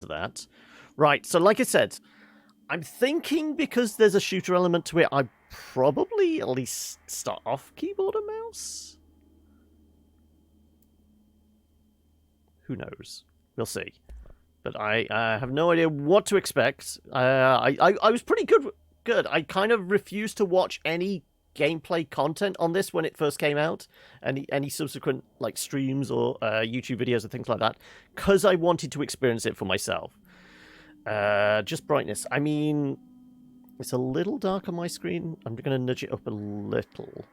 that. Right, so like I said, I'm thinking because there's a shooter element to it, I'd probably at least start off keyboard and mouse. Who knows? We'll see. But I have no idea what to expect. I was pretty good. I kind of refused to watch any gameplay content on this when it first came out, any subsequent like streams or YouTube videos and things like that, because I wanted to experience it for myself. Just brightness. I mean, it's a little dark on my screen. I'm going to nudge it up a little.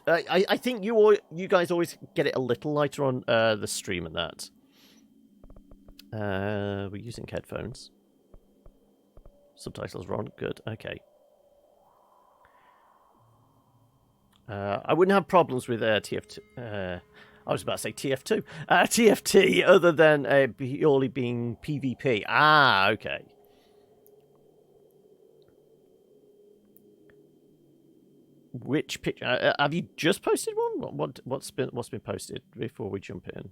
I think you guys always get it a little lighter on the stream and that. We're using headphones. Subtitles are on. Good. Okay. I wouldn't have problems with TF2. I was about to say TF2. TFT, other than purely being PvP. Ah, okay. Which picture? Have you just posted one? What's been posted before we jump in?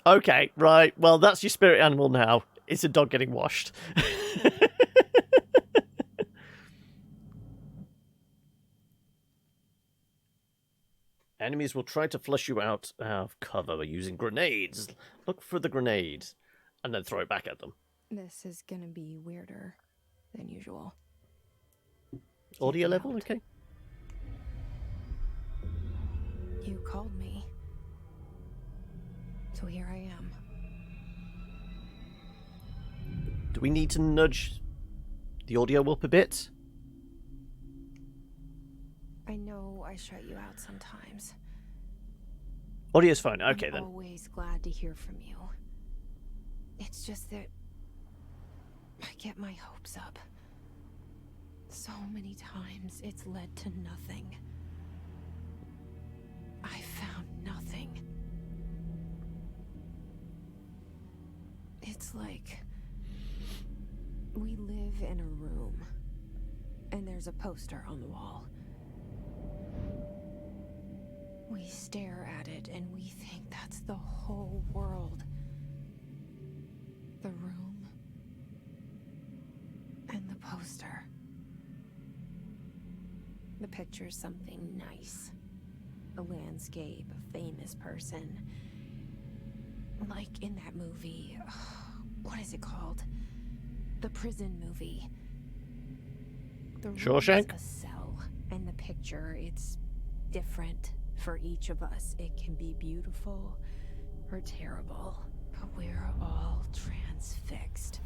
Okay, right. Well, that's your spirit animal now. It's a dog getting washed. Enemies will try to flush you out of cover by using grenades. Look for the grenades and then throw it back at them. This is gonna be weirder than usual. Audio level, okay. You called me. So here I am. Do we need to nudge the audio up a bit? I know I shut you out sometimes. Audio's fine. Okay, then. I'm always glad to hear from you. It's just that I get my hopes up. So many times it's led to nothing. I found nothing. It's like we live in a room and there's a poster on the wall. We stare at it and we think that's the whole world. The room and the poster. The picture's something nice. A landscape, a famous person. Like in that movie, what is it called? The prison movie. The Shawshank? A cell, and the picture, it's different for each of us. It can be beautiful or terrible, but we're all transfixed.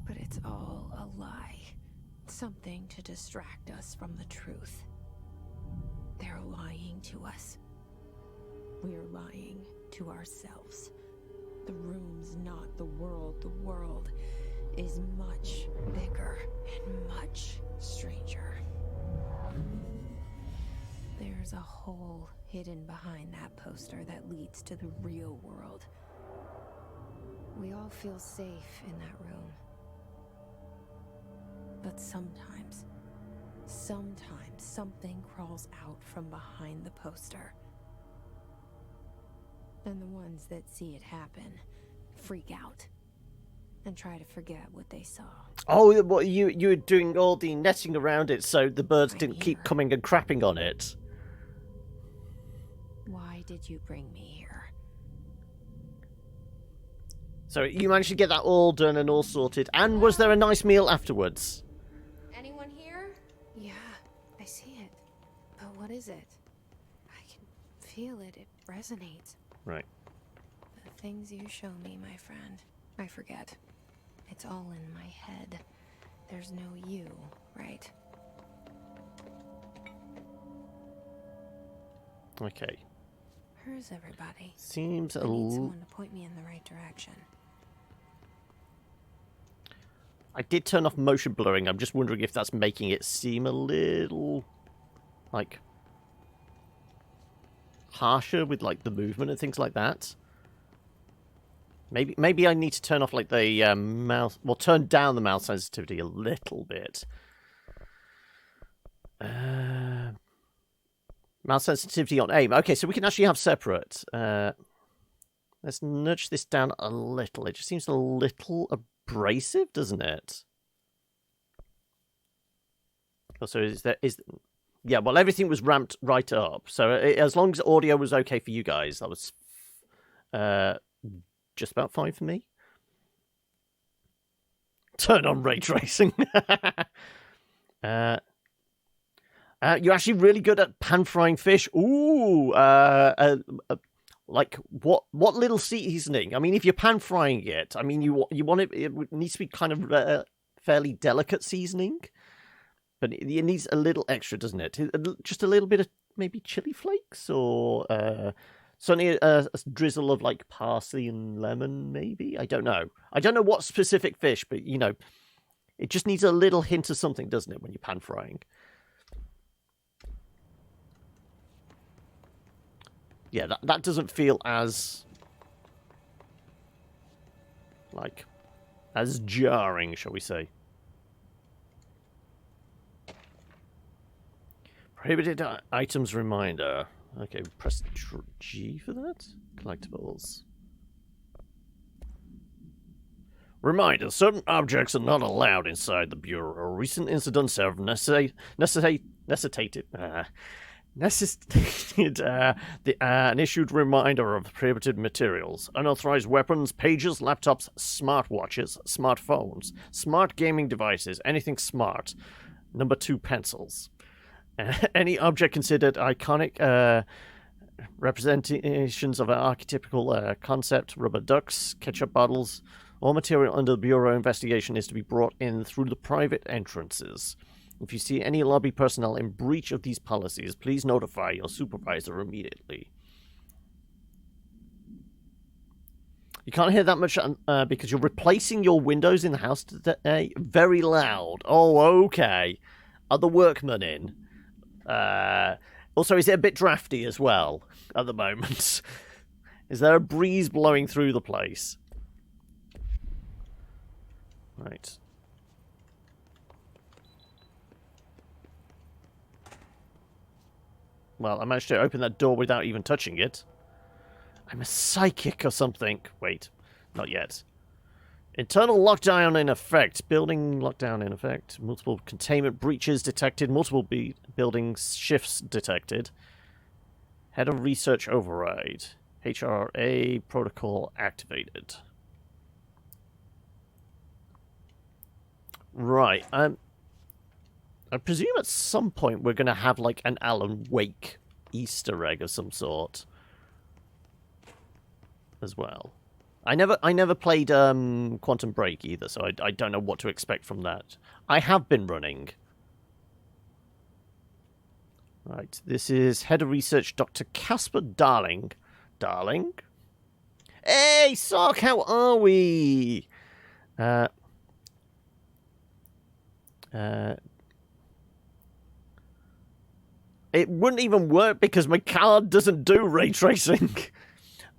But it's all a lie. Something to distract us from the truth. They're lying to us. We're lying to ourselves. The room's not the world. The world is much bigger and much stranger. There's a hole hidden behind that poster that leads to the real world. We all feel safe in that room. But sometimes something crawls out from behind the poster. And the ones that see it happen freak out and try to forget what they saw. Oh, what, you were doing all the netting around it so the birds didn't keep coming and crapping on it. Why did you bring me here? So you managed to get that all done and all sorted. And was there a nice meal afterwards? Anyone here? Yeah, I see it. But what is it? I can feel it. It resonates. Right. The things you show me, my friend, I forget. It's all in my head. There's no you, right? Okay. Where's everybody? Seems I a need someone to point me in the right direction. I did turn off motion blurring. I'm just wondering if that's making it seem a little, like, harsher with, like, the movement and things like that. Maybe I need to turn off, like, the mouse... Well, turn down the mouse sensitivity a little bit. Mouse sensitivity on aim. Okay, so we can actually have separate. Let's nudge this down a little. It just seems a little abrasive, doesn't it? Oh, so yeah, well, everything was ramped right up. So as long as audio was okay for you guys, that was just about fine for me. Turn on ray tracing. You're actually really good at pan frying fish. Ooh, like what little seasoning? I mean, if you're pan frying it, I mean, you want it. It needs to be kind of fairly delicate seasoning, but it needs a little extra, doesn't it? Just a little bit of maybe chili flakes, or certainly a drizzle of like parsley and lemon, maybe. I don't know. I don't know what specific fish, but you know, it just needs a little hint of something, doesn't it, when you're pan frying? Yeah, that doesn't feel as like as jarring, shall we say? Prohibited items reminder. Okay, press G for that. Collectibles. Reminder: certain objects are not allowed inside the bureau. Recent incidents have necessitated an issued reminder of prohibited materials. Unauthorized weapons, pages, laptops, smartwatches, smartphones, smart gaming devices, anything smart. Number 2, pencils. Any object considered iconic representations of an archetypical concept, rubber ducks, ketchup bottles, all material under the Bureau investigation is to be brought in through the private entrances. If you see any lobby personnel in breach of these policies, please notify your supervisor immediately. You can't hear that much because you're replacing your windows in the house today. Very loud. Oh, okay. Are the workmen in? Also, is it a bit drafty as well at the moment? Is there a breeze blowing through the place? Right. Well, I managed to open that door without even touching it. I'm a psychic or something. Wait, not yet. Internal lockdown in effect. Building lockdown in effect. Multiple containment breaches detected. Multiple building shifts detected. Head of research override. HRA protocol activated. Right. I presume at some point we're going to have like an Alan Wake Easter egg of some sort as well. I never played Quantum Break either, so I don't know what to expect from that. I have been running. Right, this is Head of Research Dr. Casper Darling. Darling? Hey, Sock, how are we? It wouldn't even work because my card doesn't do ray tracing.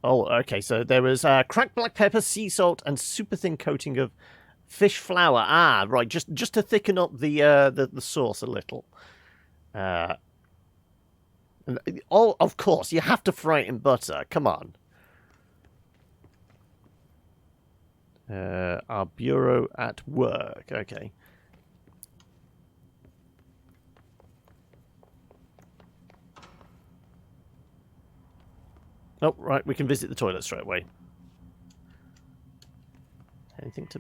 Oh, okay, so there was cracked black pepper, sea salt, and super thin coating of fish flour. Ah, right, just to thicken up the sauce a little. Oh, of course, you have to fry it in butter. Come on. Our bureau at work. Okay. Oh, right, we can visit the toilet straight away. Anything to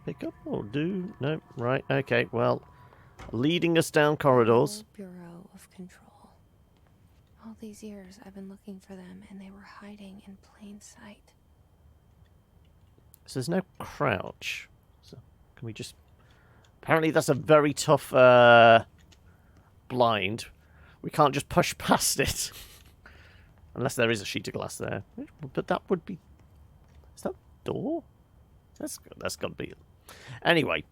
pick up or do? No, right, okay, well, leading us down corridors. Bureau of Control. All these years I've been looking for them, and they were hiding in plain sight. So there's no crouch. So can we just... Apparently that's a very tough blind. We can't just push past it. Unless there is a sheet of glass there. But that would be... Is that a door? That's got to be... Anyway.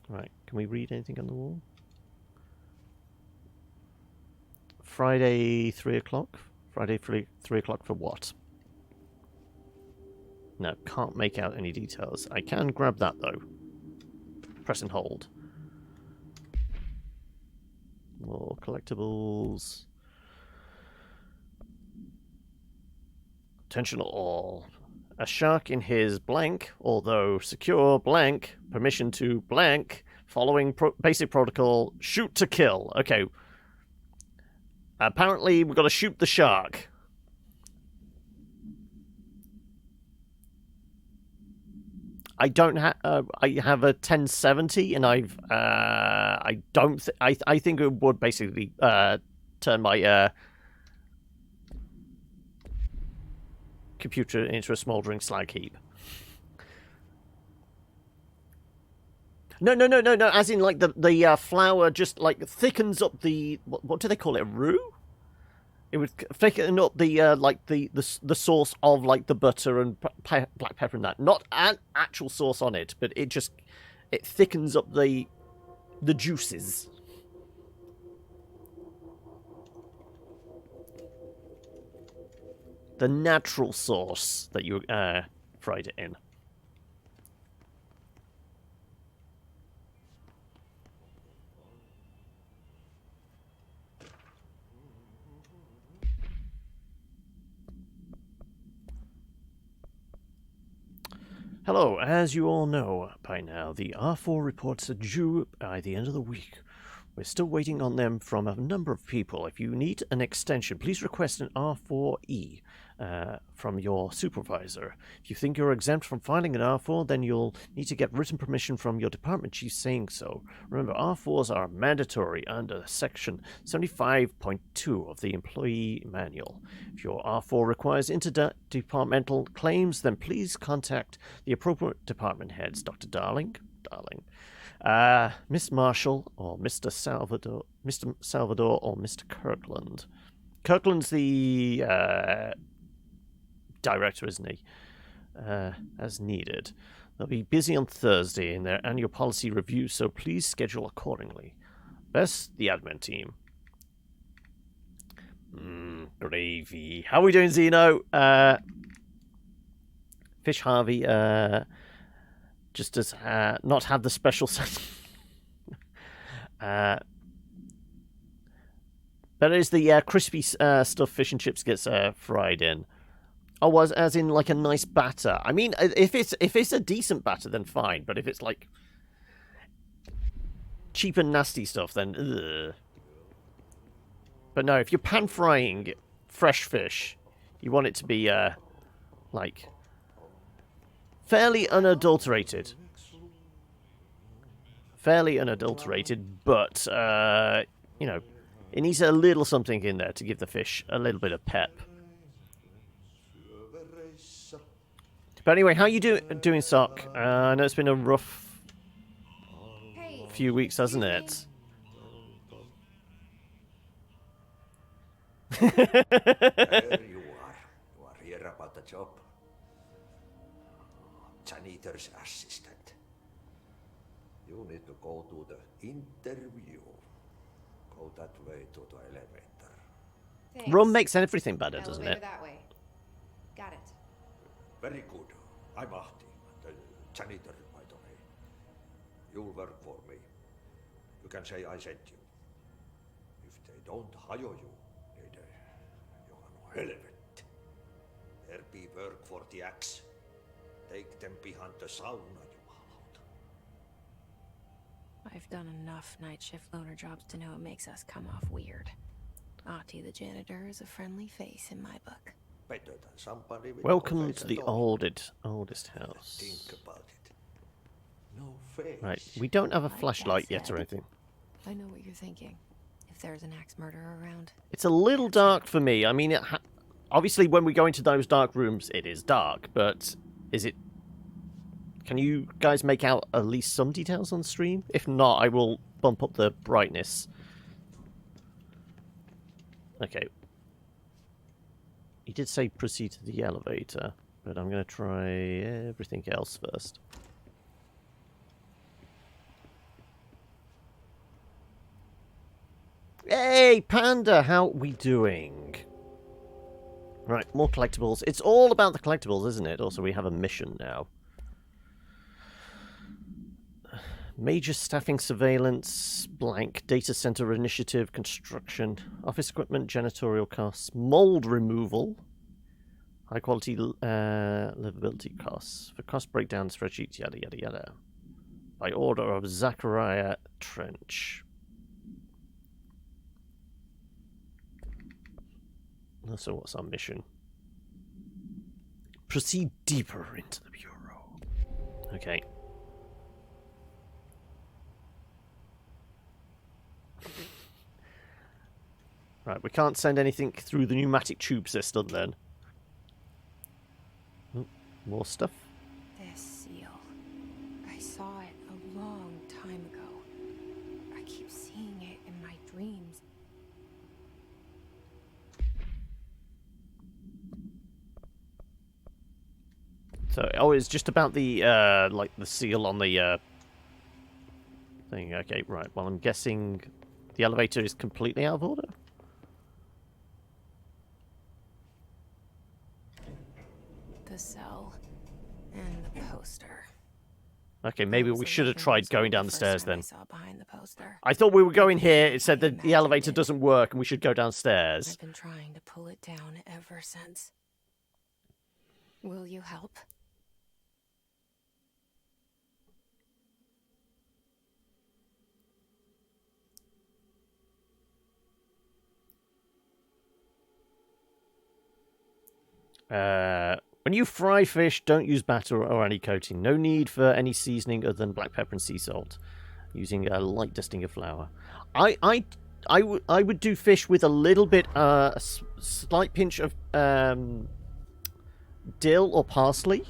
Right, can we read anything on the wall? Friday, 3 o'clock. Friday, 3 o'clock for what? No, can't make out any details. I can grab that, though. Press and hold. More collectibles. Attention all. A shark in his blank, although secure blank, permission to blank, following basic protocol, shoot to kill. Okay. Apparently, we've got to shoot the shark. I don't have. I have a 1070, and I don't. I think it would basically turn my computer into a smouldering slag heap. No. As in, like the flour just like thickens up the what do they call it? A roux? It would thicken up the like the sauce of like the butter and black pepper and that. Not an actual sauce on it, but it thickens up the juices. The natural sauce that you fried it in. Hello, as you all know by now, the R4 reports are due by the end of the week. We're still waiting on them from a number of people. If you need an extension, please request an R4E from your supervisor. If you think you're exempt from filing an R4, then you'll need to get written permission from your department chief saying so. Remember, R4s are mandatory under Section 75.2 of the Employee Manual. If your R4 requires interdepartmental claims, then please contact the appropriate department heads, Dr. Darling, Miss Marshall, or Mr. Salvador, or Mr. Kirkland. Kirkland's the director, isn't he? As needed. They'll be busy on Thursday in their annual policy review, so please schedule accordingly. Best, the admin team. Gravy. How are we doing, Zeno? Fish Harvey, just does not have the special sense. But it's the crispy stuff fish and chips gets fried in. Oh, as in like a nice batter. I mean, if it's a decent batter, then fine. But if it's like cheap and nasty stuff, then ugh. But no, if you're pan frying fresh fish, you want it to be like fairly unadulterated. But you know, it needs a little something in there to give the fish a little bit of pep. But anyway, how you doing, Sock? I know it's been a rough few weeks, hasn't it? There you are. You are here about the job. Janitor's assistant. You need to go to the interview. Go that way to the elevator. Thanks. Rum makes everything better, doesn't Elevator it? that way. Got it. Very good. I'm Ahti, the janitor, by the way. You'll work for me. You can say I sent you. If they don't hire you, you are no helvet. There be work for the axe. Take them behind the sauna, jumalauta. I've done enough night shift loner jobs to know it makes us come off weird. Ahti the janitor is a friendly face in my book. Better than somebody with Welcome no to face the at all. oldest house. Think about it. No face. Right, we don't have a Like I flashlight yet said. or anything. I know what you're thinking. If there's an axe murderer around, It's a little dark for me. I mean, obviously when we go into those dark rooms, it is dark, but is it... Can you guys make out at least some details on stream? If not, I will bump up the brightness. Okay. He did say proceed to the elevator, but I'm going to try everything else first. Hey, Panda, how we doing? Right, more collectibles. It's all about the collectibles, isn't it? Also, we have a mission now. Major staffing surveillance, blank, data center initiative, construction, office equipment, janitorial costs, mold removal, high quality livability costs, for cost breakdown spreadsheets, yada yada yada. By order of Zachariah Trench. So what's our mission? Proceed deeper into the Bureau. Okay. Right, we can't send anything through the pneumatic tube system then. Oh, more stuff. This seal. I saw it a long time ago. I keep seeing it in my dreams. So, oh, it's just about the, like, the seal on the, thing. Okay, right. Well, I'm guessing the elevator is completely out of order. The cell and the poster. Okay, maybe we should have tried going down the stairs then. I saw behind the poster. I thought we were going here. It said that the elevator doesn't work and we should go downstairs. I've been trying to pull it down ever since. Will you help? When you fry fish, don't use batter or any coating. No need for any seasoning other than black pepper and sea salt. Using a light dusting of flour. I would do fish with a little bit, a slight pinch of dill or parsley,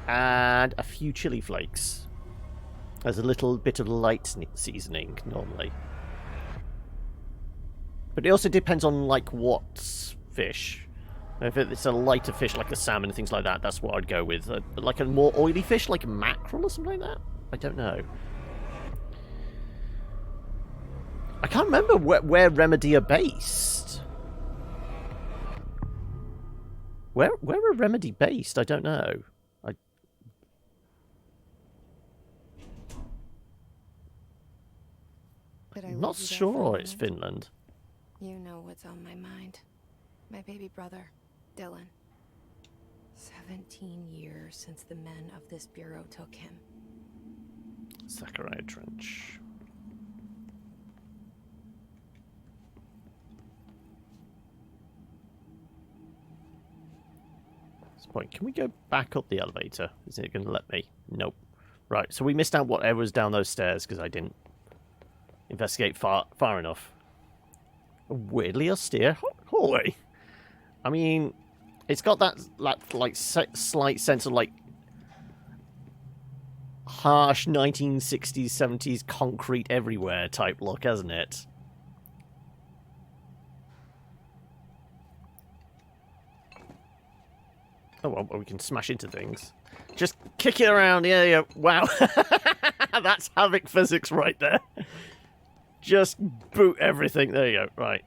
and a few chili flakes as a little bit of light seasoning normally. But it also depends on like what fish. If it's a lighter fish like a salmon and things like that, that's what I'd go with. But like a more oily fish like mackerel or something like that? I don't know. I can't remember where Remedy are based. Where are Remedy based? I don't know. I'm not sure it's Finland. You know what's on my mind. My baby brother, Dylan. 17 years since the men of this bureau took him. Zachariah Trench. At this point, can we go back up the elevator? Is it going to let me? Nope. Right, so we missed out whatever was down those stairs because I didn't investigate far enough. A weirdly austere hallway. I mean, it's got that like slight sense of like harsh 1960s, 70s concrete everywhere type look, hasn't it? Oh well, we can smash into things. Just kick it around, yeah. Wow, that's havoc physics right there. Just boot everything. There you go. Right.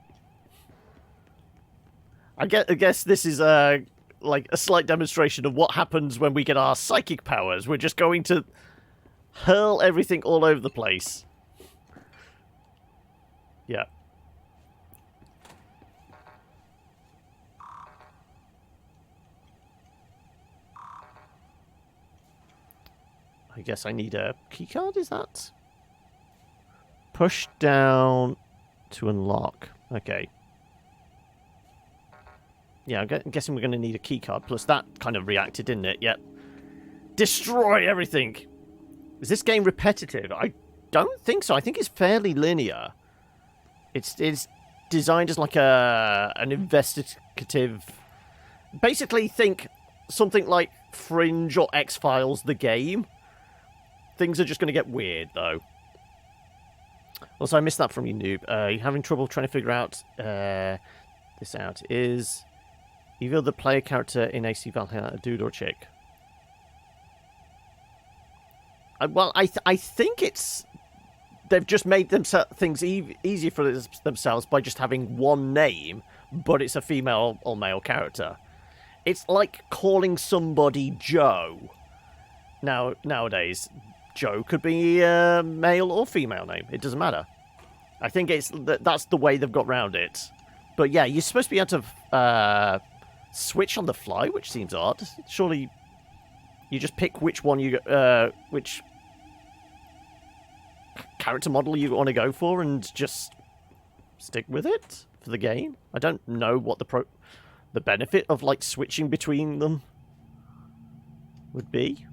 I guess this is like a slight demonstration of what happens when we get our psychic powers. We're just going to hurl everything all over the place. Yeah. I guess I need a keycard, is that? Push down to unlock. Okay. Yeah, I'm guessing we're going to need a keycard. Plus that kind of reacted, didn't it? Yep. Destroy everything! Is this game repetitive? I don't think so. I think it's fairly linear. It's designed as like an investigative... Basically think something like Fringe or X-Files the game. Things are just going to get weird, though. Also, I missed that from you, noob. You're having trouble trying to figure out this out. Is either the player character in AC Valhalla a dude or a chick? Well, I think it's... They've just made things easier for themselves by just having one name, but it's a female or male character. It's like calling somebody Joe. Nowadays, Joe could be a male or female name. It doesn't matter. I think that's the way they've got round it. But yeah, you're supposed to be able to switch on the fly, which seems odd. Surely you just pick which one which character model you want to go for and just stick with it for the game. I don't know what the benefit of like switching between them would be.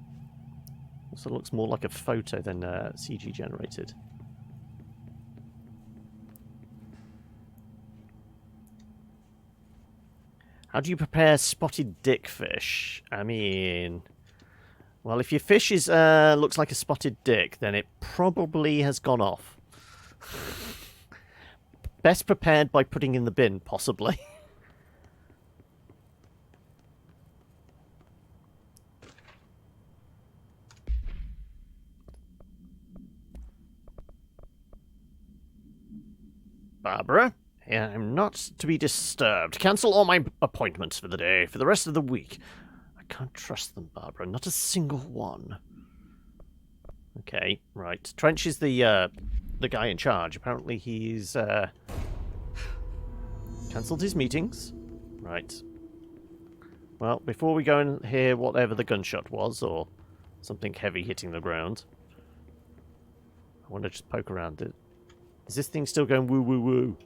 Also looks more like a photo than CG generated. How do you prepare spotted dickfish? I mean, well, if your fish is looks like a spotted dick, then it probably has gone off. Best prepared by putting in the bin, possibly. Barbara? Yeah, I'm not to be disturbed. Cancel all my appointments for the day, for the rest of the week. I can't trust them, Barbara. Not a single one. Okay, right. Trench is the guy in charge. Apparently he's cancelled his meetings. Right. Well, before we go and hear whatever the gunshot was, or something heavy hitting the ground, I want to just poke around it. Is this thing still going woo woo woo?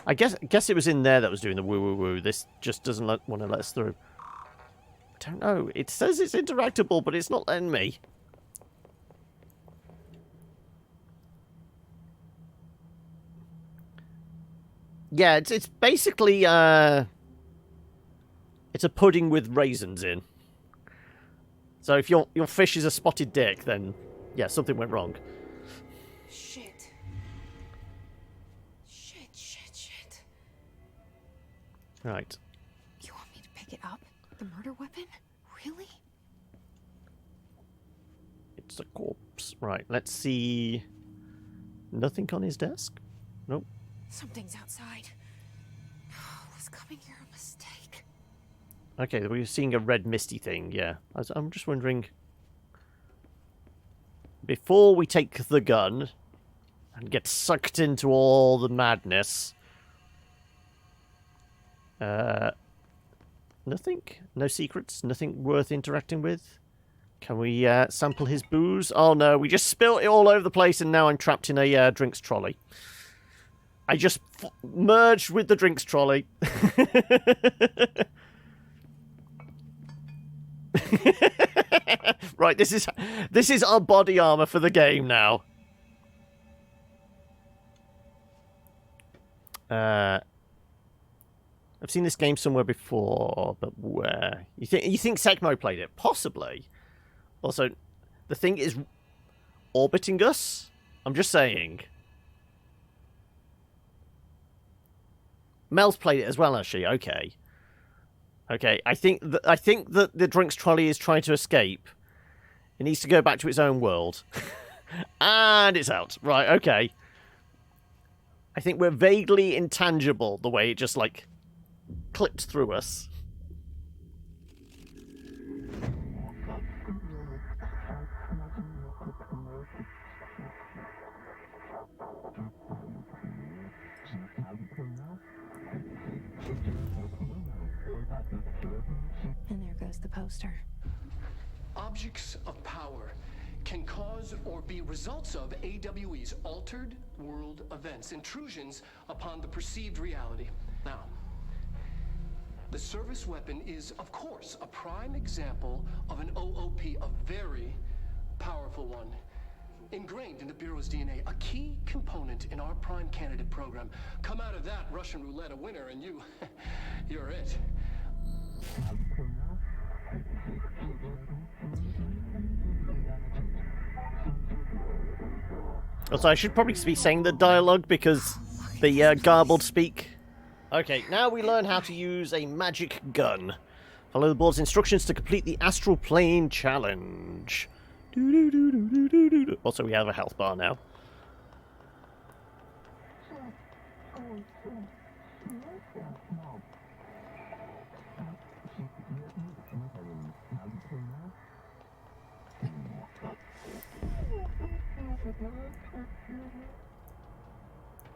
I guess it was in there that was doing the woo woo woo. This just doesn't want to let us through. I don't know. It says it's interactable, but it's not letting me. Yeah, it's basically it's a pudding with raisins in. So if your fish is a spotted dick, then yeah, something went wrong. Shit. Right. You want me to pick it up? The murder weapon? Really? It's a corpse. Right, let's see. Nothing on his desk? Nope. Something's outside. Was coming here a mistake? Okay, we're seeing a red misty thing, yeah. I'm just wondering, before we take the gun and get sucked into all the madness, nothing? No secrets? Nothing worth interacting with? Can we sample his booze? Oh no, we just spilt it all over the place and now I'm trapped in a drinks trolley. I just merged with the drinks trolley. Right, this is our body armor for the game now. I've seen this game somewhere before, but where? You think Sekmo played it? Possibly. Also, the thing is orbiting us. I'm just saying. Mel's played it as well, has she? Okay. Okay, I think that the drinks trolley is trying to escape. It needs to go back to its own world. And it's out. Right, okay. I think we're vaguely intangible, the way it just, like, clipped through us. And there goes the poster. Objects of power can cause or be results of AWE's altered world events, intrusions upon the perceived reality. Now, the service weapon is, of course, a prime example of an OOP, a very powerful one. Ingrained in the Bureau's DNA, a key component in our prime candidate program. Come out of that Russian roulette a winner and you're it. Also, I should probably be saying the dialogue because the garbled speak. Okay, now we learn how to use a magic gun. Follow the board's instructions to complete the astral plane challenge. Also, we have a health bar now.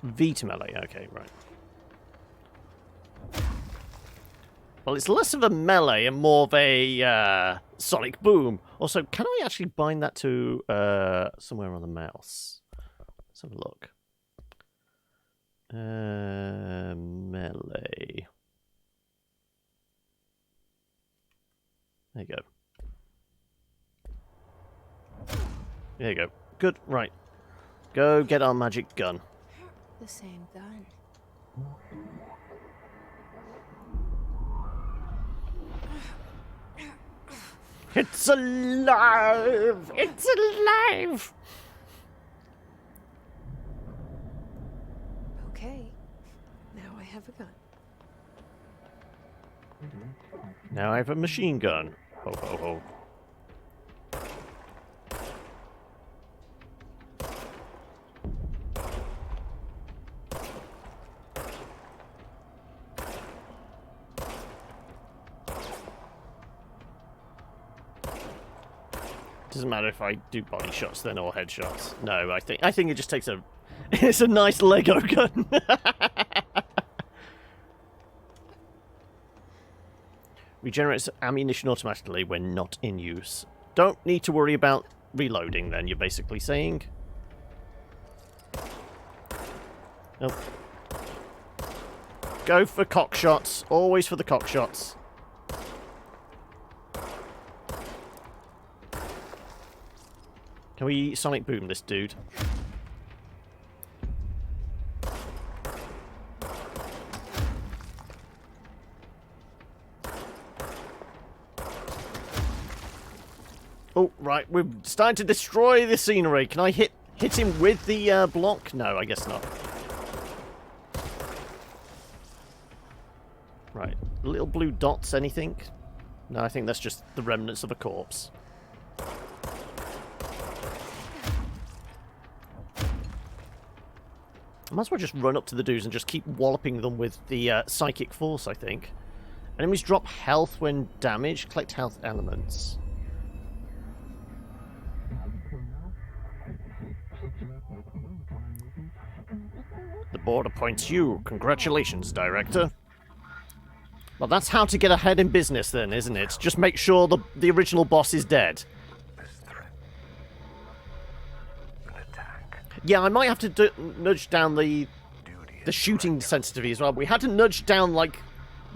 V to melee. Okay, right. Well, it's less of a melee and more of a sonic boom. Also, can I actually bind that to somewhere on the mouse? Let's have a look. Melee. There you go. There you go. Good. Right. Go get our magic gun. The same gun. It's alive! It's alive! Okay. Now I have a gun. Now I have a machine gun. Ho ho ho. Doesn't matter if I do body shots then or headshots. No, I think it just takes a it's a nice Lego gun. Regenerates ammunition automatically when not in use. Don't need to worry about reloading then, you're basically saying. Nope. Go for cock shots. Always for the cock shots. Can we sonic boom this dude? Oh, right. We're starting to destroy the scenery. Can I hit him with the block? No, I guess not. Right. Little blue dots, anything? No, I think that's just the remnants of a corpse. I might as well just run up to the dudes and just keep walloping them with the psychic force, I think. Enemies drop health when damaged. Collect health elements. The board appoints you. Congratulations, Director. Well, that's how to get ahead in business then, isn't it? Just make sure the original boss is dead. Yeah, I might have to nudge down the shooting sensitivity as well. We had to nudge down, like,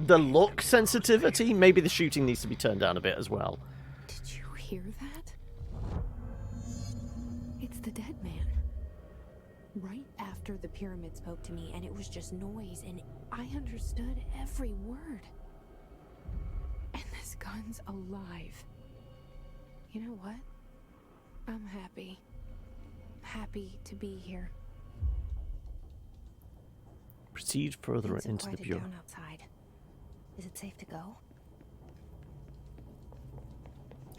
the look sensitivity. Maybe the shooting needs to be turned down a bit as well. Did you hear that? It's the dead man. Right after the pyramid spoke to me, and it was just noise, and I understood every word. And this gun's alive. You know what? I'm happy. Happy to be here. Proceed further into the bureau. Down outside. Is it safe to go?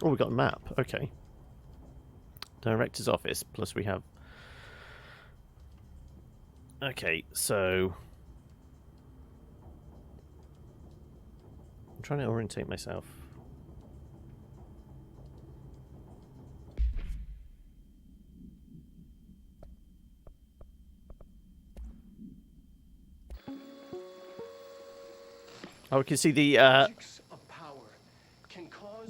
Oh, we got a map. Okay. Director's office. Plus we have... Okay, so... I'm trying to orientate myself. Oh, we can see the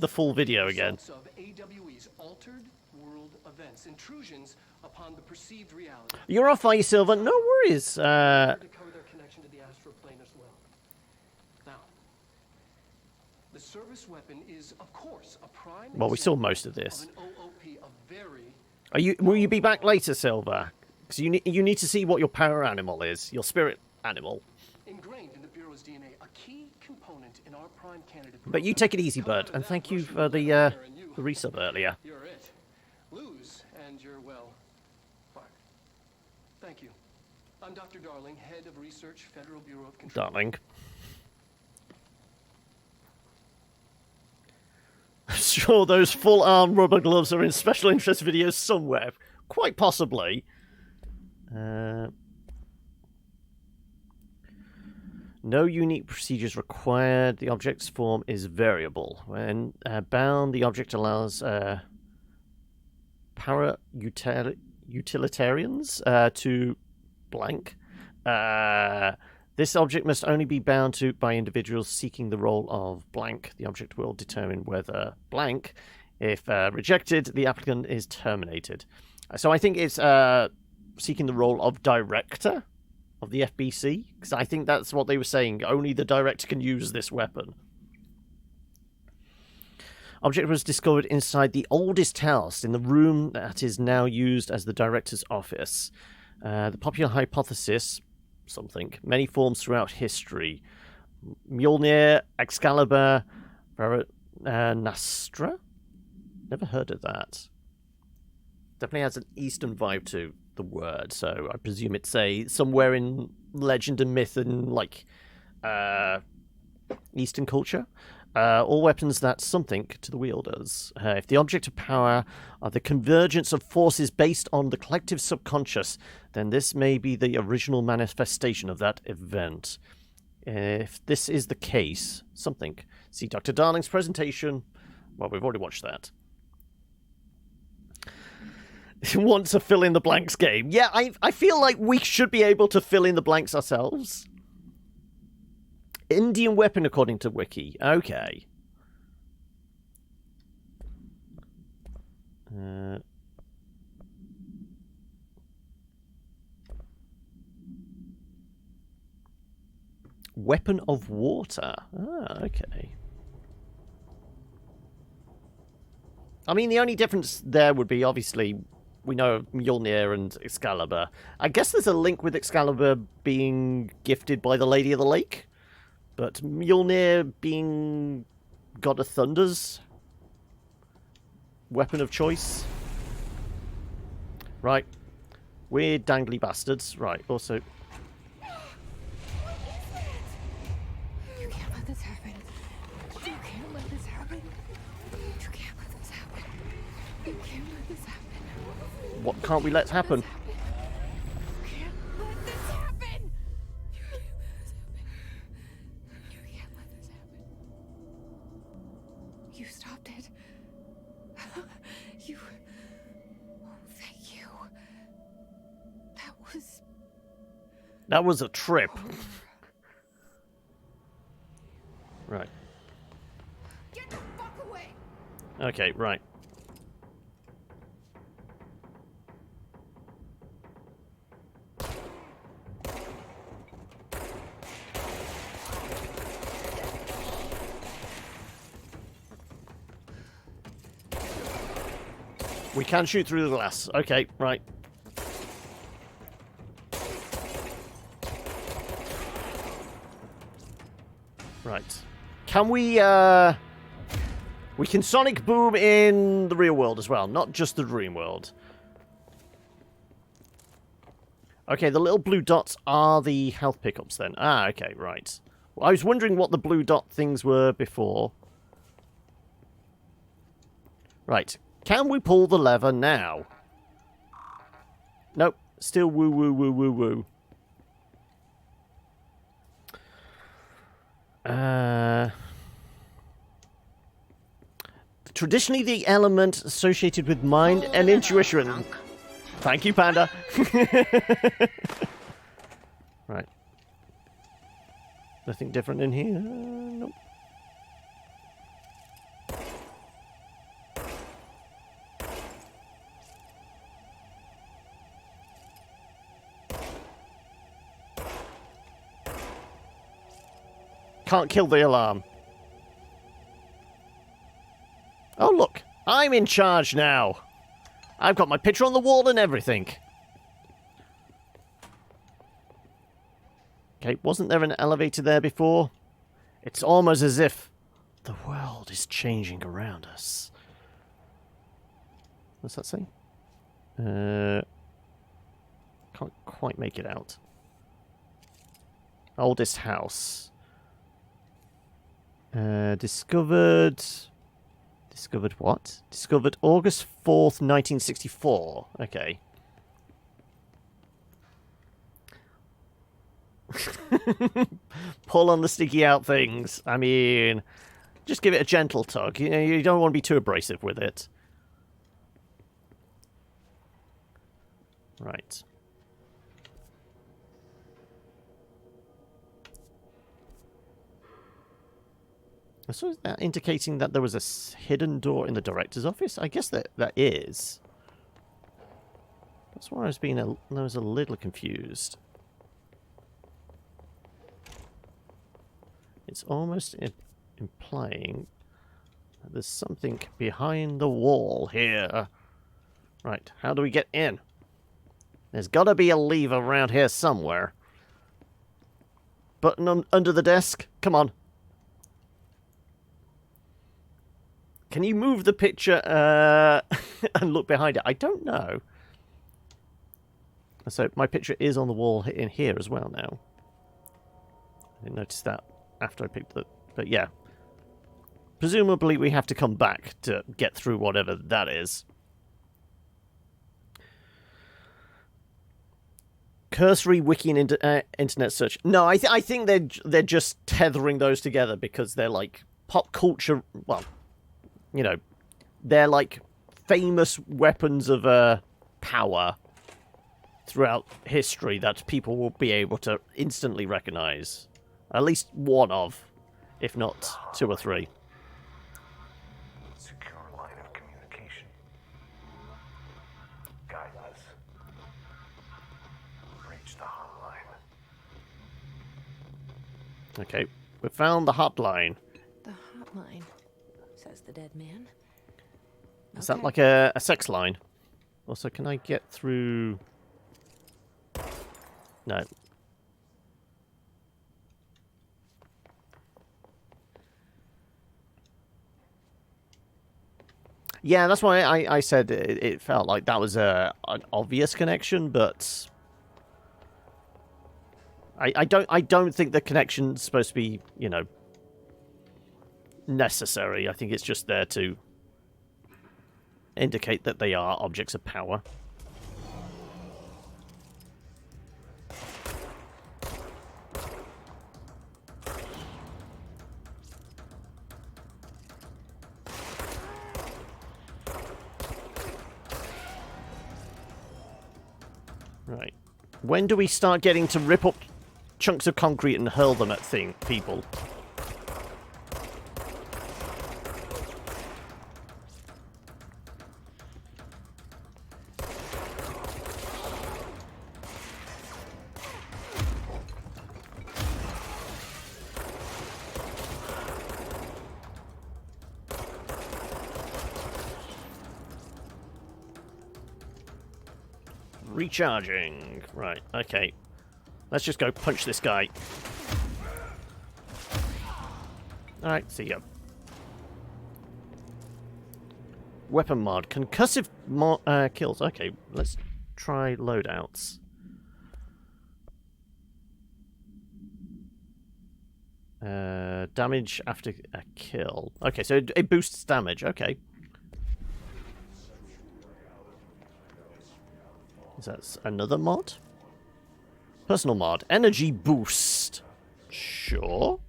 full video again. Of AWE's altered world events, intrusions upon the perceived reality. You're off, are you, Silver? No worries. To cover their connection to the astral plane as well. Now, the service weapon is, of course, a prime. Well, we saw most of this. Of an OOP, a very... Are you? Will you be back later, Silver? Because you need to see what your power animal is, your spirit animal. Ingrained in the Bureau's DNA, a key component in our prime candidate. But you take it easy, Bud, and thank you for the resub earlier. You're it. Lose, and you're well. Fine. Thank you. I'm Dr. Darling, head of research, Federal Bureau of Control. Darling. I'm sure those full-arm rubber gloves are in special interest videos somewhere. Quite possibly. No unique procedures required. The object's form is variable. When bound, the object allows para-utilitarian utilitarians to blank. This object must only be bound to by individuals seeking the role of blank. The object will determine whether blank. If rejected, the applicant is terminated. So I think it's seeking the role of director of the FBC, because I think that's what they were saying. Only the director can use this weapon. Object was discovered inside the oldest house in the room that is now used as the director's office. The popular hypothesis, something, many forms throughout history. Mjolnir, Excalibur, Nastra? Never heard of that. Definitely has an Eastern vibe to the word, so I presume it's somewhere in legend and myth and like Eastern culture. All weapons that something to the wielders. If the object of power are the convergence of forces based on the collective subconscious, then this may be the original manifestation of that event. If this is the case, something. See Dr. Darling's presentation. Well, we've already watched that. Want a fill in the blanks game. Yeah, I feel like we should be able to fill in the blanks ourselves. Indian weapon according to Wiki. Okay. Weapon of water. Ah, okay. I mean, the only difference there would be, obviously, we know of Mjolnir and Excalibur. I guess there's a link with Excalibur being gifted by the Lady of the Lake. But Mjolnir being God of Thunder's weapon of choice. Right. Weird dangly bastards. Right, also... You can't let this happen. You can't let this happen. You can't let this happen. You can't let this happen. What can't we let happen? You can't let this happen. You can't let this happen. You stopped it. You... Oh, thank you. That was a trip. Right. Get the fuck away! Okay, right. We can shoot through the glass. Okay, right. Right. Can we can sonic boom in the real world as well, not just the dream world. Okay, the little blue dots are the health pickups then. Ah, okay, right. Well, I was wondering what the blue dot things were before. Right. Can we pull the lever now? Nope. Still woo woo woo woo woo. Traditionally, the element associated with mind and intuition. Thank you, Panda. Right. Nothing different in here? Nope. Can't kill the alarm. Oh, look. I'm in charge now. I've got my picture on the wall and everything. Okay, wasn't there an elevator there before? It's almost as if the world is changing around us. What's that say? Can't quite make it out. Oldest house. Discovered what? Discovered August 4th, 1964. Okay. Pull on the sticky out things. I mean, just give it a gentle tug. You know, you don't want to be too abrasive with it. Right. So is that indicating that there was a hidden door in the director's office? I guess that is. That's why I was a little confused. It's almost implying that there's something behind the wall here. Right, how do we get in? There's got to be a lever around here somewhere. Button under the desk? Come on. Can you move the picture and look behind it? I don't know. So my picture is on the wall in here as well now. I didn't notice that after I picked it. But yeah. Presumably we have to come back to get through whatever that is. Cursory wiki and internet search. No, I think they're just tethering those together because they're like pop culture. Well, you know, they're like famous weapons of power throughout history that people will be able to instantly recognize. At least one of, if not two or three. Secure line of communication. Guide us. Reach the hotline. Okay, we found the hotline. The hotline, says the dead man. Is that like a sex line? Also, can I get through... No. Yeah, that's why I said it felt like that was an obvious connection, but I don't think the connection's supposed to be, you know, necessary. I think it's just there to indicate that they are objects of power. Right. When do we start getting to rip up chunks of concrete and hurl them at people? Recharging. Right, okay. Let's just go punch this guy. Alright, see ya. Weapon mod. Concussive kills. Okay, let's try loadouts. Damage after a kill. Okay, so it boosts damage. Okay. Is that another mod? Personal mod. Energy boost. Sure.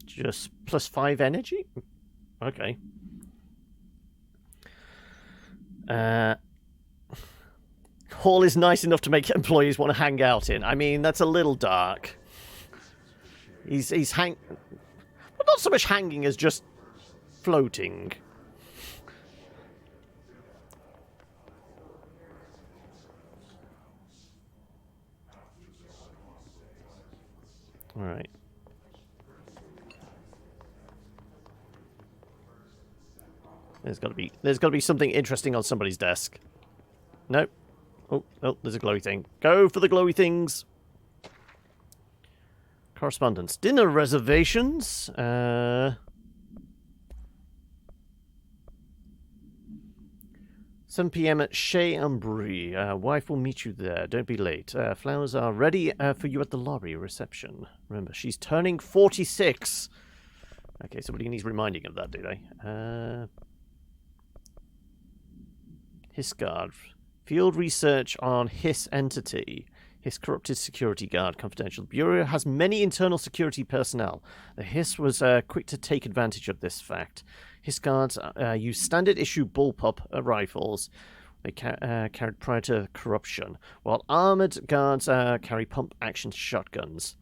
Just +5 energy? Okay. Hall is nice enough to make employees want to hang out in. I mean, that's a little dark. He's well, not so much hanging as just floating. All right. There's got to be something interesting on somebody's desk. Nope. Oh, there's a glowy thing. Go for the glowy things. Correspondence. Dinner reservations. 7 p.m. at Chez Ambry. Wife will meet you there. Don't be late. Flowers are ready for you at the lobby reception. Remember, she's turning 46. Okay, somebody needs reminding of that, do they? Hisgard. Field research on Hiss entity. Hiss corrupted security guard confidential. The Bureau has many internal security personnel. The Hiss was quick to take advantage of this fact. Hiss guards use standard issue bullpup rifles they carried prior to corruption, while armored guards carry pump action shotguns.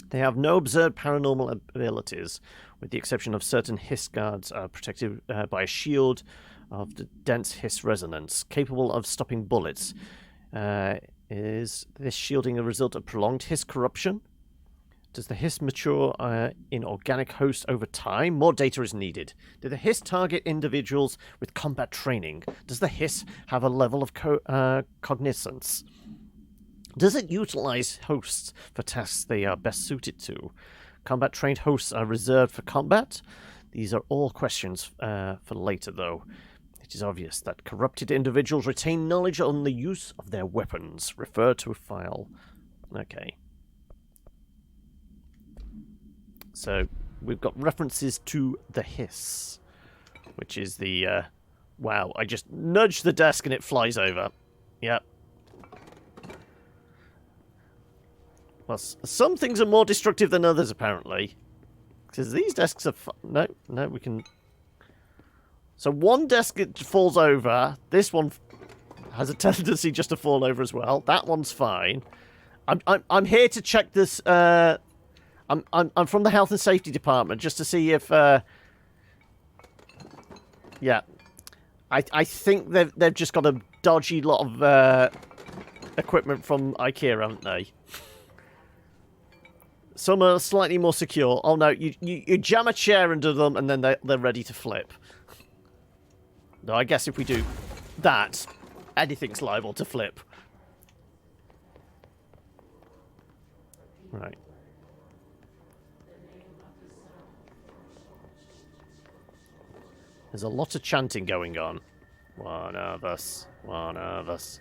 They have no observed paranormal abilities, with the exception of certain Hiss guards protected by a shield of the dense Hiss resonance, capable of stopping bullets. Is this shielding a result of prolonged Hiss corruption? Does the Hiss mature in organic hosts over time? More data is needed. Do the Hiss target individuals with combat training? Does the Hiss have a level of cognizance? Does it utilize hosts for tasks they are best suited to? Combat-trained hosts are reserved for combat? These are all questions for later, though. It is obvious that corrupted individuals retain knowledge on the use of their weapons. Refer to a file. Okay. So, we've got references to the Hiss, which is the, wow, I just nudge the desk and it flies over. Yep. Well, some things are more destructive than others, apparently. Because these desks are... No, we can... So one desk falls over. This one has a tendency just to fall over as well. That one's fine. I'm here to check this... I'm from the health and safety department just to see if... Yeah. I think they've just got a dodgy lot of equipment from IKEA, haven't they? Some are slightly more secure. Oh no, you jam a chair under them and then they're ready to flip. No, I guess if we do that, anything's liable to flip. Right. There's a lot of chanting going on. One of us. One of us.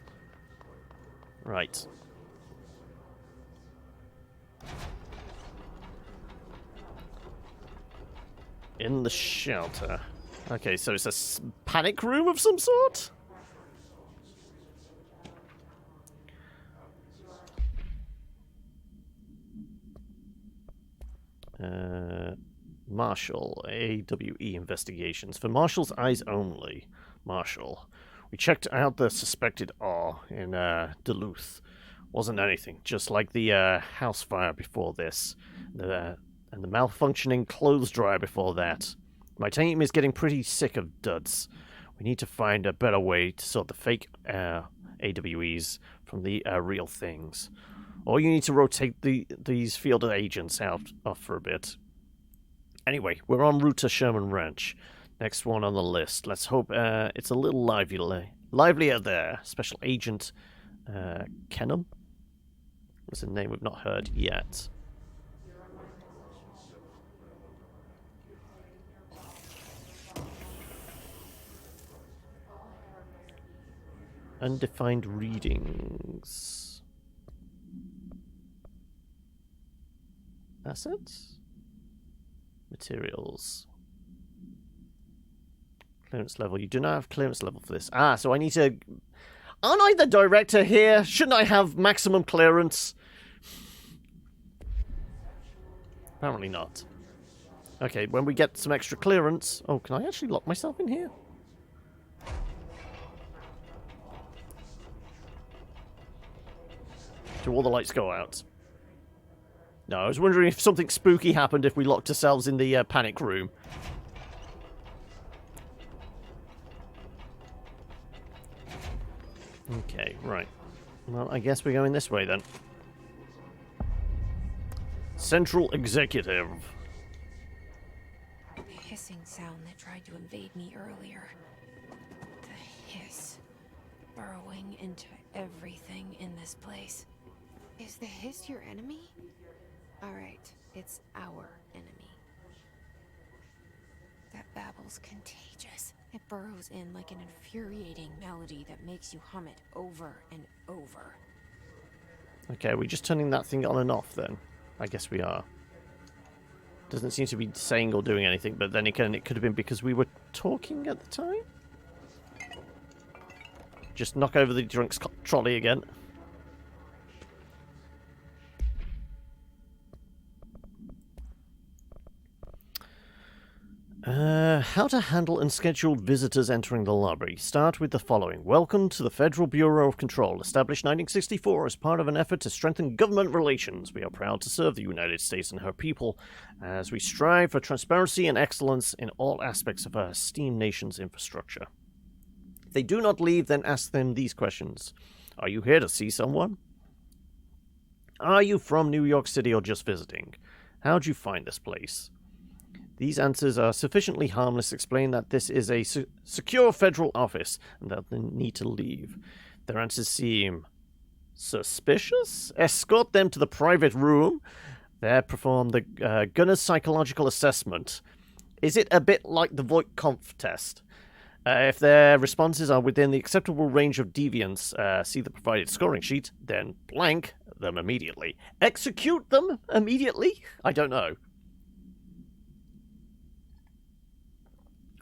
Right. In the shelter. Okay, so it's a panic room of some sort? Marshall, AWE investigations. For Marshall's eyes only. Marshall. We checked out the suspected R in Duluth. Wasn't anything, just like the house fire before this. And the malfunctioning clothes dryer before that. My team is getting pretty sick of duds. We need to find a better way to sort the fake AWEs from the real things. Or you need to rotate these field agents off for a bit. Anyway, we're en route to Sherman Ranch. Next one on the list. Let's hope it's a little livelier there. Special Agent Kenham? That's a name we've not heard yet. Undefined readings. Assets? Materials. Clearance level. You do not have clearance level for this. Ah, so I need to... Aren't I the director here? Shouldn't I have maximum clearance? Apparently not. Okay, when we get some extra clearance... Oh, can I actually lock myself in here? Do all the lights go out? No, I was wondering if something spooky happened if we locked ourselves in the panic room. Okay, right. Well, I guess we're going this way then. Central Executive. The hissing sound that tried to invade me earlier. The hiss. Burrowing into everything in this place. Is the hiss your enemy? Alright, it's our enemy. That babble's contagious. It burrows in like an infuriating melody that makes you hum it over and over. Okay, are we just turning that thing on and off then? I guess we are. Doesn't seem to be saying or doing anything, but then again, it could have been because we were talking at the time? Just knock over the drunk's trolley again. how to handle unscheduled visitors entering the lobby. Start with the following. Welcome to the Federal Bureau of Control, established 1964 as part of an effort to strengthen government relations. We are proud to serve the United States and her people as we strive for transparency and excellence in all aspects of our esteemed nation's infrastructure. If they do not leave, then ask them these questions. Are you here to see someone? Are you from New York City or just visiting? How'd you find this place? These answers are sufficiently harmless to explain that this is a secure federal office and that they need to leave. Their answers seem suspicious? Escort them to the private room. There perform the gunner's psychological assessment. Is it a bit like the Voight-Kampff test? If their responses are within the acceptable range of deviance, see the provided scoring sheet, then blank them immediately. Execute them immediately? I don't know.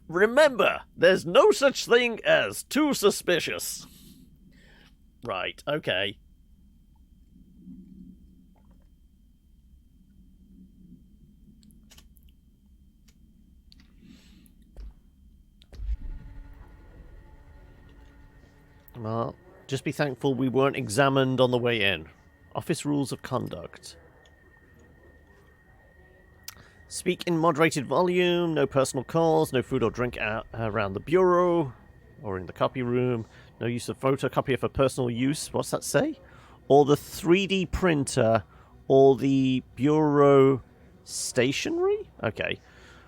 Remember, there's no such thing as too suspicious. Right, okay. Well, just be thankful we weren't examined on the way in. Office rules of conduct. Speak in moderated volume, no personal calls, no food or drink around the bureau or in the copy room, no use of photocopier for personal use. What's that say? Or the 3D printer or the bureau stationery? Okay.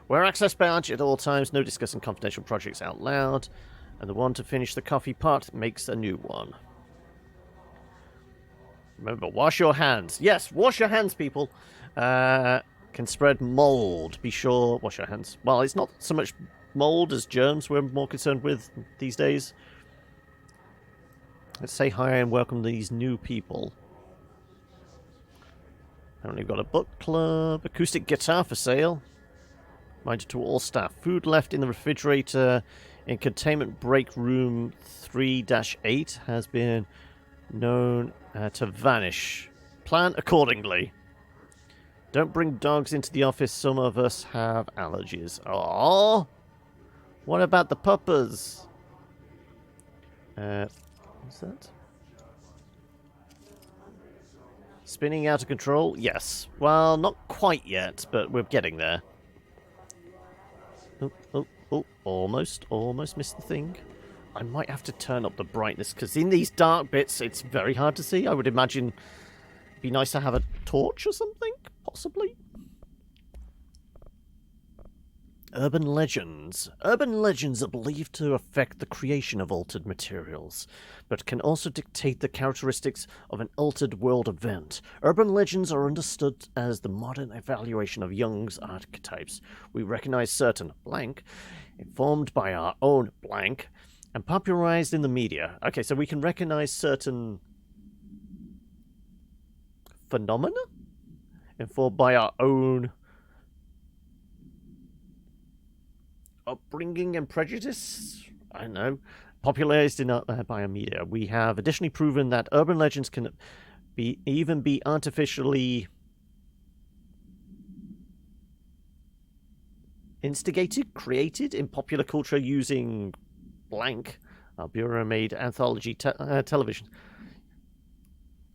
Wear access badge at all times, no discussing confidential projects out loud, and the one to finish the coffee pot makes a new one. Remember, wash your hands. Yes, wash your hands, people. Can spread mold. Be sure, wash your hands. Well, it's not so much mold as germs we're more concerned with these days. Let's say hi and welcome these new people. Apparently we've got a book club, acoustic guitar for sale. Reminder to all staff. Food left in the refrigerator in containment break room 3-8 has been known to vanish. Plan accordingly. Don't bring dogs into the office. Some of us have allergies. Oh, what about the puppers? What's that? Spinning out of control? Yes. Well, not quite yet, but we're getting there. Oh, almost missed the thing. I might have to turn up the brightness, because in these dark bits, it's very hard to see. I would imagine it'd be nice to have a torch or something, possibly. Urban legends. Urban legends are believed to affect the creation of altered materials, but can also dictate the characteristics of an altered world event. Urban legends are understood as the modern evaluation of Jung's archetypes. We recognize certain blank, informed by our own blank, and popularized in the media. Okay, so we can recognize certain phenomena informed by our own upbringing and prejudice. I don't know. Popularized in by our media. We have additionally proven that urban legends can even be artificially instigated, created in popular culture using blank. Our Bureau made anthology television.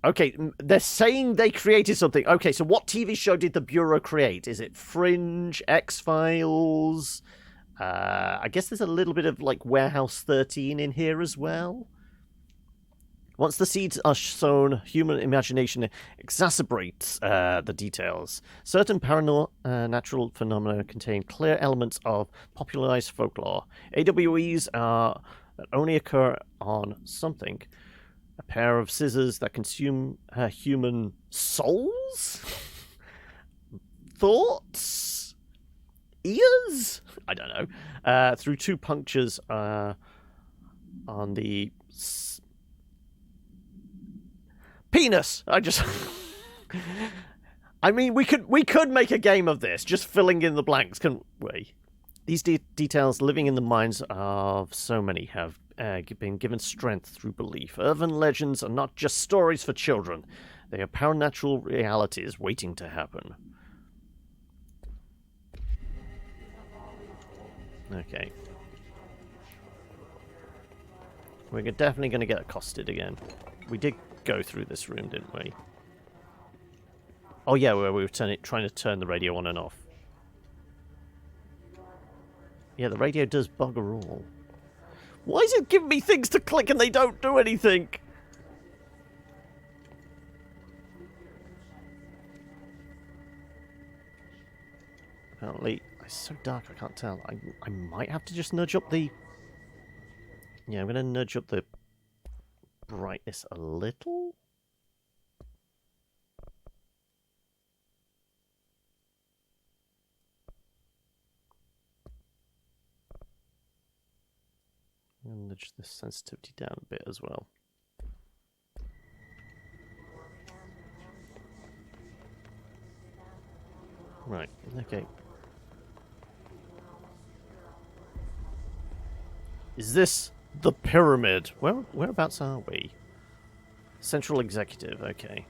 Okay, they're saying they created something. Okay, so what TV show did the Bureau create? Is it Fringe, X-Files? I guess there's a little bit of, like, Warehouse 13 in here as well. Once the seeds are sown, human imagination exacerbates the details. Certain paranormal phenomena contain clear elements of popularized folklore. AWEs are that only occur on something. A pair of scissors that consume human souls? Thoughts? Ears? I don't know. Through two punctures on the penis. I mean, we could make a game of this, just filling in the blanks, couldn't we? These details living in the minds of so many have been given strength through belief. Urban legends are not just stories for children. They are paranatural realities waiting to happen. Okay. We're definitely going to get accosted again. We did go through this room, didn't we? Oh yeah, where we were trying to turn the radio on and off. Yeah, the radio does bugger all. Why is it giving me things to click and they don't do anything? Apparently, it's so dark I can't tell. I might have to just nudge up the... Yeah, I'm going to nudge up the brightness a little. And nudge the sensitivity down a bit as well. Right, okay. Is this the pyramid? Whereabouts are we? Central Executive, okay.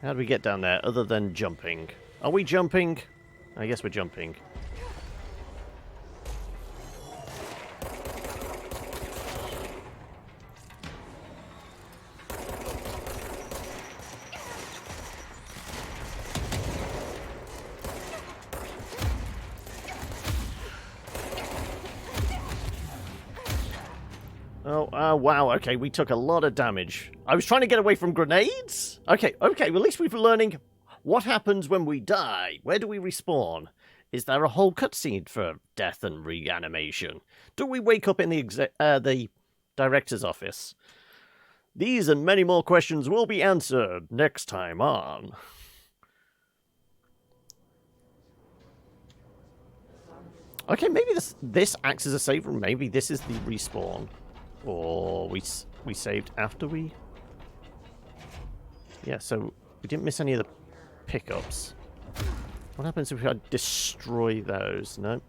How do we get down there other than jumping? Are we jumping? I guess we're jumping. Oh, wow, okay, we took a lot of damage. I was trying to get away from grenades? Okay, well, at least we're learning what happens when we die. Where do we respawn? Is there a whole cutscene for death and reanimation? Do we wake up in the director's office? These and many more questions will be answered next time on. Okay, maybe this acts as a save room. Maybe this is the respawn. Or we saved after we... Yeah, so we didn't miss any of the pickups. What happens if I destroy those? No.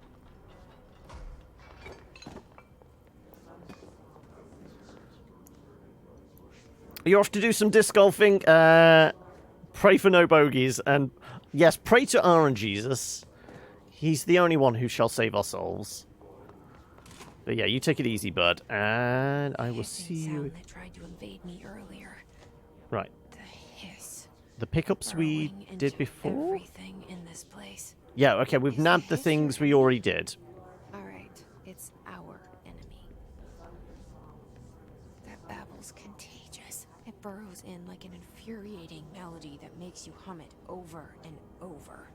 You're off to do some disc golfing. Pray for no bogeys. And yes, pray to RNGesus. He's the only one who shall save our souls. But yeah, you take it easy, bud, and I will see you. That tried to invade me earlier. Right. The hiss. The pickups we Burrowing did into before? Everything in this place. Yeah, okay, we've nabbed the things we already did. All right, it's our enemy. That babble's contagious. It burrows in like an infuriating melody that makes you hum it over and over.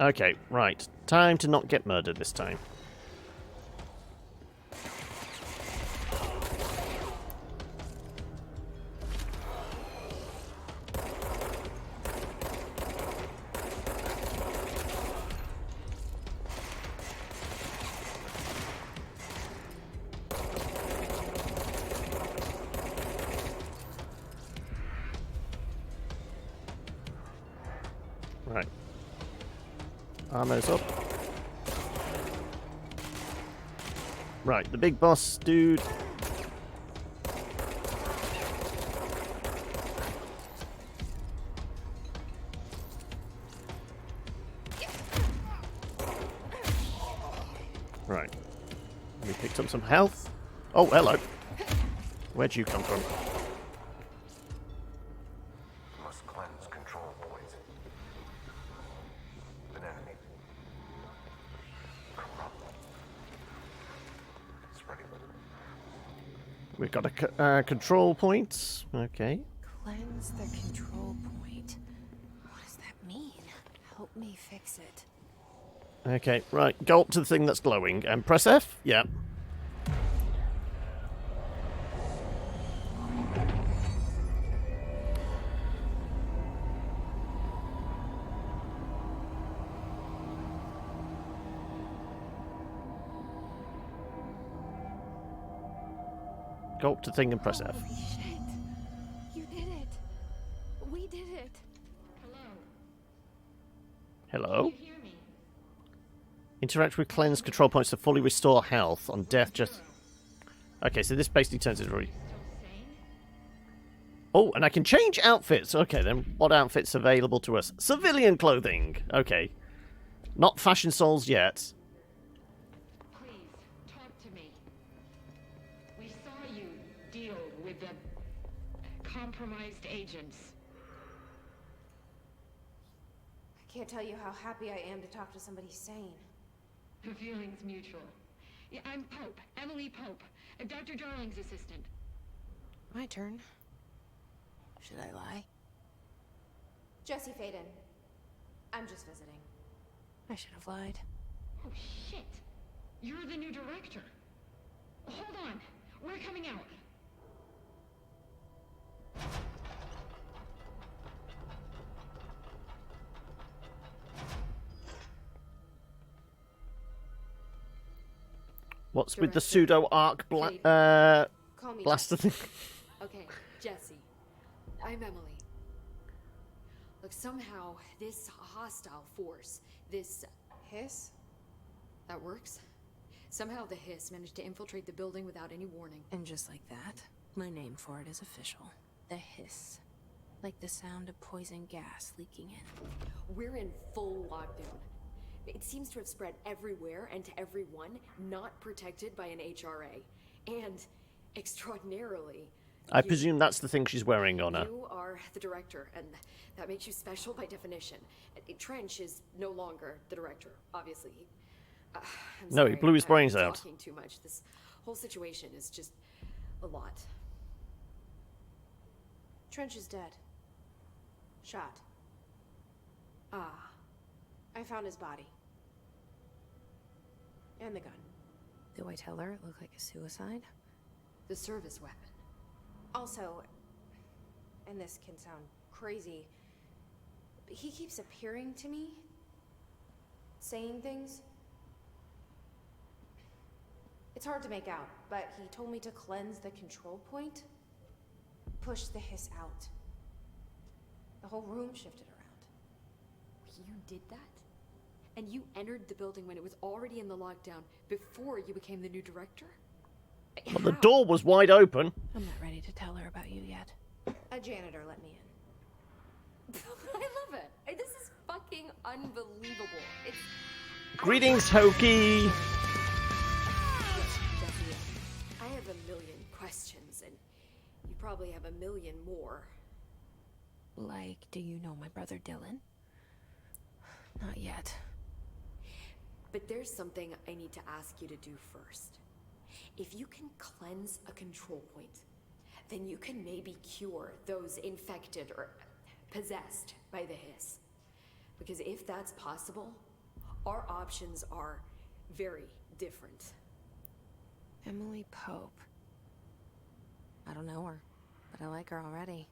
Okay, right. Time to not get murdered this time. Right. Armor's up. Right, the big boss dude. Right. We picked up some health. Oh, hello. Where'd you come from? Must cleanse control points. An enemy. Corrupt. Spreading. We've got a control point. Okay. Cleanse the control point. What does that mean? Help me fix it. Okay, right. Go up to the thing that's glowing and press F. Yeah. Go up to the thing and press F. Holy shit! You did it! We did it! Hello? Interact with cleanse control points to fully restore health on death just... Okay, so this basically turns it really... Oh, and I can change outfits. Okay, then what outfits available to us? Civilian clothing. Okay. Not Fashion Souls yet. Please, talk to me. We saw you deal with the compromised agents. I can't tell you how happy I am to talk to somebody sane. The feeling's mutual. Yeah, I'm Pope, Emily Pope, Dr. Darling's assistant. My turn. Should I lie? Jesse Faden. I'm just visiting. I should have lied. Oh, shit. You're the new director. Hold on. We're coming out. What's with the Director pseudo arc Call me blaster thing? Okay, Jesse. I'm Emily. Look, somehow this hostile force, this Hiss? that works. Somehow the hiss managed to infiltrate the building without any warning. And just like that, my name for it is official. The hiss. Like the sound of poison gas leaking in. We're in full lockdown. It seems to have spread everywhere and to everyone not protected by an HRA. And extraordinarily, I presume that's the thing she's wearing on her. you are the director, and that makes you special by definition. Trench is no longer the director, obviously. I'm No, he sorry, blew his I'm brains out. Talking too much. This whole situation is just a lot. Trench is dead. Shot. Ah, I found his body. And the gun. Do I tell her it looked like a suicide? the service weapon. Also, and this can sound crazy, but he keeps appearing to me, saying things. It's hard to make out, but he told me to cleanse the control point, push the hiss out. The whole room shifted around. You did that? And you entered the building when it was already in the lockdown before you became the new director? But the door was wide open. I'm not ready to tell her about you yet. A janitor let me in. I love it. This is fucking unbelievable. It's... Greetings, Hokey. Jesse, I have a million questions, and you probably have a million more. Like, do you know my brother Dylan? Not yet. But there's something I need to ask you to do first. If you can cleanse a control point, then you can maybe cure those infected or possessed by the hiss. Because if that's possible, our options are very different. Emily Pope. I don't know her, but I like her already.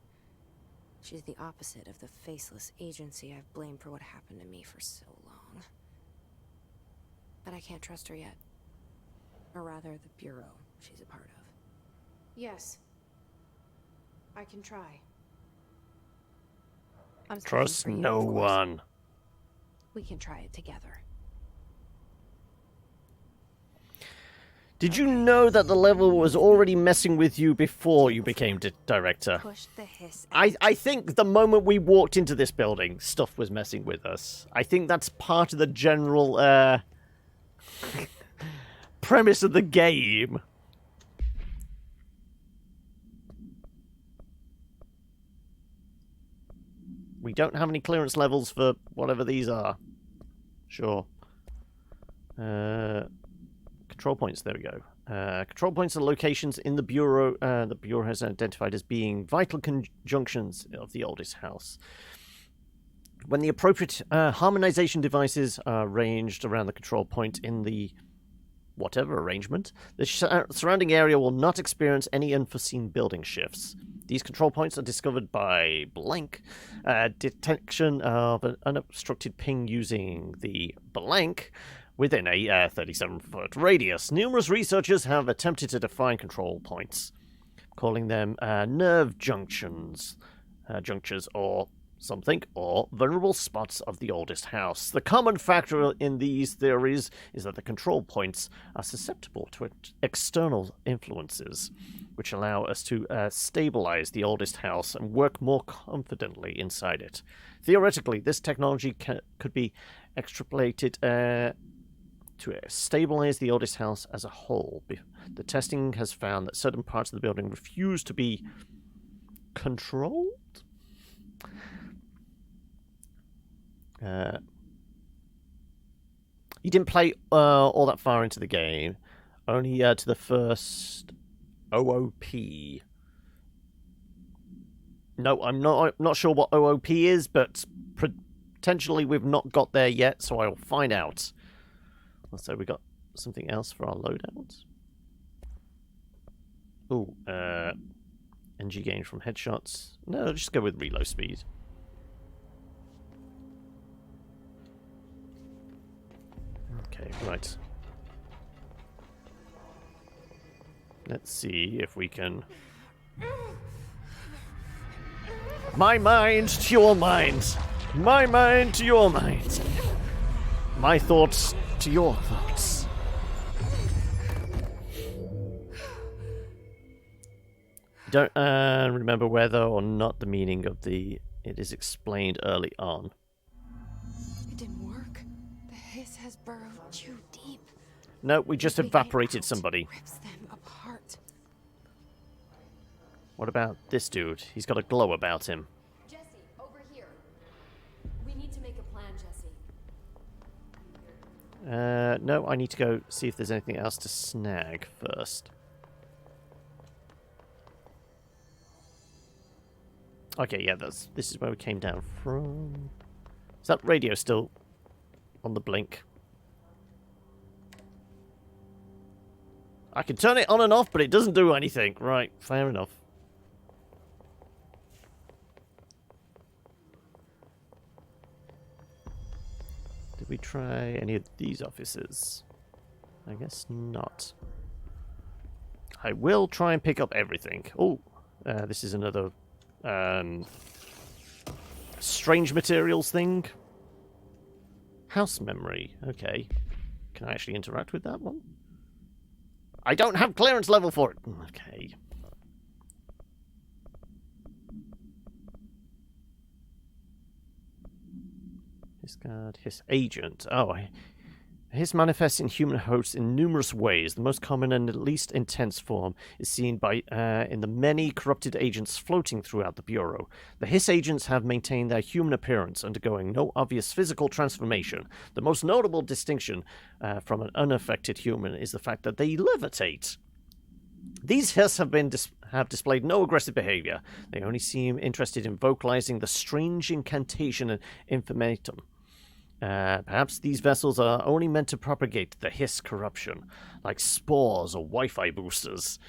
She's the opposite of the faceless agency I've blamed for what happened to me for so long. But I can't trust her yet. Or rather, the Bureau she's a part of. Yes. I can try. I'm speaking Trust for you, no of course. one. We can try it together. Did you know that the level was already messing with you before you became director? Push the hiss out. I think the moment we walked into this building, stuff was messing with us. I think that's part of the general premise of the game. We don't have any clearance levels for whatever these are. Sure. Control points, there we go. Control points are locations in the Bureau. The Bureau has identified as being vital conjunctions of the oldest house. When the appropriate harmonization devices are arranged around the control point in the whatever arrangement, the surrounding area will not experience any unforeseen building shifts. These control points are discovered by blank detection of an unobstructed ping using the blank within a 37-foot radius. Numerous researchers have attempted to define control points, calling them nerve junctures or something, or vulnerable spots of the oldest house. The common factor in these theories is that the control points are susceptible to external influences. which allow us to stabilize the oldest house and work more confidently inside it. Theoretically, this technology could be extrapolated to stabilize the oldest house as a whole. The testing has found that certain parts of the building refuse to be controlled? You didn't play all that far into the game, only to the first OOP. No, I'm not sure what OOP is, but potentially we've not got there yet, so I'll find out. So we got something else for our loadout. Ooh, NG gain from headshots. No, just go with reload speed. Okay, right. Let's see if we can... My mind to your mind. My mind to your mind. My thoughts to your thoughts. Don't remember whether or not the meaning of the... It is explained early on. It didn't work. The hiss has burrowed too deep. No, we just evaporated somebody. Rips them apart. What about this dude? He's got a glow about him. Jesse, over here. We need to make a plan, Jesse. No, I need to go see if there's anything else to snag first. Okay, yeah, this is where we came down from. Is that radio still on the blink? I can turn it on and off, but it doesn't do anything. Right, fair enough. Did we try any of these offices? I guess not. I will try and pick up everything. Oh, this is another strange materials thing. House memory. Okay. Can I actually interact with that one? I don't have clearance level for it. Okay. Discard his agent. Oh, his manifests in human hosts in numerous ways. The most common and least intense form is seen by in the many corrupted agents floating throughout the Bureau. The Hiss agents have maintained their human appearance, undergoing no obvious physical transformation. The most notable distinction from an unaffected human is the fact that they levitate. These Hiss have displayed no aggressive behavior. They only seem interested in vocalizing the strange incantation and infinitum. Perhaps these vessels are only meant to propagate the Hiss corruption, like spores or Wi-Fi boosters.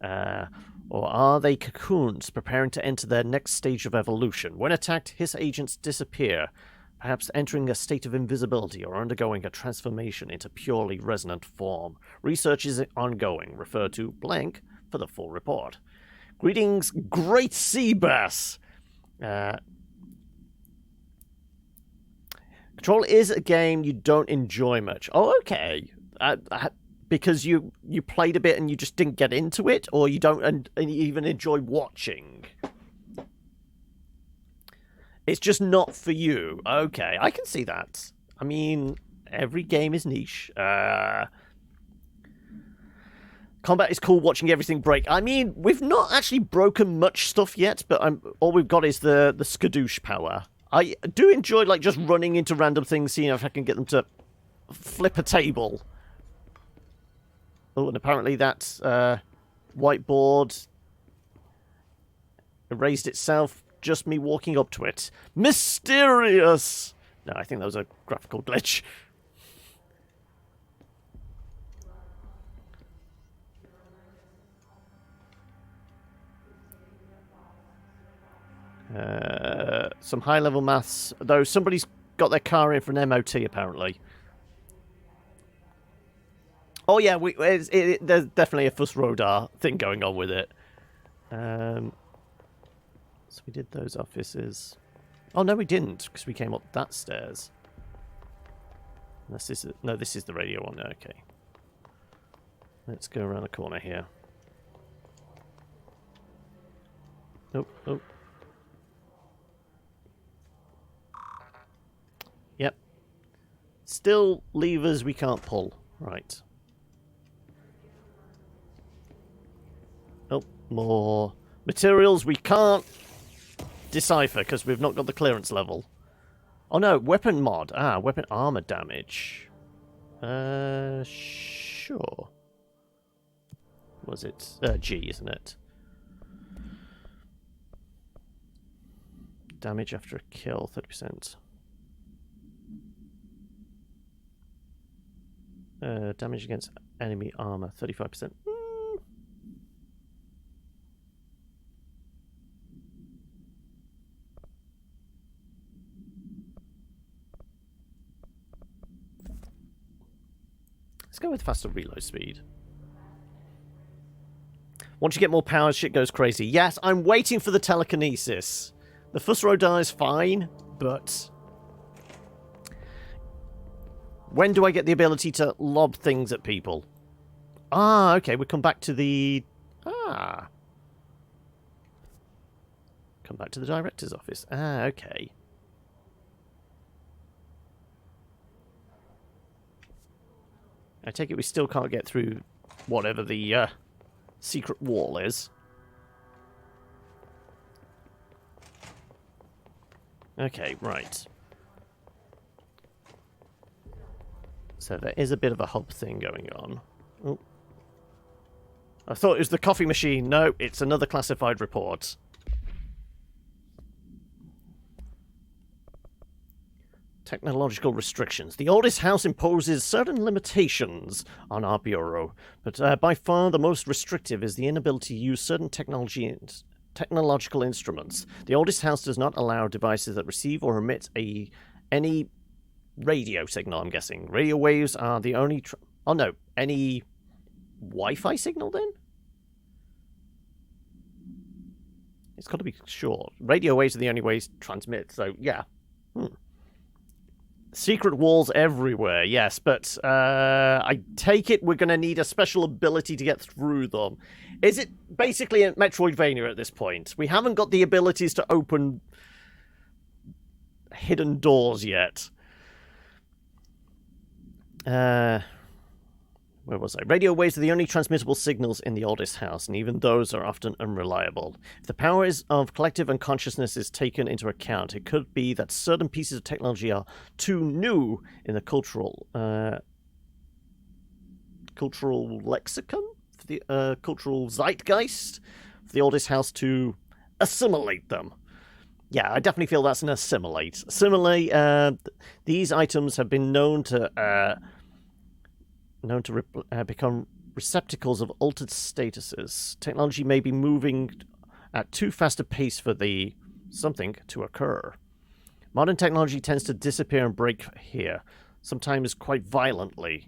Or are they cocoons preparing to enter their next stage of evolution? When attacked, Hiss agents disappear, perhaps entering a state of invisibility or undergoing a transformation into purely resonant form. Research is ongoing. Refer to blank for the full report. Greetings, Great Sea Bass! Control is a game you don't enjoy much. Oh, okay. Because you played a bit and you just didn't get into it, or you don't even enjoy watching. It's just not for you. Okay, I can see that. I mean, every game is niche. Combat is cool, watching everything break. I mean, we've not actually broken much stuff yet, but all we've got is the skadoosh power. I do enjoy, like, just running into random things, seeing if I can get them to flip a table. Oh, and apparently that whiteboard erased itself, just me walking up to it. Mysterious! No, I think that was a graphical glitch. Some high-level maths, though somebody's got their car in for an MOT, apparently. Oh yeah, there's definitely a fuss radar thing going on with it. So we did those offices. Oh no, we didn't, because we came up that stairs. Unless this is, no, this is the radio one. Okay. Let's go around the corner here. Oh, oh. Yep. Still levers we can't pull. Right. Oh, more materials we can't decipher because we've not got the clearance level. Oh no, weapon mod. Ah, weapon armor damage. Sure. Was it G, isn't it? Damage after a kill, 30%. Damage against enemy armor, 35%. Let's go with faster reload speed. Once you get more powers, shit goes crazy. Yes, I'm waiting for the telekinesis. The first row die is fine, but... when do I get the ability to lob things at people? Ah, okay, we come back to the... Ah. Come back to the director's office. Ah, okay. I take it we still can't get through whatever the secret wall is. Okay, right. So there is a bit of a hub thing going on. Oh. I thought it was the coffee machine. No, it's another classified report. Technological restrictions. The oldest house imposes certain limitations on our bureau, but by far the most restrictive is the inability to use certain technological instruments. The oldest house does not allow devices that receive or emit any radio signal, I'm guessing. Radio waves are the only... oh no, any Wi-Fi signal then? It's got to be short. Radio waves are the only ways to transmit, so yeah. Secret walls everywhere, yes, but I take it we're going to need a special ability to get through them. Is it basically a Metroidvania at this point? We haven't got the abilities to open hidden doors yet. Where was I? Radio waves are the only transmittable signals in the oldest house, and even those are often unreliable. If the powers of collective unconsciousness is taken into account, it could be that certain pieces of technology are too new in the cultural lexicon, for the cultural zeitgeist, for the oldest house to assimilate them. Yeah, I definitely feel that's an assimilate. Assimilate, these items have been known to become receptacles of altered statuses. Technology may be moving at too fast a pace for the something to occur. Modern technology tends to disappear and break here, sometimes quite violently.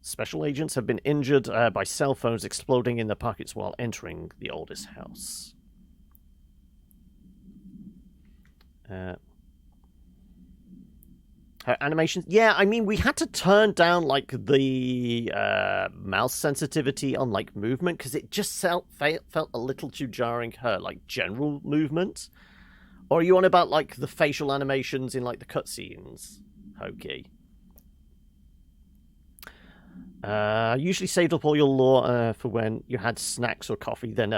Special agents have been injured by cell phones exploding in their pockets while entering the oldest house. Animations, yeah, I mean, we had to turn down, like, the mouse sensitivity on, like, movement, because it just felt a little too jarring, her, like, general movement. Or are you on about, like, the facial animations in, like, the cutscenes? Hokey. Usually saved up all your lore for when you had snacks or coffee, then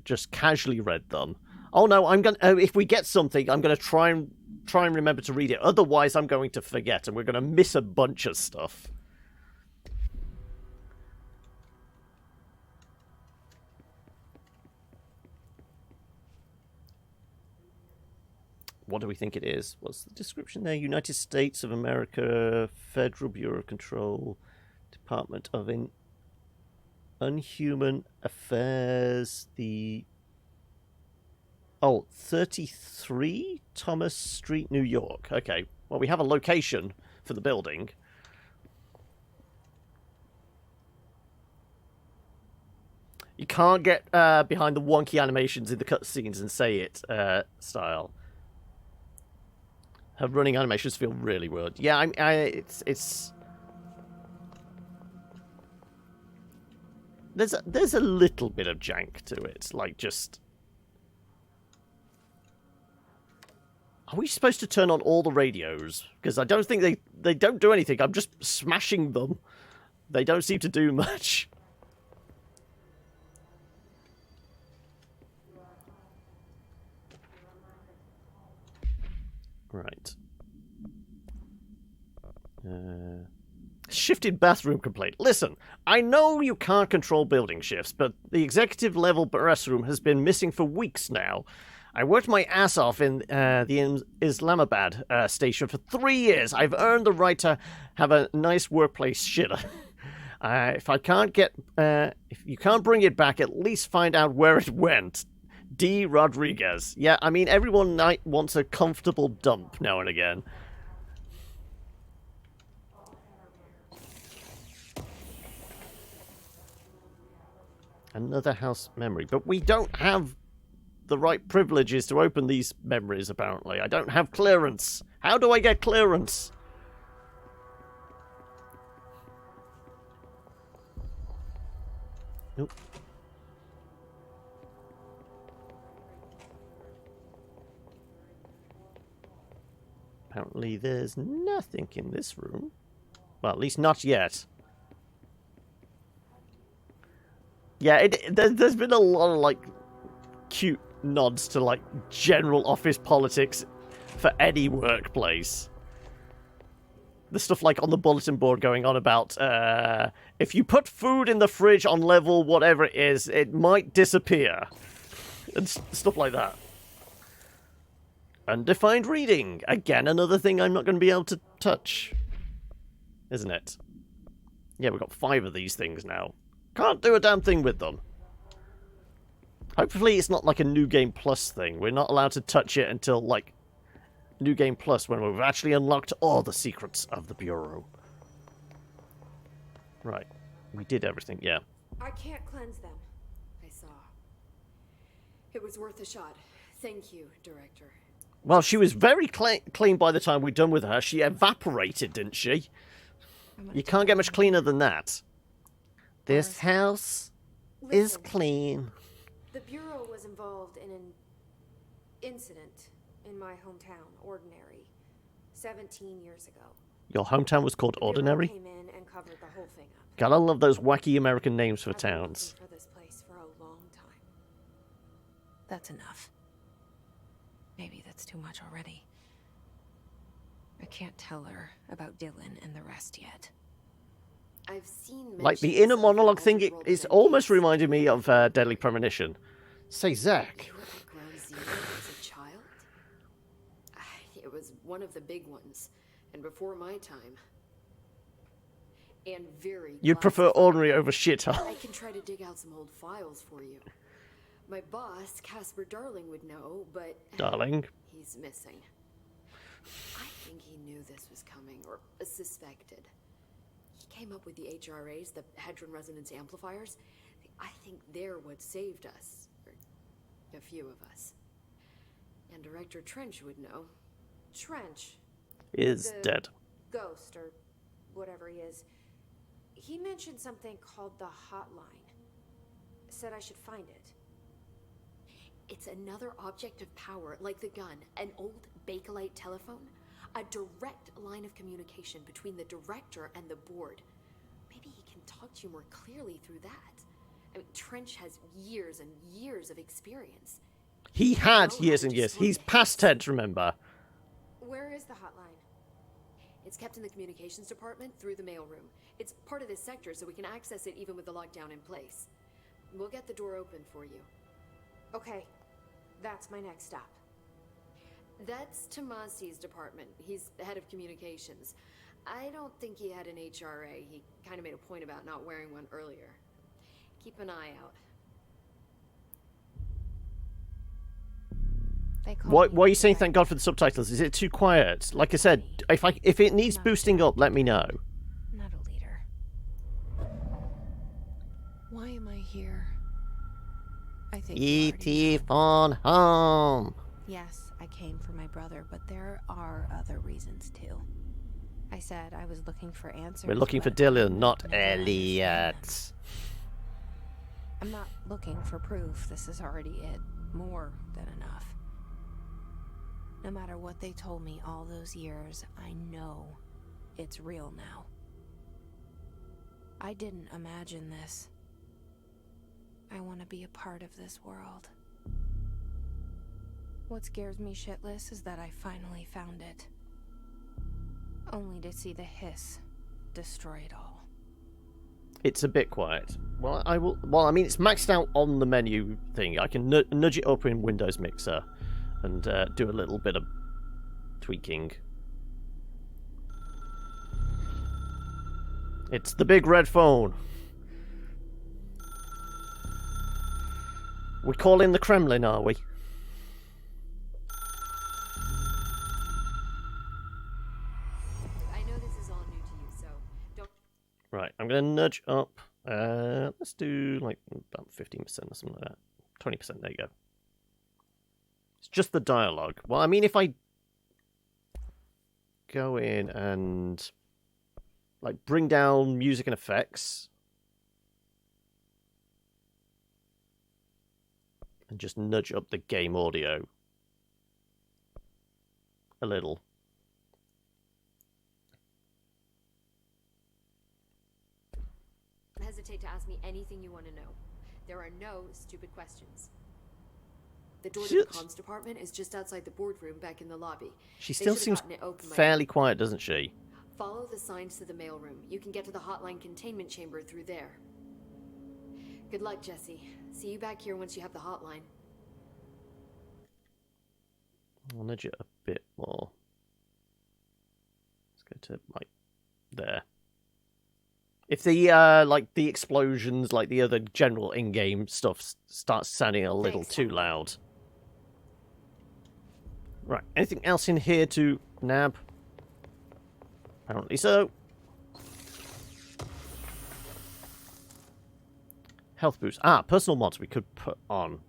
just casually read them. Oh no, I'm gonna. If we get something, I'm gonna try and remember to read it. Otherwise, I'm going to forget, and we're gonna miss a bunch of stuff. What do we think it is? What's the description there? United States of America, Federal Bureau of Control, Department of Unhuman Affairs, the... oh, 33 Thomas Street, New York. Okay, well, we have a location for the building. You can't get behind the wonky animations in the cutscenes and say it style. Her running animations feel really weird. Yeah, it's... There's a little bit of jank to it, like just... Are we supposed to turn on all the radios? Because I don't think they don't do anything. I'm just smashing them. They don't seem to do much. Right. Shifted bathroom complaint. Listen, I know you can't control building shifts, but the executive level restroom has been missing for weeks now. I worked my ass off in the Islamabad station for 3 years. I've earned the right to have a nice workplace shitter. If you can't bring it back, at least find out where it went. D. Rodriguez. Yeah, I mean, everyone wants a comfortable dump now and again. Another house memory. But we don't have the right privileges to open these memories, apparently. I don't have clearance. How do I get clearance? Nope. Apparently there's nothing in this room. Well, at least not yet. Yeah, there's been a lot of, like, cute nods to, like, general office politics for any workplace. The stuff, like, on the bulletin board going on about, if you put food in the fridge on level whatever it is, it might disappear. And stuff like that. Undefined reading. Again, another thing I'm not going to be able to touch. Isn't it? Yeah, we've got 5 of these things now. Can't do a damn thing with them. Hopefully it's not like a New Game Plus thing. We're not allowed to touch it until, like, New Game Plus, when we've actually unlocked all the secrets of the Bureau. Right. We did everything, yeah. I can't cleanse them. I saw. It was worth a shot. Thank you, Director. Well, she was very clean by the time we're done with her. She evaporated, didn't she? You can't get much cleaner than that. This house is clean. The Bureau was involved in an incident in my hometown, Ordinary, 17 years ago. Your hometown was called Ordinary? The Bureau came in and covered the whole thing up. God, I love those wacky American names for I've been towns. looking for this place for a long time. That's enough. Maybe that's too much already. I can't tell her about Dylan and the rest yet. I've seen Like, the mentions inner of monologue thing altered world is event almost case. reminded me of Deadly Premonition. Say, Zach. You were at Ground Zero as a child? It was one of the big ones, and before my time. And very You'd prefer classified. Ordinary over shithole. I can try to dig out some old files for you. My boss, Casper Darling, would know, but Darling. he's missing. I think he knew this was coming, or suspected. He came up with the HRAs, the Hadron Resonance Amplifiers. I think they're what saved us. Or a few of us. And Director Trench would know. Trench, Is The- dead. ghost, or whatever he is, he mentioned something called the hotline. Said I should find it. It's another object of power, like the gun, an old Bakelite telephone. A direct line of communication between the director and the board. Maybe he can talk to you more clearly through that. I mean, Trench has years and years of experience. He had know years how and to years. sort He's it. past tense, remember? Where is the hotline? It's kept in the communications department through the mailroom. It's part of this sector, so we can access it even with the lockdown in place. We'll get the door open for you. Okay, that's my next stop. That's Tomasi's department. He's the head of communications. I don't think he had an HRA. He kind of made a point about not wearing one earlier. Keep an eye out. They call Why me are you saying Director. thank God for the subtitles? Is it too quiet? Like I said, if it needs boosting up, let me know. Not a leader. Why am I here? I think you already E.T. know. phone home. Yes, I came for my brother, but there are other reasons too. I said I was looking for answers. We're looking for but Dylan, I'm not gonna understand. Elliot. I'm not looking for proof. This is already it. More than enough. No matter what they told me all those years, I know it's real now. I didn't imagine this. I want to be a part of this world. What scares me shitless is that I finally found it. Only to see the hiss destroy it all. It's a bit quiet. Well, I mean, it's maxed out on the menu thing. I can nudge it up in Windows Mixer and do a little bit of tweaking. It's the big red phone. We're calling the Kremlin, are we? I know this is all new to you, so don't... Right, I'm going to nudge up. Let's do like about 15% or something like that. 20%, there you go. It's just the dialogue. Well, I mean, if I go in and like bring down music and effects and just nudge up the game audio a little. Don't hesitate to ask me anything you want to know. There are no stupid questions. The door to the comms department is just outside the boardroom back in the lobby. She They still should've seems gotten it open by fairly quiet, doesn't she? Follow the signs to the mailroom. You can get to the hotline containment chamber through there. Good luck, Jesse. See you back here once you have the hotline. I'll nudge it a bit more. Let's go to like there. If the like the explosions, like the other general in-game stuff starts sounding a little too loud. Right, anything else in here to nab? Apparently so. Health boost. Ah, personal mods we could put on.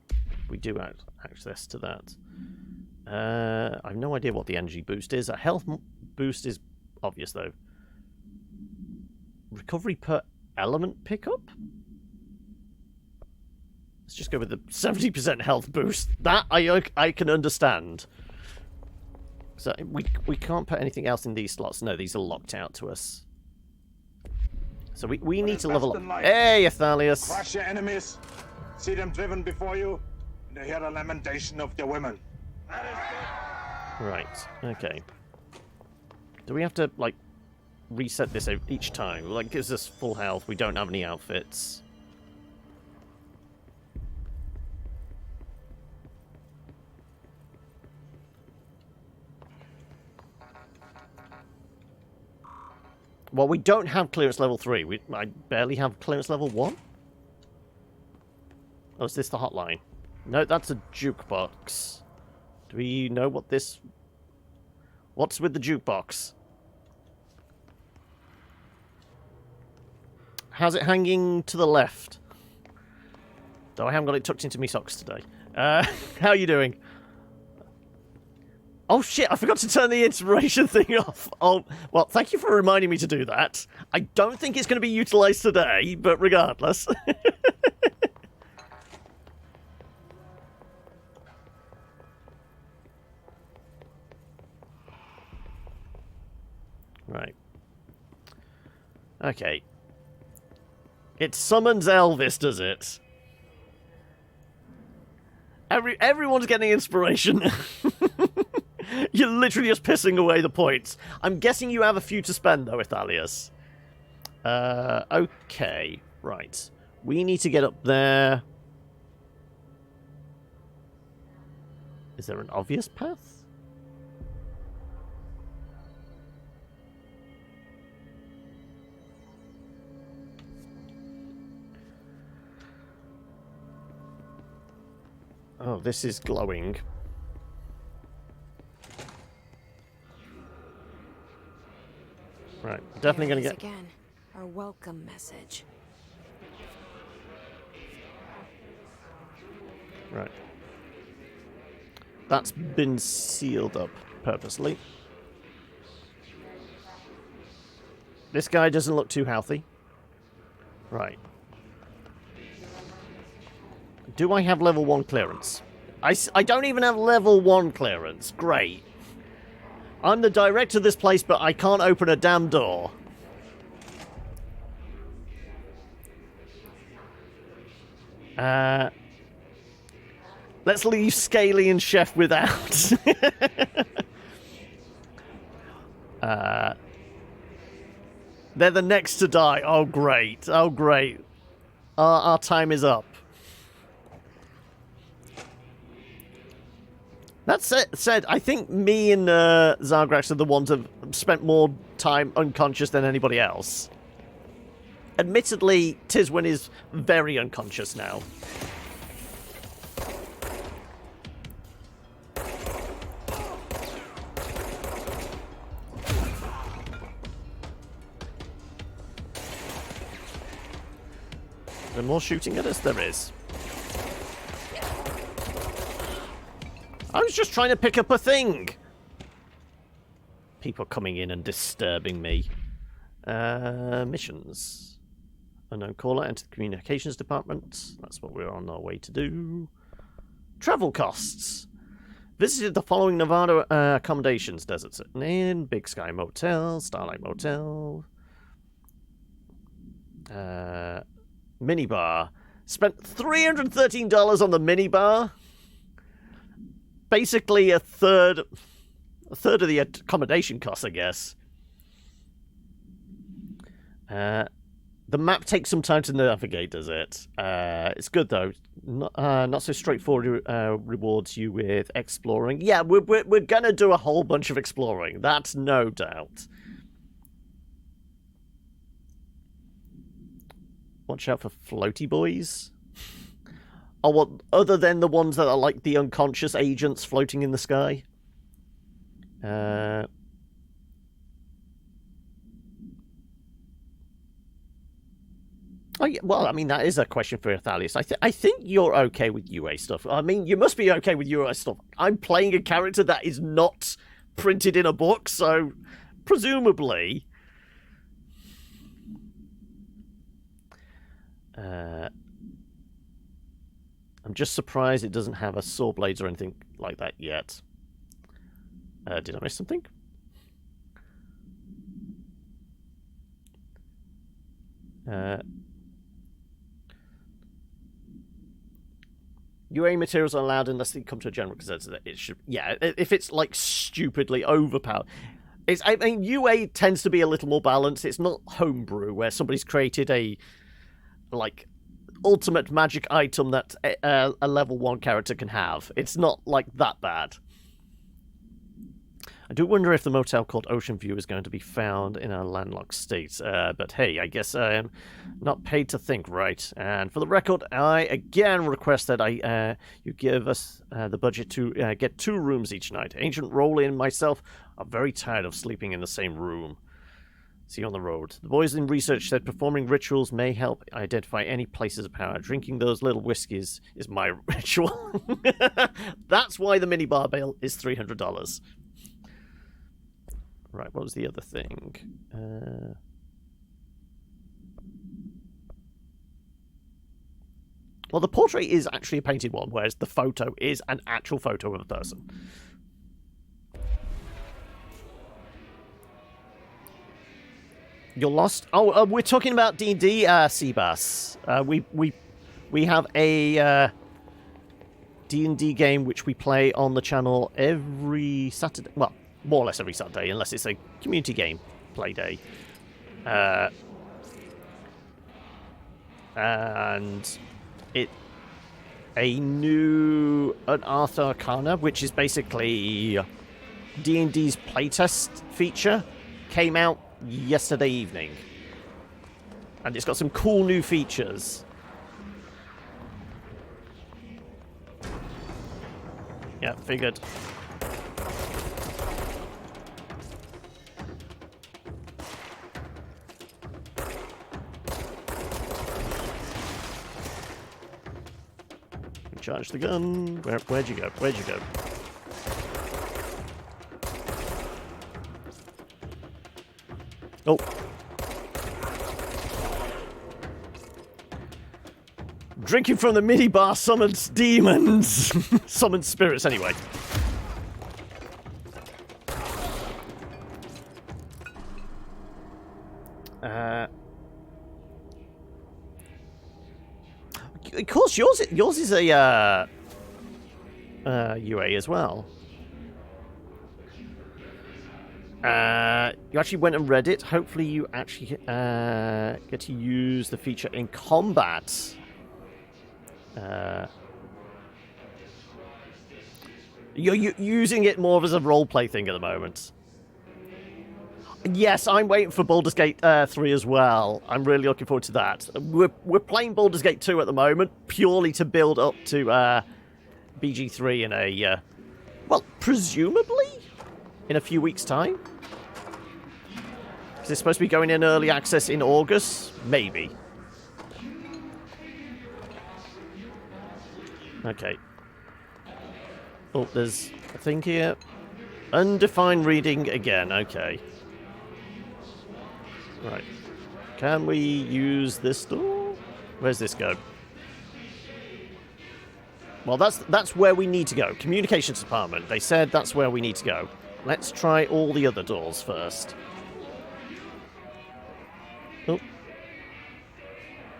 We do have access to that. I have no idea what the energy boost is. A health boost is obvious, though. Recovery per element pickup? Let's just go with the 70% health boost. That I can understand. So we can't put anything else in these slots. No, these are locked out to us. So we need to level up. Hey, Athalius! Crush your enemies. See them driven before you. And hear the lamentation of their women. Right, okay. Do we have to, like, reset this each time? Like, gives us full health. We don't have any outfits. Well, we don't have clearance level 3. I barely have clearance level 1. Oh, is this the hotline? No, that's a jukebox. Do we know what this... What's with the jukebox? How's it hanging to the left? Though I haven't got it tucked into my socks today. How are you doing? Oh shit, I forgot to turn the inspiration thing off. Oh, well, thank you for reminding me to do that. I don't think it's going to be utilised today, but regardless. Right. Okay. It summons Elvis, does it? Everyone's getting inspiration. You're literally just pissing away the points. I'm guessing you have a few to spend, though, Athalius. Okay. Right. We need to get up there. Is there an obvious path? Oh, this is glowing. Right, definitely going to get... Again, our welcome message. Right. That's been sealed up purposely. This guy doesn't look too healthy. Right. Do I have level 1 clearance? I don't even have level 1 clearance. Great. I'm the director of this place, but I can't open a damn door. Let's leave Scaly and Chef without. They're the next to die. Oh, great. Oh, great. Our time is up. That said, I think me and Zargrax are the ones who have spent more time unconscious than anybody else. Admittedly, Tiswin is very unconscious now. Is there more shooting at us? There is. I was just trying to pick up a thing. People coming in and disturbing me. Missions. Unknown caller, enter the communications department. That's what we're on our way to do. Travel costs. Visited the following Nevada accommodations. Desert Inn, Big Sky Motel, Starlight Motel. Minibar. Spent $313 on the minibar. Basically a third of the accommodation costs, I guess. The map takes some time to navigate, does it? It's good though. Not so straightforward. Rewards you with exploring. Yeah, we're gonna do a whole bunch of exploring. That's no doubt. Watch out for floaty boys. Oh, what? Other than the ones that are like the unconscious agents floating in the sky? Oh, yeah, well, I mean, that is a question for Athalius. I think you're okay with UA stuff. I mean, you must be okay with UA stuff. I'm playing a character that is not printed in a book, so presumably... I'm just surprised it doesn't have a saw blades or anything like that yet. Did I miss something? UA materials are allowed unless they come to a general consensus. It should, yeah. If it's like stupidly overpowered, I mean, UA tends to be a little more balanced. It's not homebrew where somebody's created a like ultimate magic item that a level 1 character can have. It's not like that bad. I do wonder if the motel called Ocean View is going to be found in a landlocked state. But hey, I guess I am not paid to think, right? And for the record, I again request that you give us the budget to get 2 rooms each night. Ancient Rowley and myself are very tired of sleeping in the same room. See you on the road. The boys in research said performing rituals may help identify any places of power. Drinking those little whiskies is my ritual. That's why the minibar bill is $300. Right, what was the other thing? Well, the portrait is actually a painted one, whereas the photo is an actual photo of a person. You're lost? Oh, we're talking about D&D, Seabass. We have a D&D game which we play on the channel every Saturday. Well, more or less every Saturday, unless it's a community game play day. And an Unearthed Arcana, which is basically D&D's playtest feature, came out yesterday evening, and it's got some cool new features. Yeah, figured. Charge the gun. Where'd you go? Where'd you go? Oh. Drinking from the minibar summons demons. Summons spirits, anyway. Of course, yours is a UA as well. You actually went and read it. Hopefully you actually get to use the feature in combat. You're using it more as a roleplay thing at the moment. Yes, I'm waiting for Baldur's Gate 3 as well. I'm really looking forward to that. We're playing Baldur's Gate 2 at the moment, purely to build up to BG3 in a, well, presumably in a few weeks' time. Is it supposed to be going in early access in August? Maybe. Okay. Oh, there's a thing here. Undefined reading again. Okay. Right. Can we use this door? Where's this go? Well, that's where we need to go. Communications department. They said that's where we need to go. Let's try all the other doors first. Oh.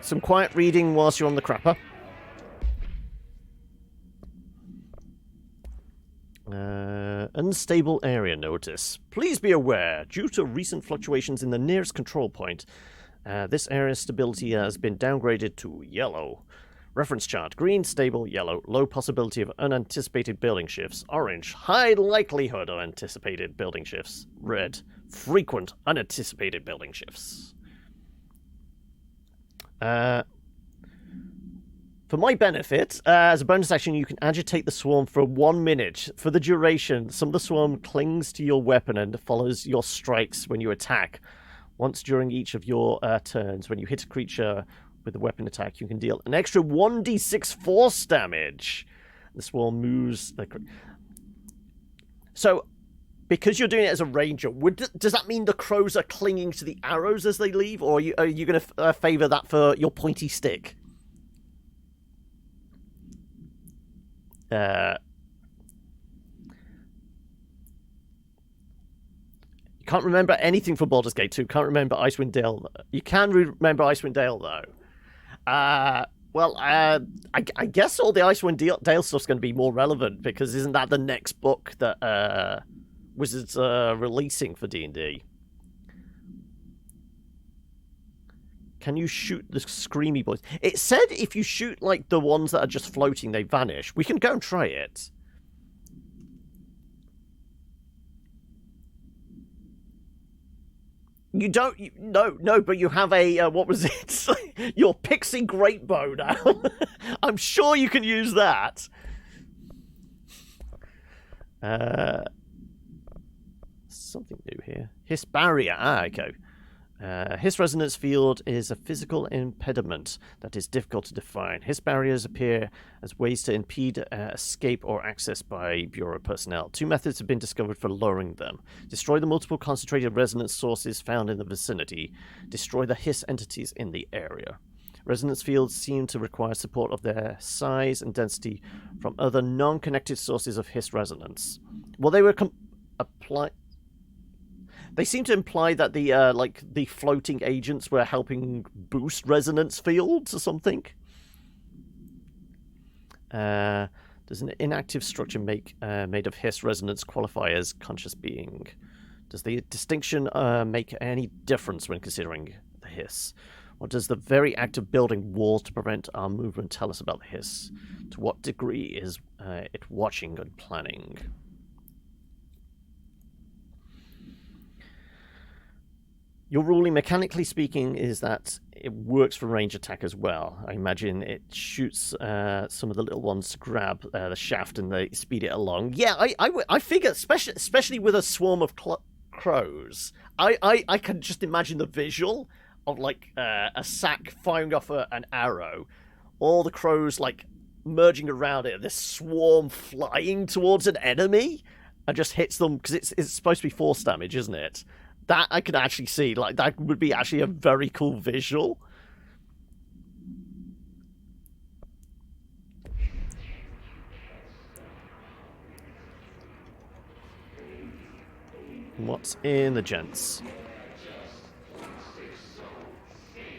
Some quiet reading whilst you're on the crapper. Unstable area notice. Please be aware, due to recent fluctuations in the nearest control point, this area's stability has been downgraded to yellow. Reference chart: green, stable; yellow, low possibility of unanticipated building shifts; orange, high likelihood of anticipated building shifts; red, frequent unanticipated building shifts. For my benefit, as a bonus action, you can agitate the swarm for 1 minute. For the duration, some of the swarm clings to your weapon and follows your strikes when you attack. Once during each of your turns, when you hit a creature with a weapon attack, you can deal an extra 1d6 force damage. The swarm moves... So, because you're doing it as a ranger, does that mean the crows are clinging to the arrows as they leave? Or are you going to favour that for your pointy stick? You can't remember anything from Baldur's Gate 2. Can't remember Icewind Dale. You can remember Icewind Dale, though. Well, I guess all the Icewind Dale stuff's going to be more relevant, because isn't that the next book that Wizards are releasing for D&D? Can you shoot the screamy boys? It said if you shoot, like, the ones that are just floating, they vanish. We can go and try it. You don't... No, but you have a... what was it? Your pixie great bow now. I'm sure you can use that. Something new here. Hiss barrier. Okay. Hiss resonance field is a physical impediment that is difficult to define. Hiss barriers appear as ways to impede escape or access by Bureau personnel. 2 methods have been discovered for lowering them. Destroy the multiple concentrated resonance sources found in the vicinity. Destroy the hiss entities in the area. Resonance fields seem to require support of their size and density from other non-connected sources of hiss resonance. Well, they were They seem to imply that the the floating agents were helping boost resonance fields or something. Does an inactive structure made of hiss resonance qualify as conscious being? Does the distinction make any difference when considering the hiss? Or does the very act of building walls to prevent our movement tell us about the hiss? To what degree is it watching and planning? Your ruling, mechanically speaking, is that it works for range attack as well. I imagine it shoots some of the little ones to grab the shaft and they speed it along. Yeah, I figure, especially with a swarm of crows, I can just imagine the visual of like a sack firing off an arrow, all the crows like merging around it, this swarm flying towards an enemy and just hits them, because it's supposed to be force damage, isn't it? That I could actually see. Like, that would be actually a very cool visual. What's in the gents?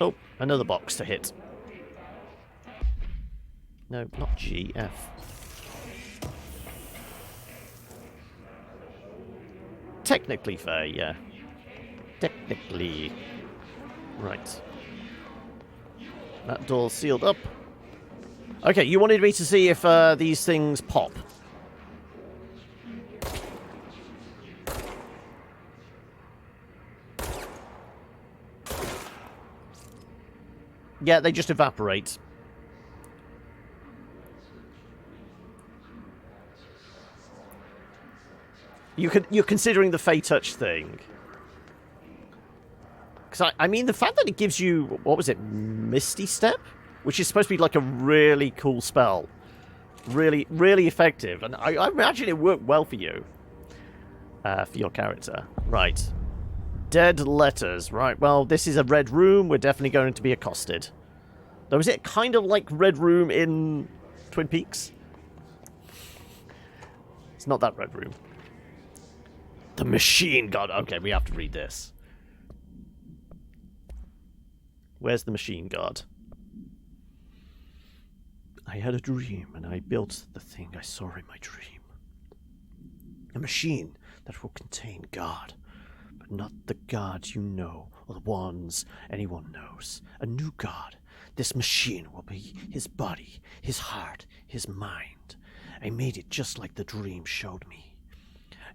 Oh, another box to hit. No, not G, F. Technically fair, yeah. Technically. Right. That door's sealed up. Okay, you wanted me to see if these things pop. Yeah, they just evaporate. You're considering the Fey Touch thing. Because, I mean, the fact that it gives you, what was it, Misty Step? Which is supposed to be like a really cool spell. Really, really effective. And I imagine it worked well for you. For your character. Right. Dead letters. Right, well, this is a red room. We're definitely going to be accosted. Though, is it kind of like Red Room in Twin Peaks? It's not that Red Room. The Machine God. Okay, we have to read this. Where's the Machine God? I had a dream, and I built the thing I saw in my dream. A machine that will contain God, but not the God you know, or the ones anyone knows. A new God. This machine will be his body, his heart, his mind. I made it just like the dream showed me.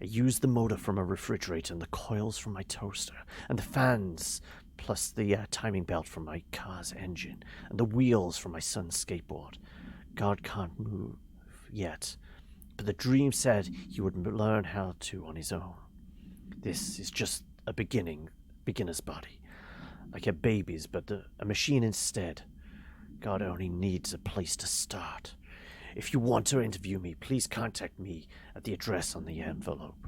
I used the motor from a refrigerator and the coils from my toaster, and the fans, plus the timing belt from my car's engine, and the wheels from my son's skateboard. God can't move yet, but the dream said he would learn how to on his own. This is just a beginner's body, like a baby's, but a machine instead. God only needs a place to start. If you want to interview me, please contact me at the address on the envelope.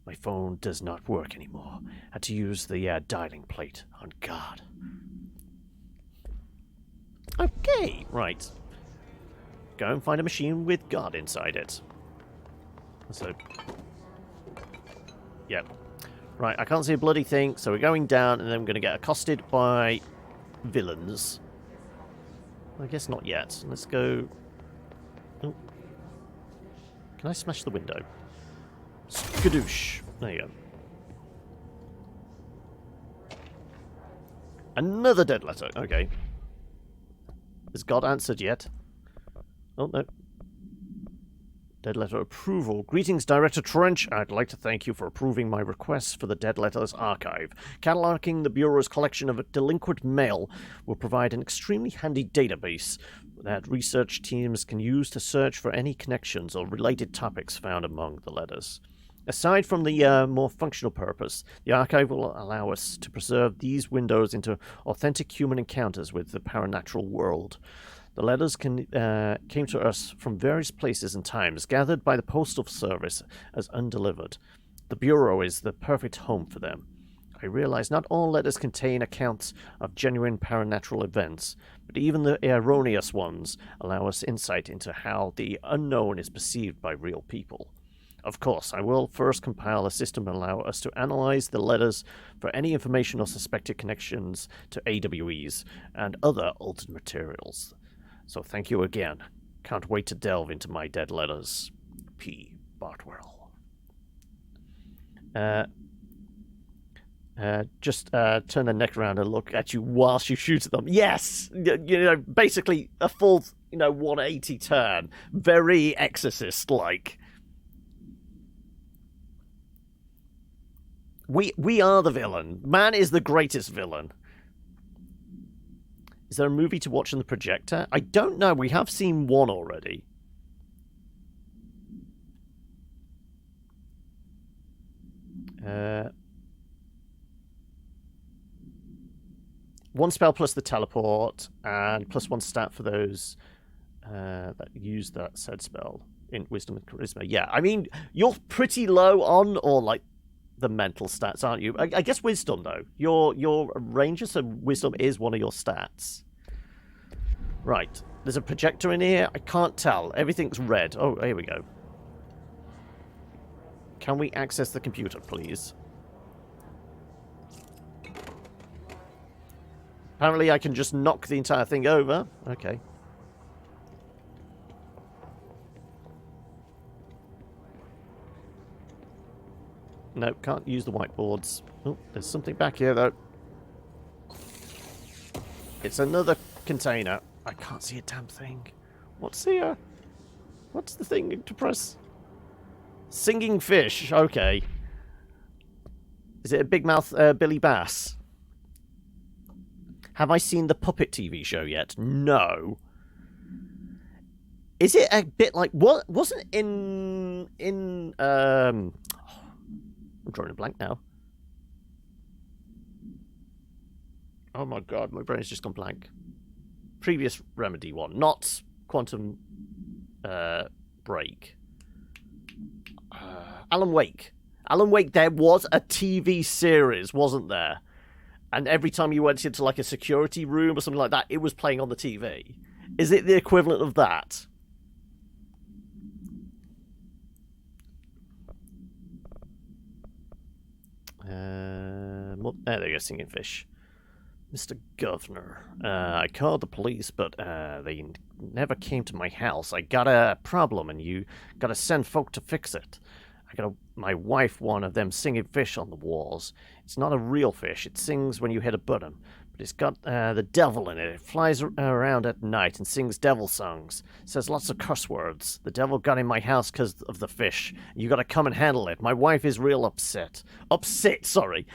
My phone does not work anymore. Had to use the dialing plate on God. Okay, right. Go and find a machine with God inside it. So, yep. Right, I can't see a bloody thing, so we're going down, and then we're going to get accosted by villains. I guess not yet. Let's go... Oh. Can I smash the window? Skadoosh. There you go. Another dead letter. Okay. Has God answered yet? Oh, no. Dead letter approval. Greetings, Director Trench. I'd like to thank you for approving my request for the Dead Letters Archive. Cataloging the Bureau's collection of delinquent mail will provide an extremely handy database that research teams can use to search for any connections or related topics found among the letters. Aside from the more functional purpose, the archive will allow us to preserve these windows into authentic human encounters with the paranatural world. The letters came to us from various places and times, gathered by the Postal Service as undelivered. The Bureau is the perfect home for them. I realize not all letters contain accounts of genuine paranatural events, but even the erroneous ones allow us insight into how the unknown is perceived by real people. Of course, I will first compile a system and allow us to analyze the letters for any information or suspected connections to AWEs and other altered materials. So thank you again. Can't wait to delve into my dead letters. P. Bartwell. Just turn the neck around and look at you whilst you shoot at them. Yes! You know, basically a full, 180 turn. Very Exorcist-like. We are the villain. Man is the greatest villain. Is there a movie to watch in the projector? I don't know. We have seen one already. One spell plus the teleport, and plus one stat for those that use that said spell in Wisdom and Charisma. Yeah, I mean, you're pretty low on, or like, the mental stats, aren't you? I guess Wisdom, though. Your Ranger, so Wisdom is one of your stats. Right. There's a projector in here. I can't tell. Everything's red. Oh, here we go. Can we access the computer, please? Apparently I can just knock the entire thing over. Okay. No, can't use the whiteboards. Oh, there's something back here, though. It's another container. I can't see a damn thing. What's here? What's the thing to press? Singing fish. Okay. Is it a big mouth Billy Bass? Have I seen the Puppet TV show yet? No. Is it a bit like... What wasn't I'm drawing a blank now. Oh my god, my brain's just gone blank. Previous Remedy one, not Quantum Break. Alan Wake. Alan Wake, there was a TV series, wasn't there? And every time you went into like a security room or something like that, it was playing on the TV. Is it the equivalent of that? There they go, singing fish. Mr. Governor, I called the police, but they never came to my house. I got a problem, and you gotta send folk to fix it. I got my wife one of them singing fish on the walls. It's not a real fish. It sings when you hit a button, but it's got the devil in it. It flies around at night and sings devil songs. Says lots of cuss words. The devil got in my house because of the fish. You gotta come and handle it. My wife is real upset. Upset, sorry.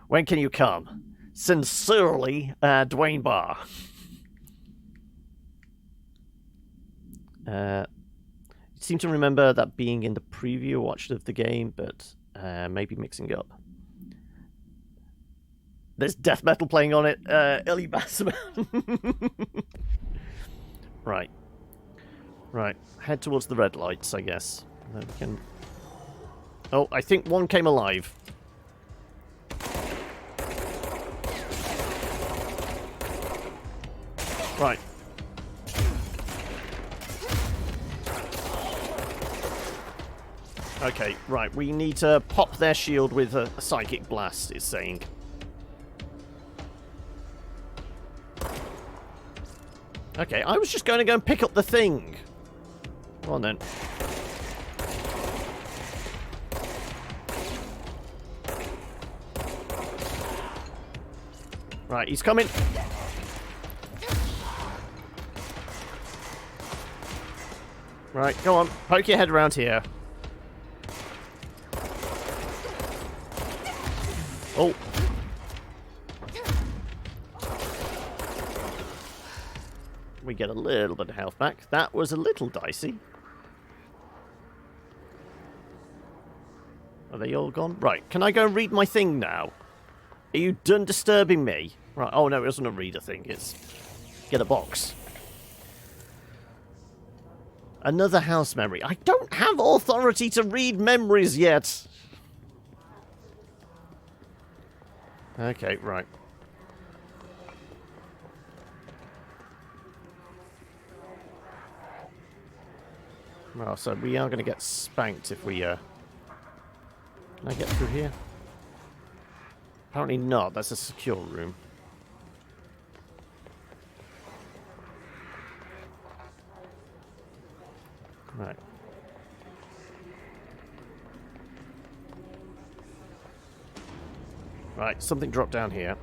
When can you come? Sincerely, Dwayne Barr. Seem to remember that being in the preview watched of the game, but maybe mixing up. There's death metal playing on it. Illy Bassaman. Right. Right. Head towards the red lights, I guess. Then we can... Oh, I think one came alive. Right. Okay, right. We need to pop their shield with a psychic blast, it's saying. Okay, I was just going to go and pick up the thing. Come on, then. Right, he's coming. Right, go on. Poke your head around here. Oh. We get a little bit of health back. That was a little dicey. Are they all gone? Right, can I go and read my thing now? Are you done disturbing me? Right, oh no, it wasn't a reader thing. It's get a box. Another house memory. I don't have authority to read memories yet. Okay, right. Well, so we are going to get spanked if we, Can I get through here? Apparently not. That's a secure room. Right. Right, something dropped down here.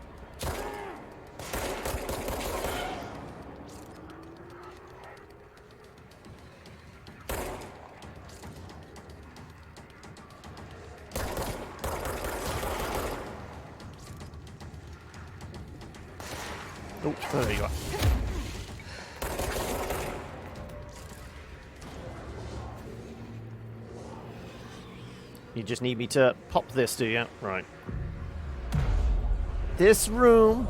Oh, there you are. You just need me to pop this, do you? Right. This room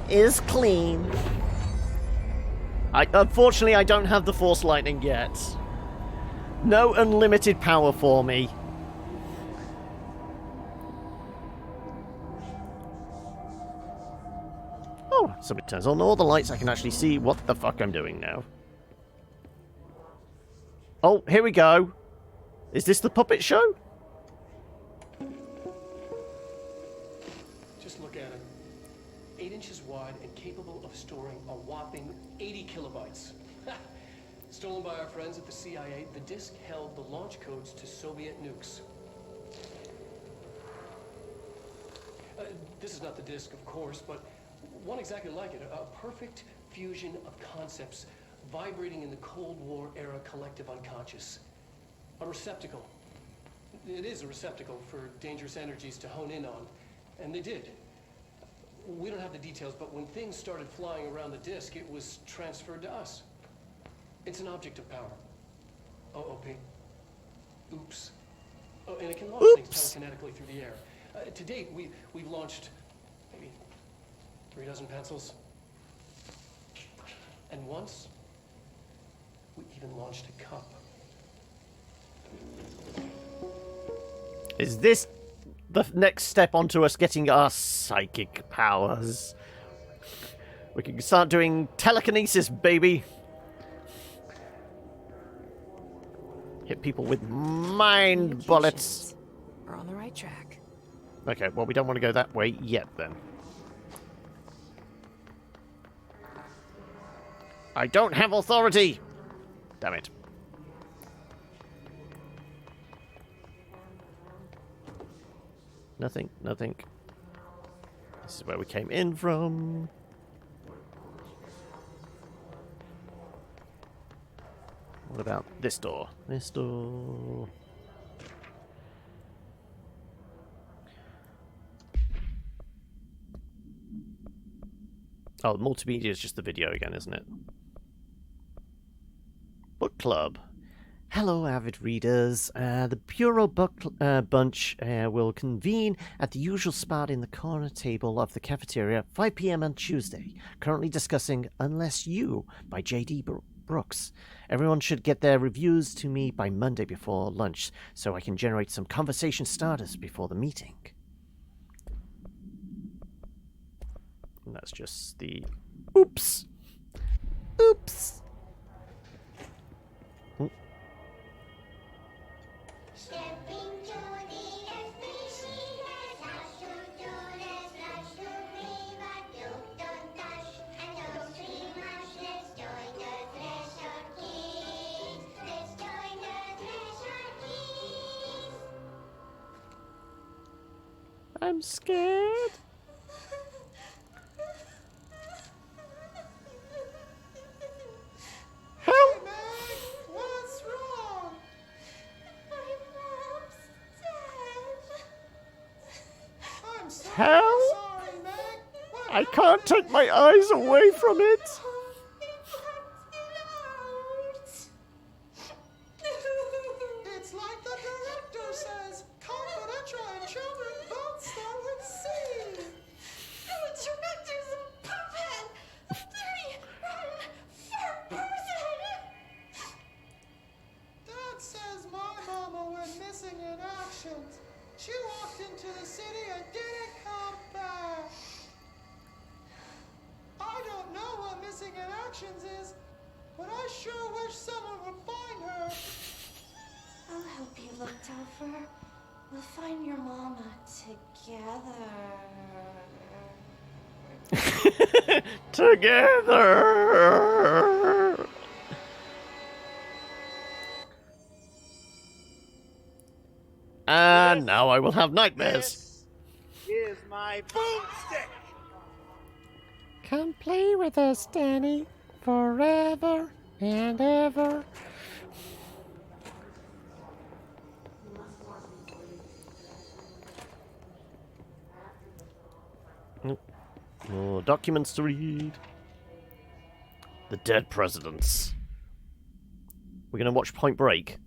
is clean. Unfortunately, I don't have the Force Lightning yet. No unlimited power for me. Oh, somebody turns on all the lights. I can actually see what the fuck I'm doing now. Oh, here we go. Is this the puppet show? Just look at it. 8 inches wide and capable of storing a whopping 80 kilobytes. Stolen by our friends at the CIA, the disk held the launch codes to Soviet nukes. This is not the disk, of course, but one exactly like it. A perfect fusion of concepts vibrating in the Cold War era collective unconscious. A receptacle. It is a receptacle for dangerous energies to hone in on, and they did. We don't have the details, but when things started flying around the disk, it was transferred to us. It's an object of power. OOP. Oops. Oh, and it can launch things telekinetically through the air. To date, we've launched maybe 3 dozen pencils. And once, we even launched a cup. Is this the next step onto us getting our psychic powers? We can start doing telekinesis, baby. Hit people with mind bullets. We're on the right track. Okay, well, we don't want to go that way yet, then. I don't have authority! Damn it. Nothing, nothing. This is where we came in from. What about this door? This door... Oh, multimedia is just the video again, isn't it? Book Club. Hello, avid readers. The Bureau Book Bunch will convene at the usual spot in the corner table of the cafeteria, 5 p.m. on Tuesday. Currently discussing Unless You by J.D. Brooks. Everyone should get their reviews to me by Monday before lunch, so I can generate some conversation starters before the meeting. And that's just the... Oops! Oops! I'm scared. Help! What's wrong? My mom's dead. I'm so sorry, Meg. I can't take my eyes away from it. It's like the director says, confidential and children both start with C. The director's a puppet, a dirty, rotten, fat person. Dad says my mama went missing in action. She walked into the city and didn't come back. I don't know what missing in actions is, but I sure wish someone would find her. I'll help you look, Topher. We'll find your mama together. Together! And now I will have nightmares. This is my boomstick. Come play with us, Danny, forever and ever. More documents to read. The Dead Presidents. We're going to watch Point Break.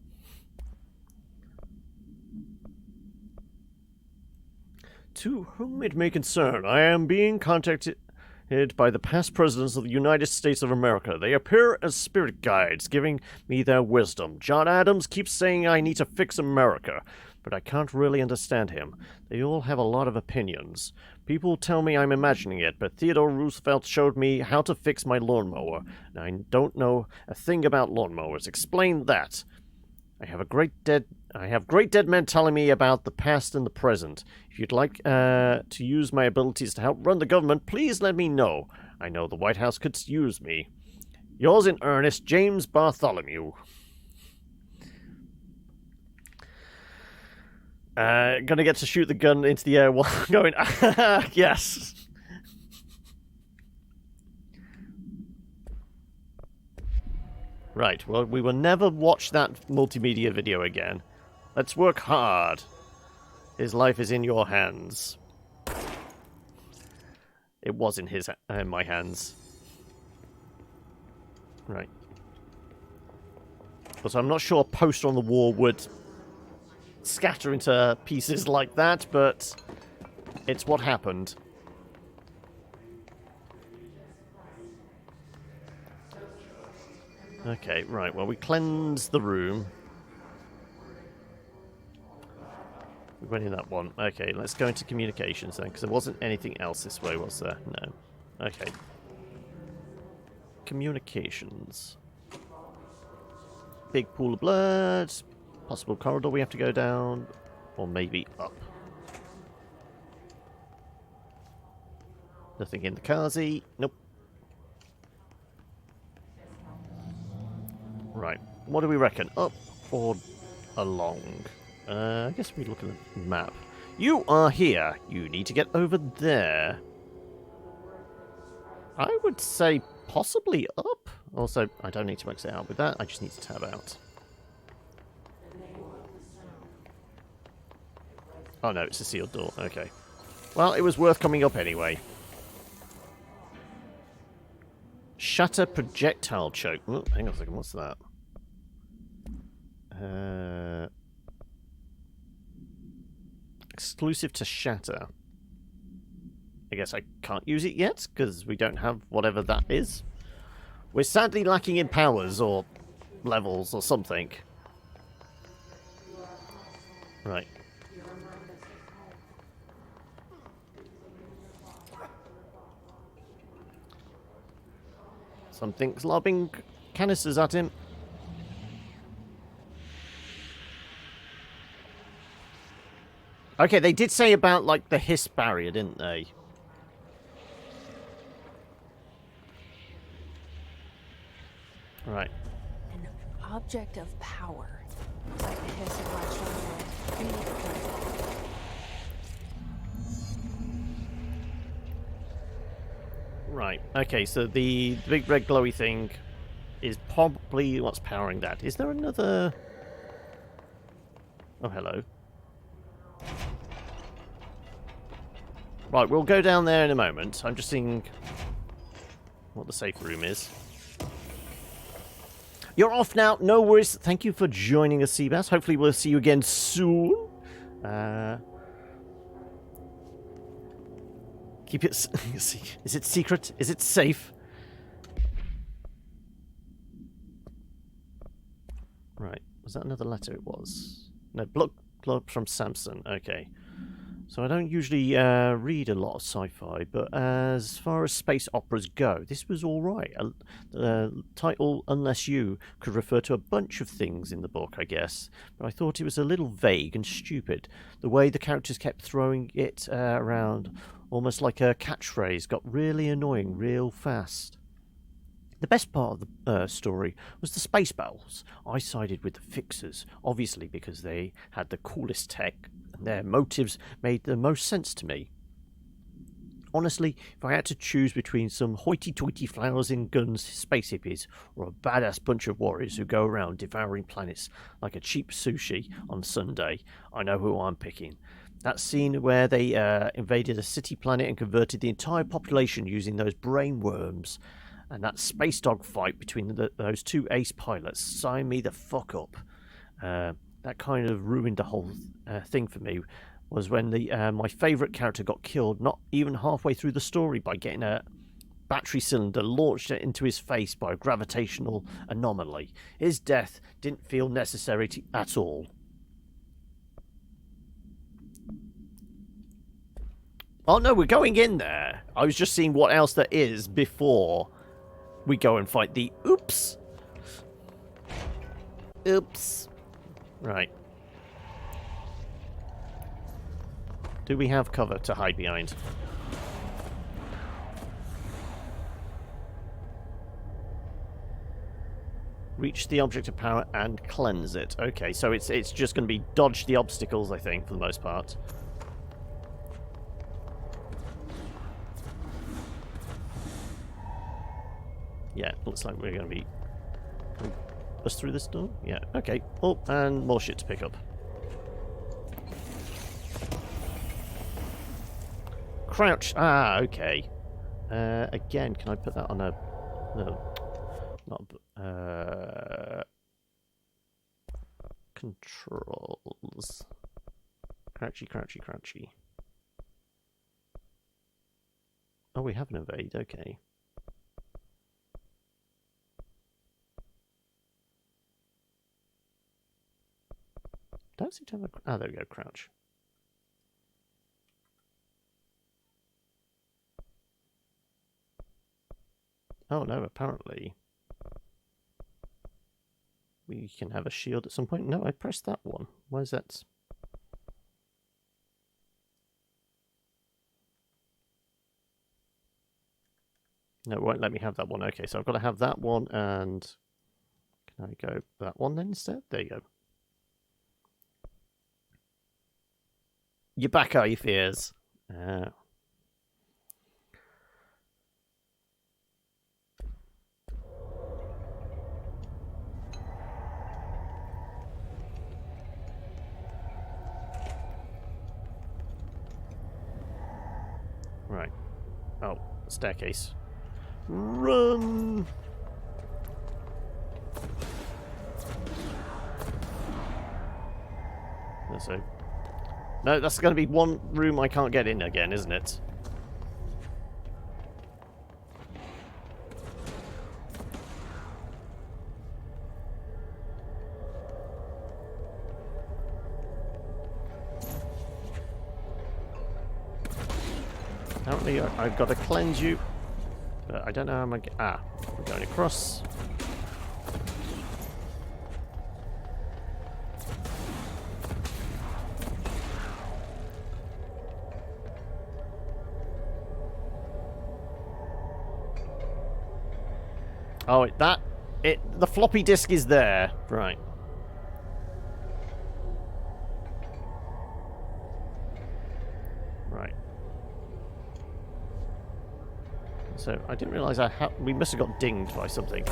To whom it may concern, I am being contacted by the past presidents of the United States of America. They appear as spirit guides, giving me their wisdom. John Adams keeps saying I need to fix America, but I can't really understand him. They all have a lot of opinions. People tell me I'm imagining it, but Theodore Roosevelt showed me how to fix my lawnmower, and I don't know a thing about lawnmowers. Explain that. I have great dead men telling me about the past and the present. If you'd like to use my abilities to help run the government, please let me know. I know the White House could use me. Yours in earnest, James Bartholomew. Gonna get to shoot the gun into the air while going, yes. Right, well, we will never watch that multimedia video again. Let's work hard. His life is in your hands. It was in my hands. Right. But I'm not sure a poster on the wall would scatter into pieces like that, but it's what happened. Okay, right, well, we cleansed the room. We went in that one. Okay, let's go into communications then, because there wasn't anything else this way, was there? No. Okay. Communications. Big pool of blood. Possible corridor we have to go down. Or maybe up. Nothing in the Kazi. Nope. Right. What do we reckon? Up or along? I guess we look at the map. You are here. You need to get over there. I would say possibly up. Also, I don't need to exit out with that. I just need to tab out. Oh no, it's a sealed door. Okay. Well, it was worth coming up anyway. Shatter projectile choke. Oh, hang on a second, what's that? Exclusive to Shatter. I guess I can't use it yet, because we don't have whatever that is. We're sadly lacking in powers, or levels, or something. Right. Something's lobbing canisters at him. Okay, they did say about, like, the hiss barrier, didn't they? Right. An object of power. Like the hiss of electrons. Right. Okay, so the big red glowy thing is probably what's powering that. Is there another... Oh, hello. Right, we'll go down there in a moment. I'm just seeing what the safe room is. You're off now. No worries. Thank you for joining us, Seabass. Hopefully we'll see you again soon. Keep it... Is it secret? Is it safe? Right. Was that another letter? It was. No, block from Samson. Okay. So I don't usually read a lot of sci-fi, but as far as space operas go, this was all right. The title, Unless You, could refer to a bunch of things in the book, I guess, but I thought it was a little vague and stupid. The way the characters kept throwing it around, almost like a catchphrase, got really annoying real fast. The best part of the story was the space battles. I sided with the Fixers, obviously because they had the coolest tech, and their motives made the most sense to me. Honestly, if I had to choose between some hoity-toity flowers in guns space hippies or a badass bunch of warriors who go around devouring planets like a cheap sushi on Sunday, I know who I'm picking. That scene where they invaded a city planet and converted the entire population using those brain worms, and that space dog fight between those two ace pilots, sign me the fuck up. That kind of ruined the whole thing for me, was when my favourite character got killed not even halfway through the story by getting a battery cylinder launched into his face by a gravitational anomaly. His death didn't feel necessary at all. Oh no, we're going in there. I was just seeing what else there is before we go and fight the... Oops. Right. Do we have cover to hide behind? Reach the object of power and cleanse it. Okay, so it's just going to be dodge the obstacles, I think, for the most part. Yeah, looks like we're going to be... Can we bust through this door? Yeah, okay. Oh, and more shit to pick up. Crouch. Ah, okay. Again, can I put that on a... No. Not... Controls. Crouchy, crouchy, crouchy. Oh, we have an evade, okay. Don't seem to have a... Ah, there we go, crouch. Oh no, apparently we can have a shield at some point. No, I pressed that one. Why is that? No, it won't let me have that one. Okay, so I've got to have that one, and can I go that one then instead? There you go. You're back, are you, Fears? Right. Oh, staircase. Run! So, no, that's going to be one room I can't get in again, isn't it? Apparently, I've got to cleanse you, but I don't know how I'm going to get... Ah, we're going across. Oh, the floppy disk is there. Right. Right. So, I didn't realise we must have got dinged by something.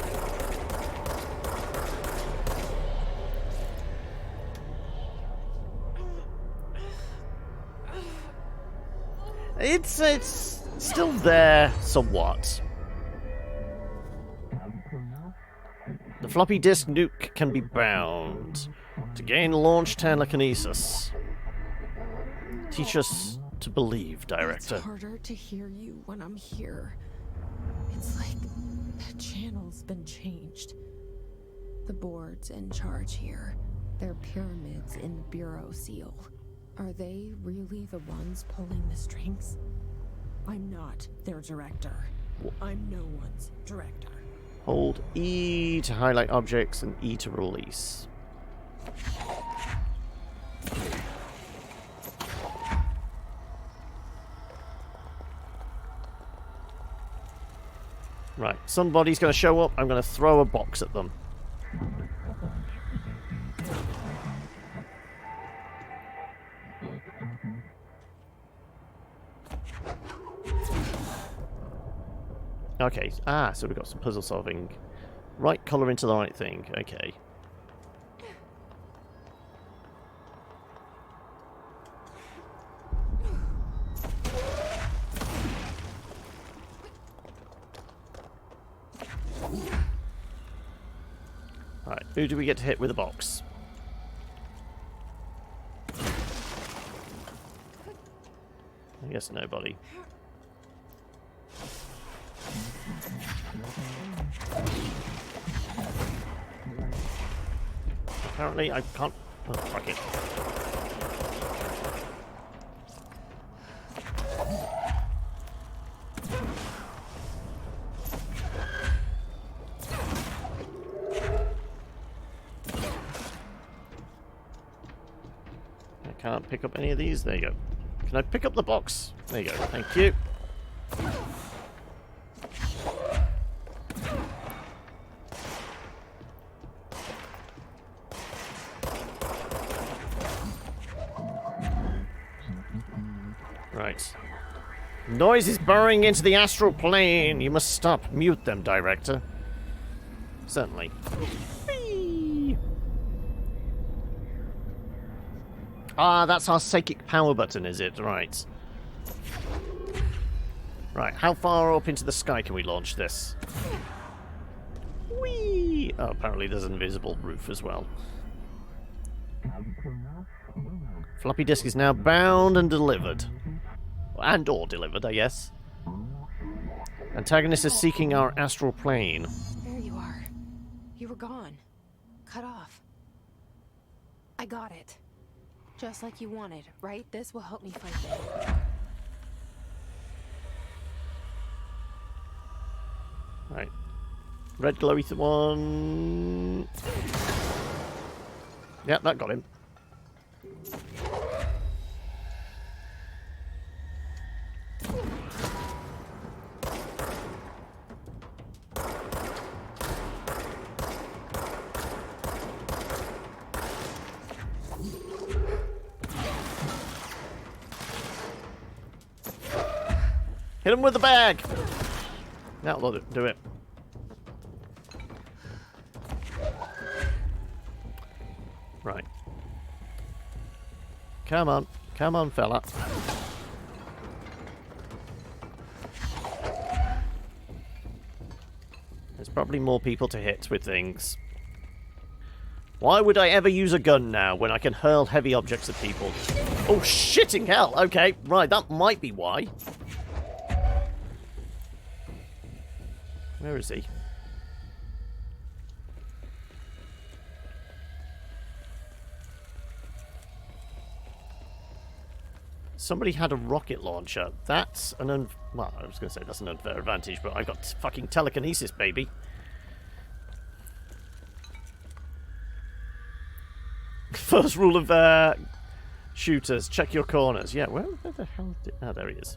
It's still there somewhat. The floppy disk nuke can be bound. To gain launch telekinesis. Teach us to believe, Director. It's harder to hear you when I'm here. It's like the channel's been changed. The board's in charge here. They're pyramids in the Bureau seal. Are they really the ones pulling the strings? I'm not their director. I'm no one's director. Hold E to highlight objects and E to release. Right, somebody's going to show up. I'm going to throw a box at them. Okay, so we've got some puzzle solving. Right colour into the right thing, okay. Right, who do we get to hit with a box? I guess nobody. Apparently I can't... Oh, fuck it. can't pick up any of these. There you go. Can I pick up the box? There you go. Thank you. Right. Noise is burrowing into the astral plane. You must stop. Mute them, director. Certainly. Whee! Ah, that's our psychic power button, is it? Right. Right, how far up into the sky can we launch this? Whee! Oh, apparently there's an invisible roof as well. Floppy disk is now bound and delivered. And or delivered, I guess. Antagonist is seeking our astral plane. There you are. You were gone. Cut off. I got it. Just like you wanted, right? This will help me fight it. Right. Red glowy one. Yep, that got him. Hit him with the bag! That'll do it. Right. Come on. Come on, fella. There's probably more people to hit with things. Why would I ever use a gun now when I can hurl heavy objects at people? Oh, shitting hell! Okay, right, that might be why. Where is he? Somebody had a rocket launcher. That's an well, I was going to say that's an unfair advantage, but I've got fucking telekinesis, baby. First rule of shooters, check your corners. Yeah, where the hell did... Ah, there he is.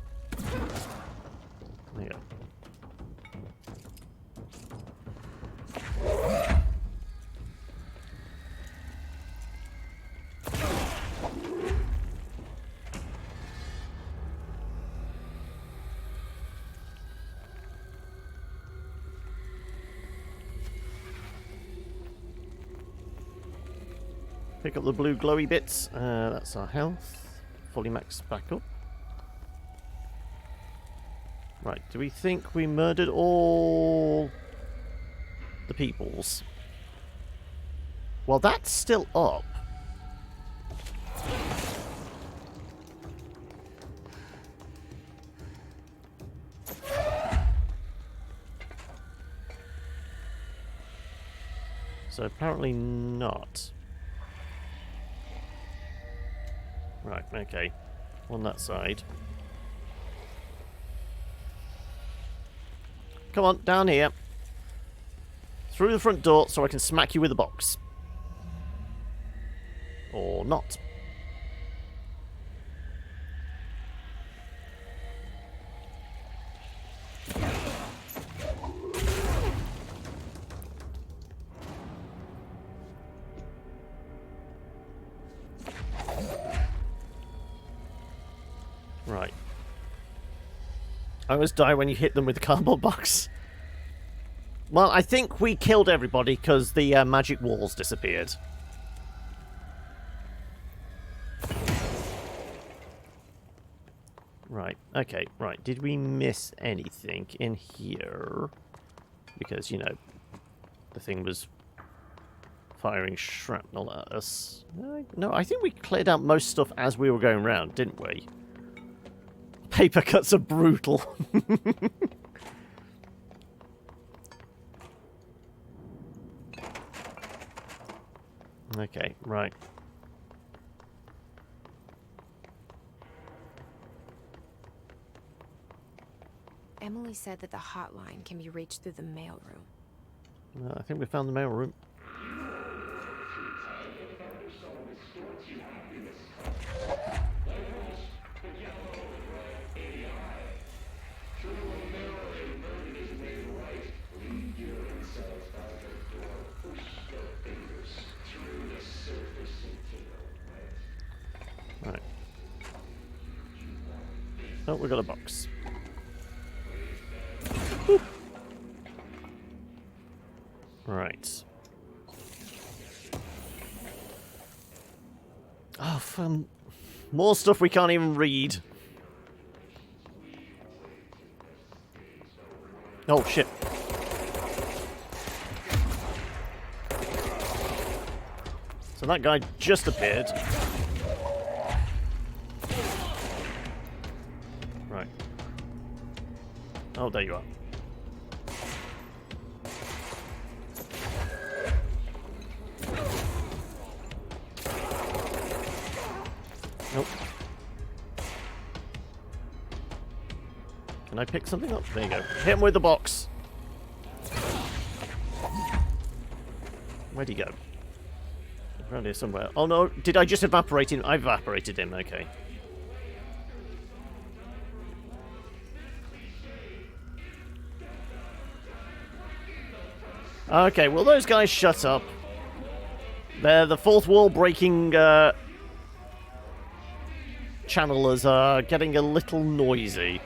There you go. Pick up the blue glowy bits. That's our health. Fully maxed back up. Right, do we think we murdered all the peoples? Well, that's still up. So apparently not. Right, okay. On that side. Come on, down here. Through the front door so I can smack you with a box. Or not. Right. I always die when you hit them with the cardboard box. Well, I think we killed everybody because the magic walls disappeared. Right, okay, right. Did we miss anything in here? Because, you know, the thing was firing shrapnel at us. No, I think we cleared out most stuff as we were going round, didn't we? Paper cuts are brutal. Okay, right. Emily said that the hotline can be reached through the mailroom. I think we found the mail room. Oh, we got a box. Whew. Right. Oh, fun. More stuff we can't even read. Oh, shit. So that guy just appeared. Right. Oh, there you are. Nope. Can I pick something up? There you go. Hit him with the box. Where'd he go? Around here somewhere. Oh no, did I just evaporate him? I evaporated him, okay. Okay, well those guys shut up. They're the fourth wall breaking channelers are getting a little noisy.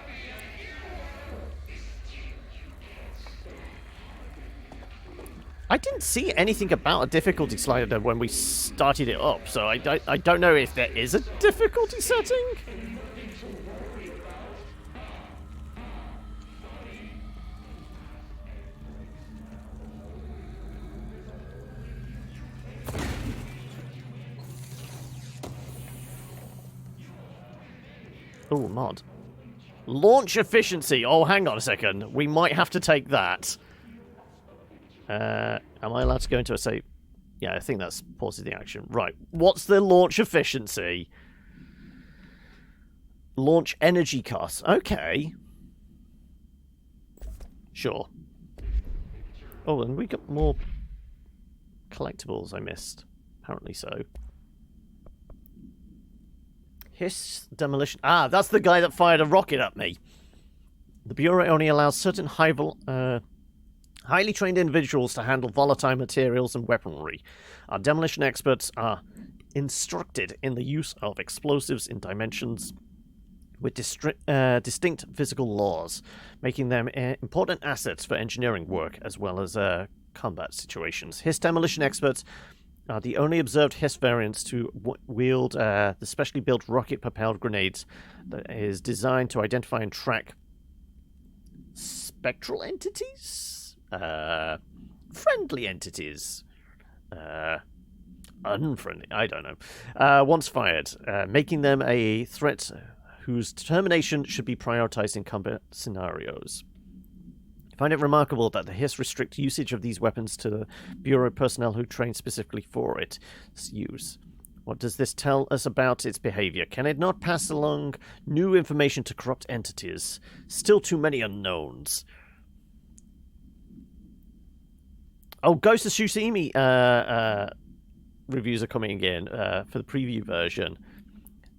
I didn't see anything about a difficulty slider when we started it up, so I don't know if there is a difficulty setting. Oh, mod. Launch efficiency. Oh, hang on a second. We might have to take that. Am I allowed to go into a save? Yeah, I think that's pauses the action. Right. What's the launch efficiency? Launch energy costs. Okay. Sure. Oh, and we got more collectibles I missed. Apparently so. Hiss demolition. Ah, that's the guy that fired a rocket at me. The Bureau only allows certain highly trained individuals to handle volatile materials and weaponry. Our demolition experts are instructed in the use of explosives in dimensions with distinct physical laws, making them important assets for engineering work as well as combat situations. Hiss demolition experts are the only observed Hiss variants to wield the specially built rocket-propelled grenades that is designed to identify and track spectral entities? Friendly entities? Unfriendly? I don't know. Once fired, making them a threat whose determination should be prioritized in combat scenarios. I find it remarkable that the Hiss restrict usage of these weapons to the Bureau personnel who train specifically for its use. What does this tell us about its behavior? Can it not pass along new information to corrupt entities? Still too many unknowns. Oh, Ghost of Tsushima reviews are coming in for the preview version.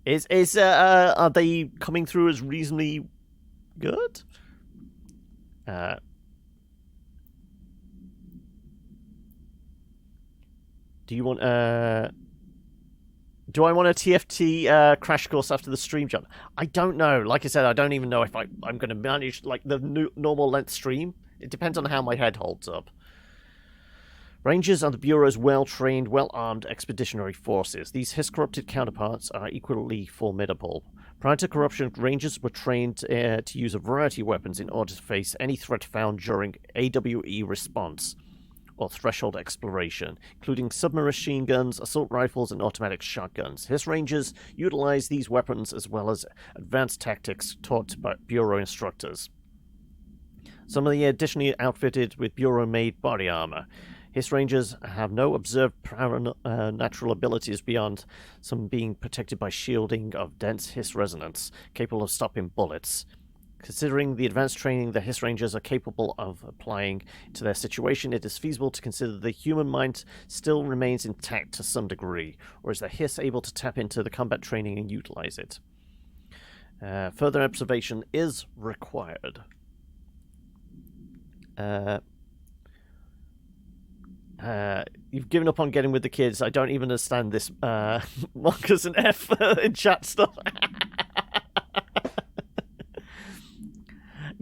Are they coming through as reasonably good? Do you want do I want a TFT crash course after the stream, John? I don't know. Like I said, I don't even know if I'm going to manage like the normal length stream. It depends on how my head holds up. Rangers are the Bureau's well-trained, well-armed expeditionary forces. These Hiss-corrupted counterparts are equally formidable. Prior to corruption, Rangers were trained to use a variety of weapons in order to face any threat found during AWE response or threshold exploration, including submachine guns, assault rifles, and automatic shotguns. Hiss Rangers utilize these weapons as well as advanced tactics taught by Bureau instructors. Some of the additionally outfitted with Bureau-made body armor. Hiss Rangers have no observed natural abilities beyond some being protected by shielding of dense Hiss resonance, capable of stopping bullets. Considering the advanced training the Hiss Rangers are capable of applying to their situation, it is feasible to consider the human mind still remains intact to some degree, or is the Hiss able to tap into the combat training and utilize it? Further observation is required. You've given up on getting with the kids. I don't even understand this Marcus and F in chat stuff.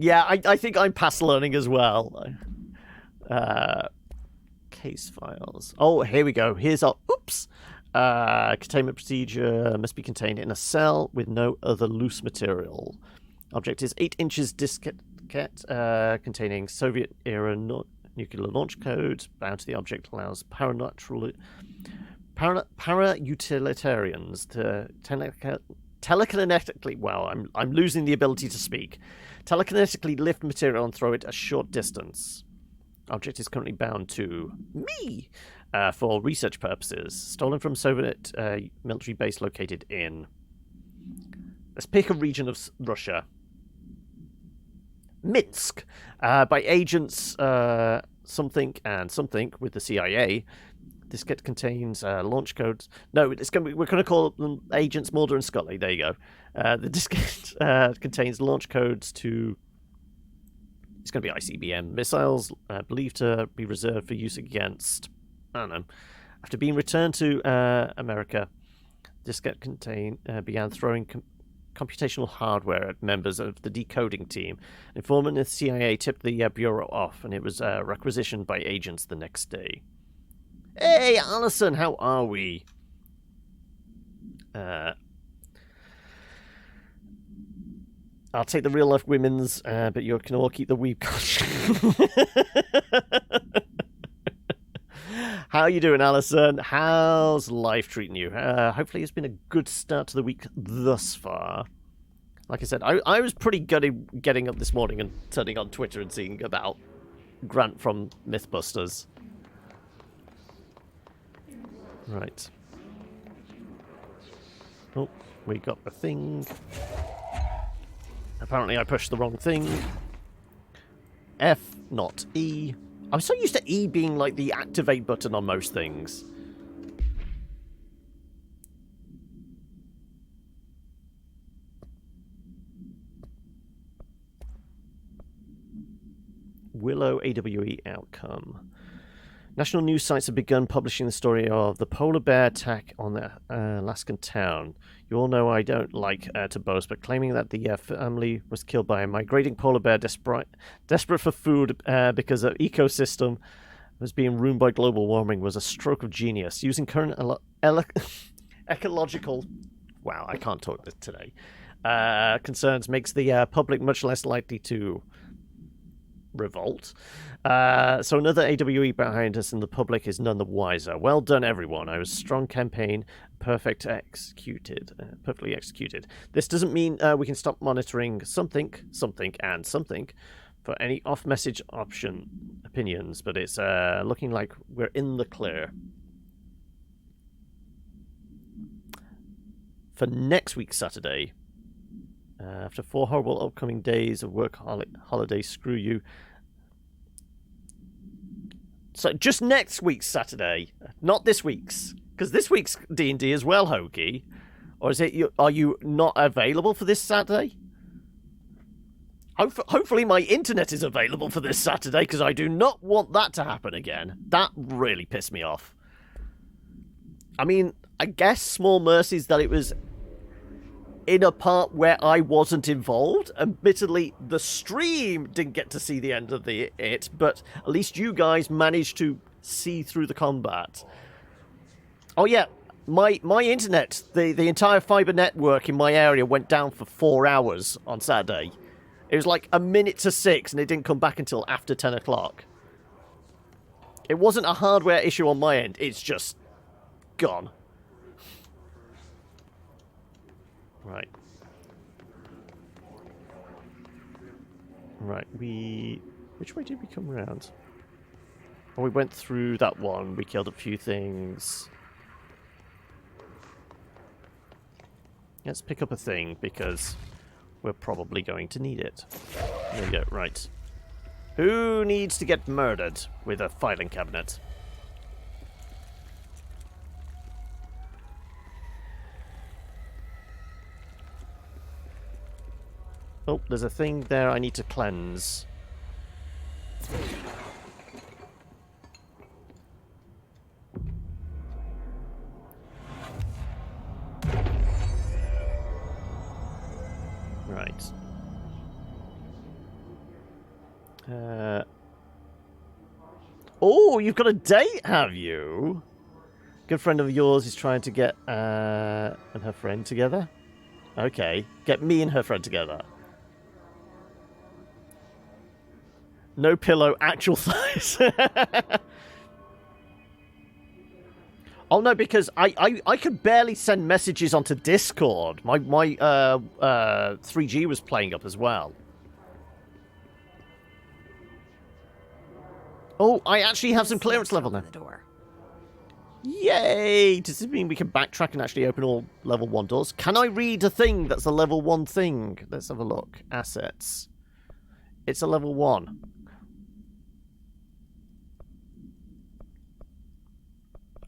Yeah, I think I'm past learning as well. Case files. Oh, here we go. Here's our... Oops! Containment procedure must be contained in a cell with no other loose material. Object is 8 inches diskette containing Soviet-era nuclear launch code. Bound to the object allows para-utilitarians to telekinetically... Wow, I'm losing the ability to speak. Telekinetically lift material and throw it a short distance. Object is currently bound to me for research purposes. Stolen from Soviet military base located in... Let's pick a region of Russia. Minsk. By agents something and something with the CIA. This kit contains launch codes. No, we're going to call them Agents Mulder and Scully. There you go. The diskette contains launch codes to... It's going to be ICBM missiles, believed to be reserved for use against... I don't know. After being returned to America, diskette began throwing computational hardware at members of the decoding team. An informant in the CIA tipped the bureau off, and it was requisitioned by agents the next day. Hey, Alison, how are we? I'll take the real-life women's, but you can all keep the weeb costume. How you doing, Alison? How's life treating you? Hopefully it's been a good start to the week thus far. Like I said, I was pretty gutted getting up this morning and turning on Twitter and seeing about Grant from Mythbusters. Right. Oh, we got the thing. Apparently I pushed the wrong thing. F, not E. I'm so used to E being like the activate button on most things. Willow AWE outcome. National news sites have begun publishing the story of the polar bear attack on the Alaskan town. You all know I don't like to boast, but claiming that the family was killed by a migrating polar bear desperate for food because the ecosystem was being ruined by global warming was a stroke of genius. Using current ecological... Wow, I can't talk this today. Concerns makes the public much less likely to revolt. So another AWE behind us, and the public is none the wiser. Well done, everyone. I was strong campaign, perfectly executed. This doesn't mean we can stop monitoring something, and something for any off-message opinions, but it's looking like we're in the clear. For next week, Saturday, after 4 horrible upcoming days of work holiday, screw you. So just next week's Saturday, not this week's, because this week's D&D as well, Hoagie. Or is it? Are you not available for this Saturday? Hopefully my internet is available for this Saturday, because I do not want that to happen again. That really pissed me off. I mean, I guess small mercies that it was in a part where I wasn't involved. Admittedly, the stream didn't get to see the end of it, but at least you guys managed to see through the combat. Oh yeah, my internet, the entire fibre network in my area went down for 4 hours on Saturday. It was like 5:55, and it didn't come back until after 10 o'clock. It wasn't a hardware issue on my end, it's just gone. Right. Right, which way did we come around? Oh, we went through that one. We killed a few things. Let's pick up a thing, because we're probably going to need it. There we go, right. Who needs to get murdered with a filing cabinet? Oh, there's a thing there I need to cleanse. Right. Oh, you've got a date, have you? Good friend of yours is trying to get and her friend together. Okay, get me and her friend together. No pillow, actual size. Oh no, because I could barely send messages onto Discord. My 3G was playing up as well. Oh, I actually have some clearance level now. Yay! Does this mean we can backtrack and actually open all level 1 doors? Can I read a thing that's a level 1 thing? Let's have a look. Assets. It's a level 1.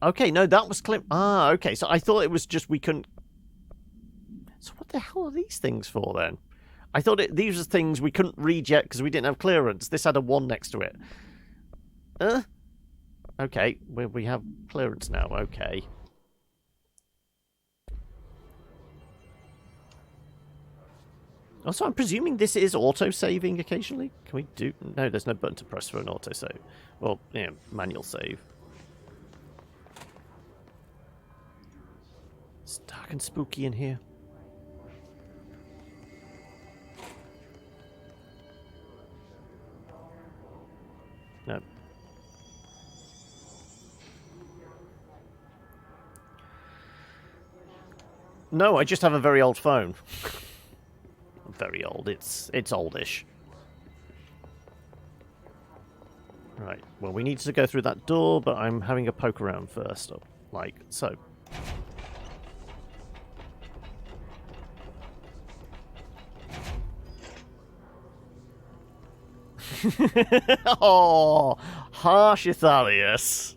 Okay, no, that was clear. Ah, okay. So I thought it was just we couldn't... So what the hell are these things for, then? I thought these were things we couldn't read yet because we didn't have clearance. This had a 1 next to it. Okay, we have clearance now. Okay. Also, I'm presuming this is auto-saving occasionally. Can we do... No, there's no button to press for an auto-save. Well, yeah, manual save. It's dark and spooky in here. No. No, I just have a very old phone. Very old. It's oldish. Right. Well, we need to go through that door, but I'm having a poke around first. Like so. Oh, harsh Ithalius.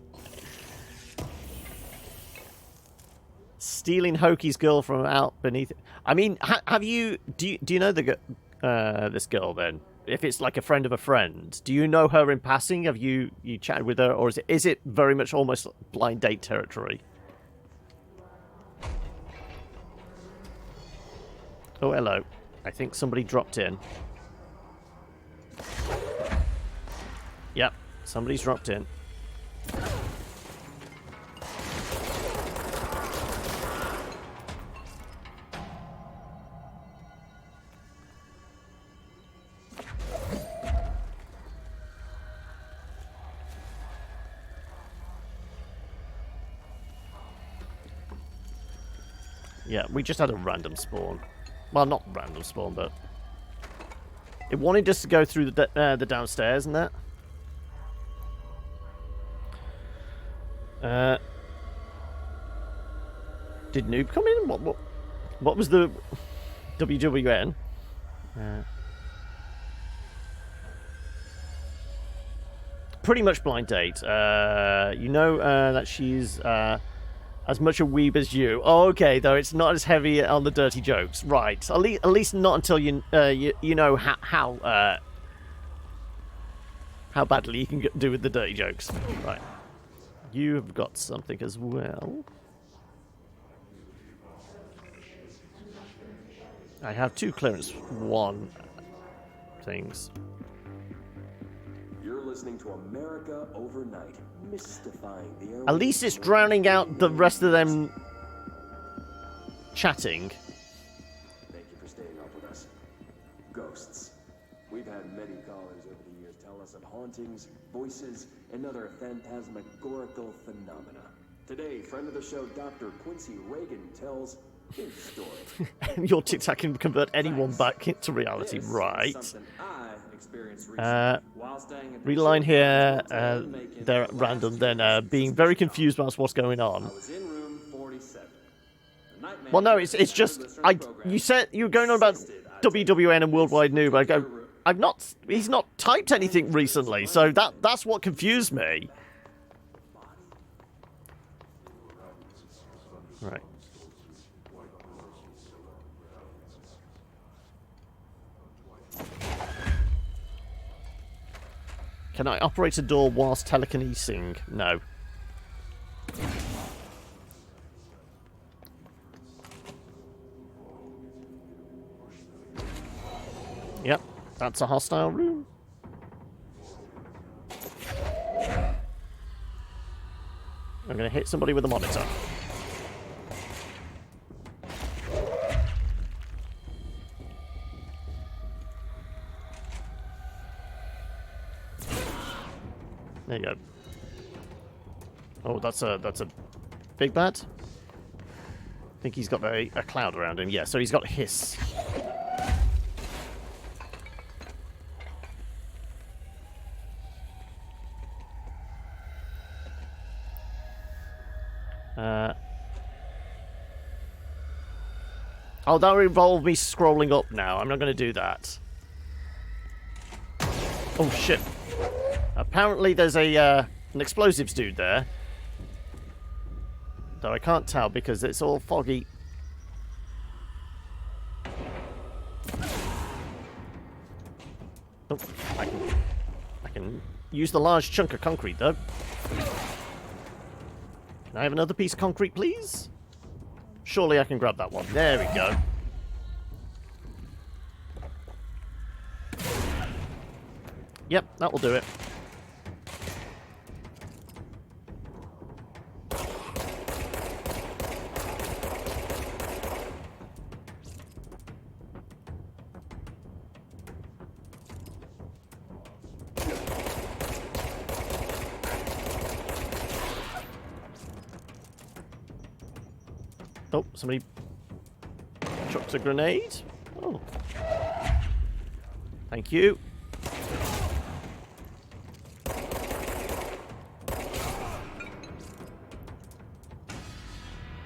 Stealing Hoki's girl from out beneath. I mean, have you? Do you know this girl then? If it's like a friend of a friend, do you know her in passing? Have you chatted with her, or is it very much almost blind date territory? Oh, hello. I think somebody dropped in. Yep, somebody's dropped in. Yeah, we just had a random spawn. Well, not random spawn, but it wanted us to go through the downstairs and that. Did Noob come in? What was the WWN? Pretty much blind date. You know that she's as much a weeb as you. Oh, okay, though it's not as heavy on the dirty jokes, right? At least not until you know how badly you can do with the dirty jokes, right? You have got something as well. I have 2 clearance 1 things. You're listening to America Overnight, mystifying the air. At least it's drowning out the rest of them chatting. Thank you for staying up with us. Ghosts. We've had many callers over the years tell us of hauntings, voices, and other phantasmagorical phenomena. Today, friend of the show, Dr. Quincy Reagan tells his story. Your TikTok can convert anyone back into reality, right? Read a line here, they're at random, then being very confused about what's going on. Well, no, it's just, you said you were going on about WWN and Worldwide Noob. I go, he's not typed anything recently, so that's what confused me. Right. Can I operate a door whilst telekinesing? No. Yep, that's a hostile room. I'm going to hit somebody with a monitor. There you go. Oh, that's a big bad. I think he's got a cloud around him. Yeah, so he's got hiss. Oh, that will involve me scrolling up now. I'm not going to do that. Oh, shit. Apparently there's an explosives dude there. Though I can't tell because it's all foggy. Oh, I can use the large chunk of concrete, though. Can I have another piece of concrete, please? Surely I can grab that one. There we go. Yep, that will do it. Oh, somebody chucked a grenade. Oh. Thank you.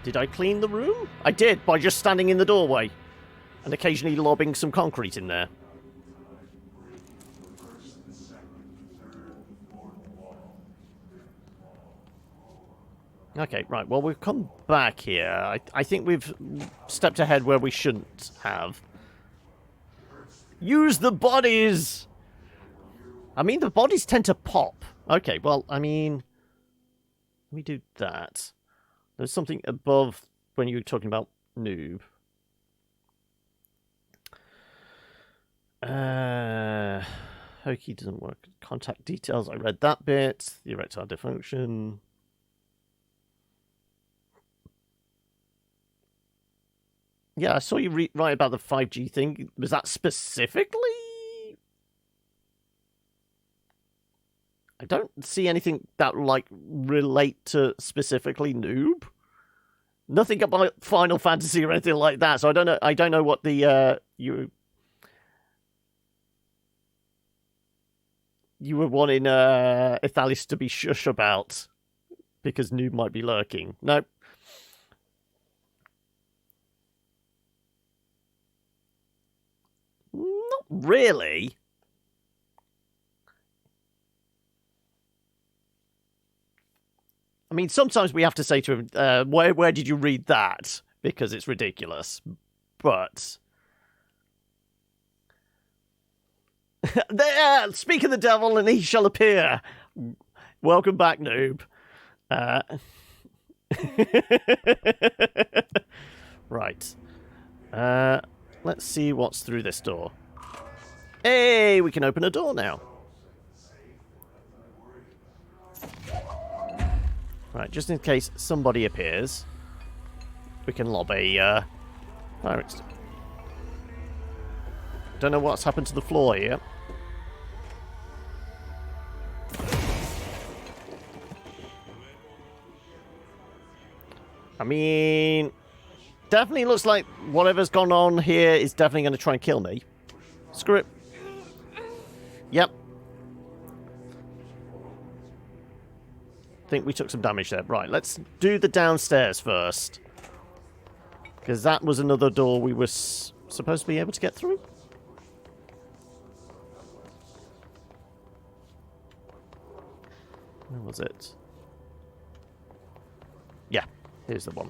Did I clean the room? I did, by just standing in the doorway and occasionally lobbing some concrete in there. Okay, right. Well, we've come back here. I think we've stepped ahead where we shouldn't have. Use the bodies! I mean, the bodies tend to pop. Okay, well, I mean... Let me do that. There's something above when you were talking about noob. Hokey doesn't work. Contact details, I read that bit. The erectile dysfunction. Yeah, I saw you write about the 5G thing. Was that specifically? I don't see anything that like relate to specifically noob. Nothing about Final Fantasy or anything like that. So I don't know. I don't know what the you were wanting Ithalis to be shush about because noob might be lurking. Nope. Not really. I mean, sometimes we have to say to him, where did you read that? Because it's ridiculous. But... there! Speak of the devil and he shall appear. Welcome back, noob. Right. Let's see what's through this door. Hey, we can open a door now. Right, just in case somebody appears, we can lob a fire extinguisher. Don't know what's happened to the floor here. I mean, definitely looks like whatever's gone on here is definitely going to try and kill me. Screw it. Yep. Think we took some damage there. Right, let's do the downstairs first. Because that was another door we were supposed to be able to get through. Where was it? Yeah, here's the one.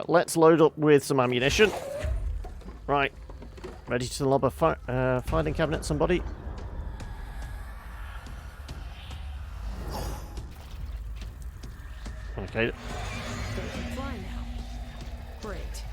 Let's load up with some ammunition. Right. Ready to lob a filing cabinet, somebody? Okay. Fly now. Great.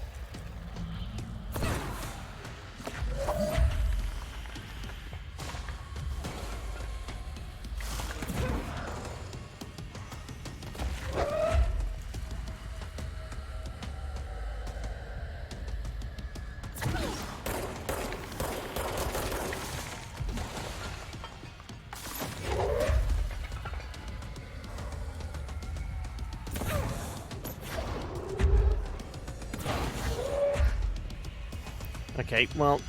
Okay, well...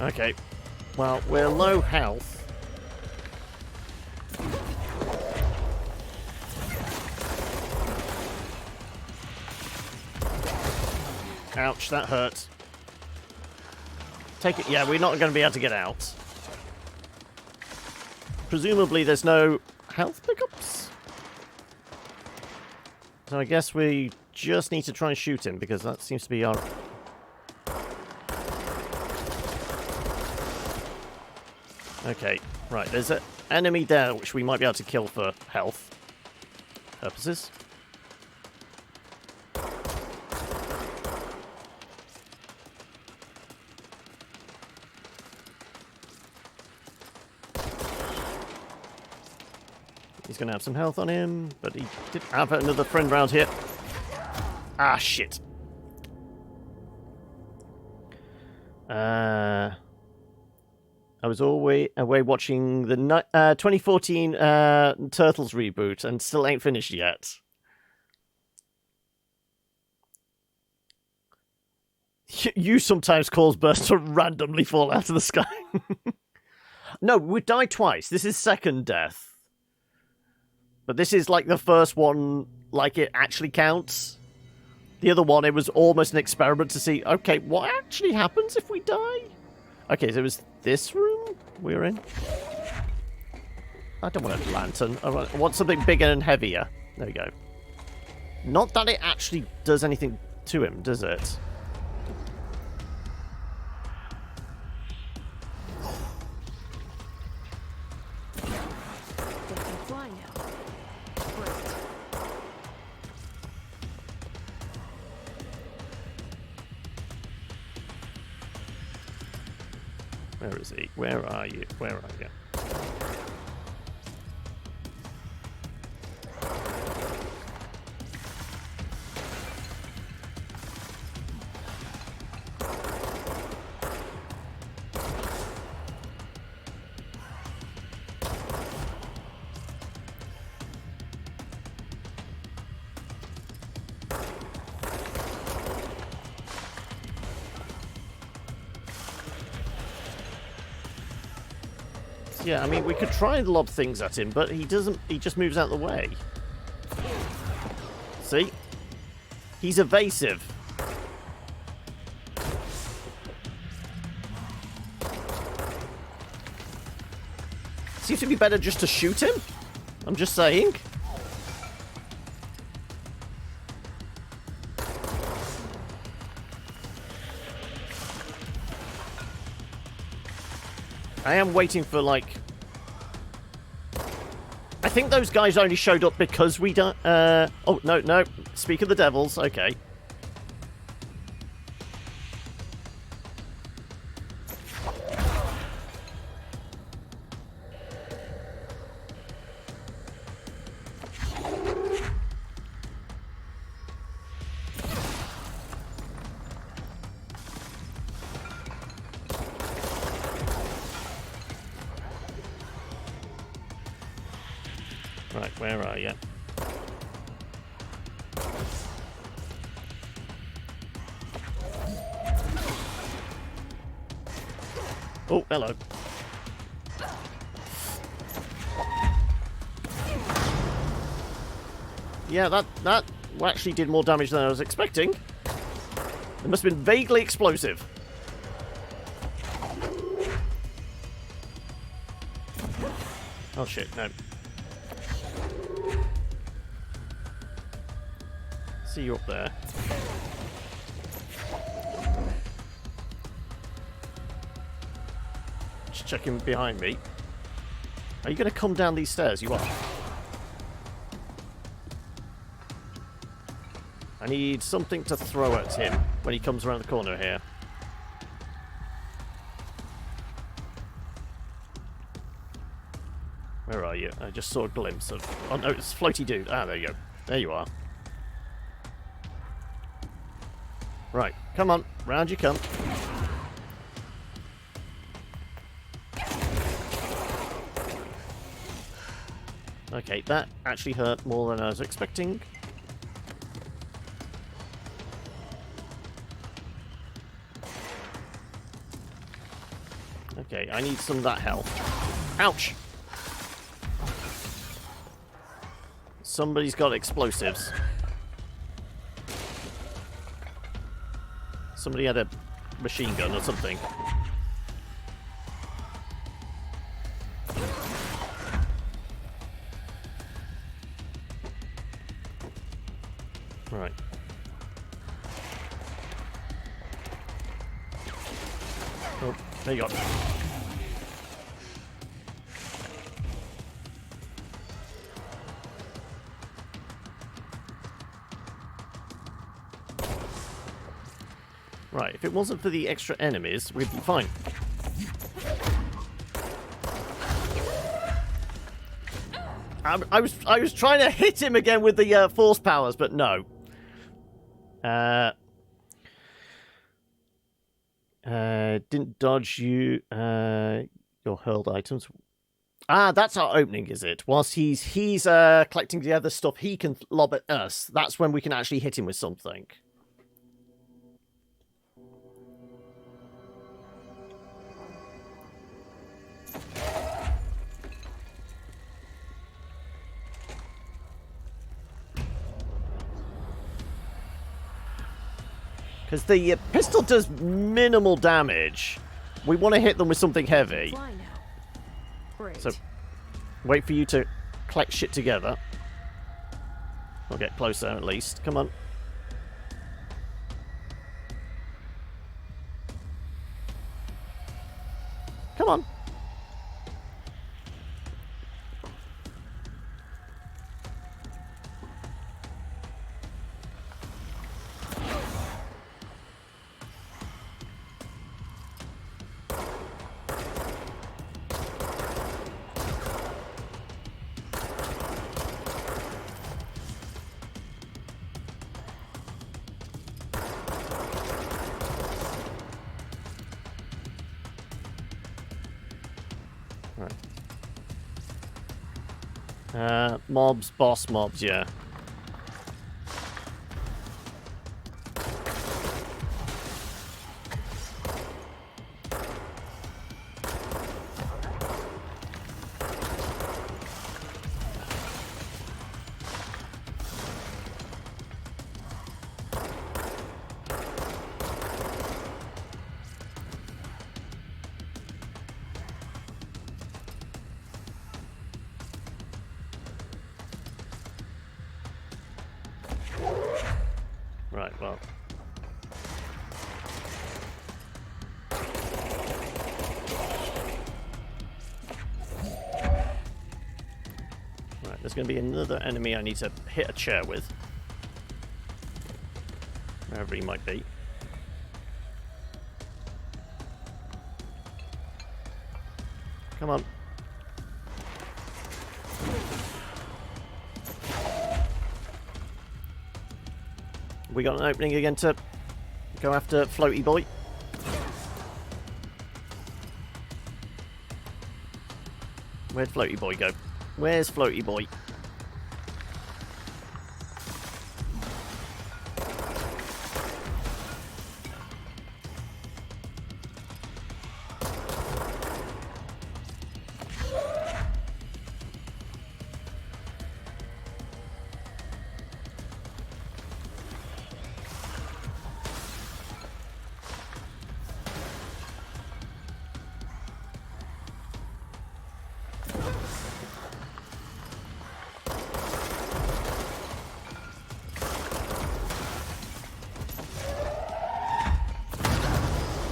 Okay. Well, we're low health. Ouch, that hurt. Take it. Yeah, we're not going to be able to get out. Presumably there's no health pickups? So I guess we just need to try and shoot him, because that seems to be our... Okay, right, there's an enemy there which we might be able to kill for health purposes. He's going to have some health on him, but he did have another friend round here. Ah, shit. I was away watching the 2014 Turtles reboot and still ain't finished yet. You sometimes cause bursts to randomly fall out of the sky. No, we died twice. This is second death. But this is like the first one, like it actually counts. The other one, it was almost an experiment to see, okay, what actually happens if we die? Okay, so it was this room we were in? I don't want a lantern. I want something bigger and heavier. There we go. Not that it actually does anything to him, does it? Where is he? Where are you? Where are you? Yeah, I mean, we could try and lob things at him, but he doesn't. He just moves out of the way. See? He's evasive. Seems to be better just to shoot him. I'm just saying. I am waiting for, like... I think those guys only showed up because we don't... oh, no, no. Speak of the devils. Okay. Right, where are you? Oh, hello. Yeah, that actually did more damage than I was expecting. It must have been vaguely explosive. Oh shit, no. See you up there. Just checking behind me. Are you going to come down these stairs? You are. I need something to throw at him when he comes around the corner here. Where are you? I just saw a glimpse of... Oh no, it's floaty dude. Ah, there you go. There you are. Right, come on. Round you come. Okay, that actually hurt more than I was expecting. Okay, I need some of that health. Ouch! Somebody's got explosives. Somebody had a machine gun or something. Right. Oh, there you go. Right, if it wasn't for the extra enemies, we'd be fine. I was trying to hit him again with the force powers, but no. Didn't dodge you your hurled items. Ah, that's our opening, is it? Whilst he's collecting the other stuff he can lob at us, that's when we can actually hit him with something. Because the pistol does minimal damage. We want to hit them with something heavy. Fly now. Great. So, wait for you to collect shit together. We'll get closer at least. Come on. Come on. Boss mobs, yeah. Right, well. Right, there's going to be another enemy I need to hit a chair with. Wherever he might be. Come on. We got an opening again to go after Floaty Boy. Where'd Floaty Boy go? Where's Floaty Boy?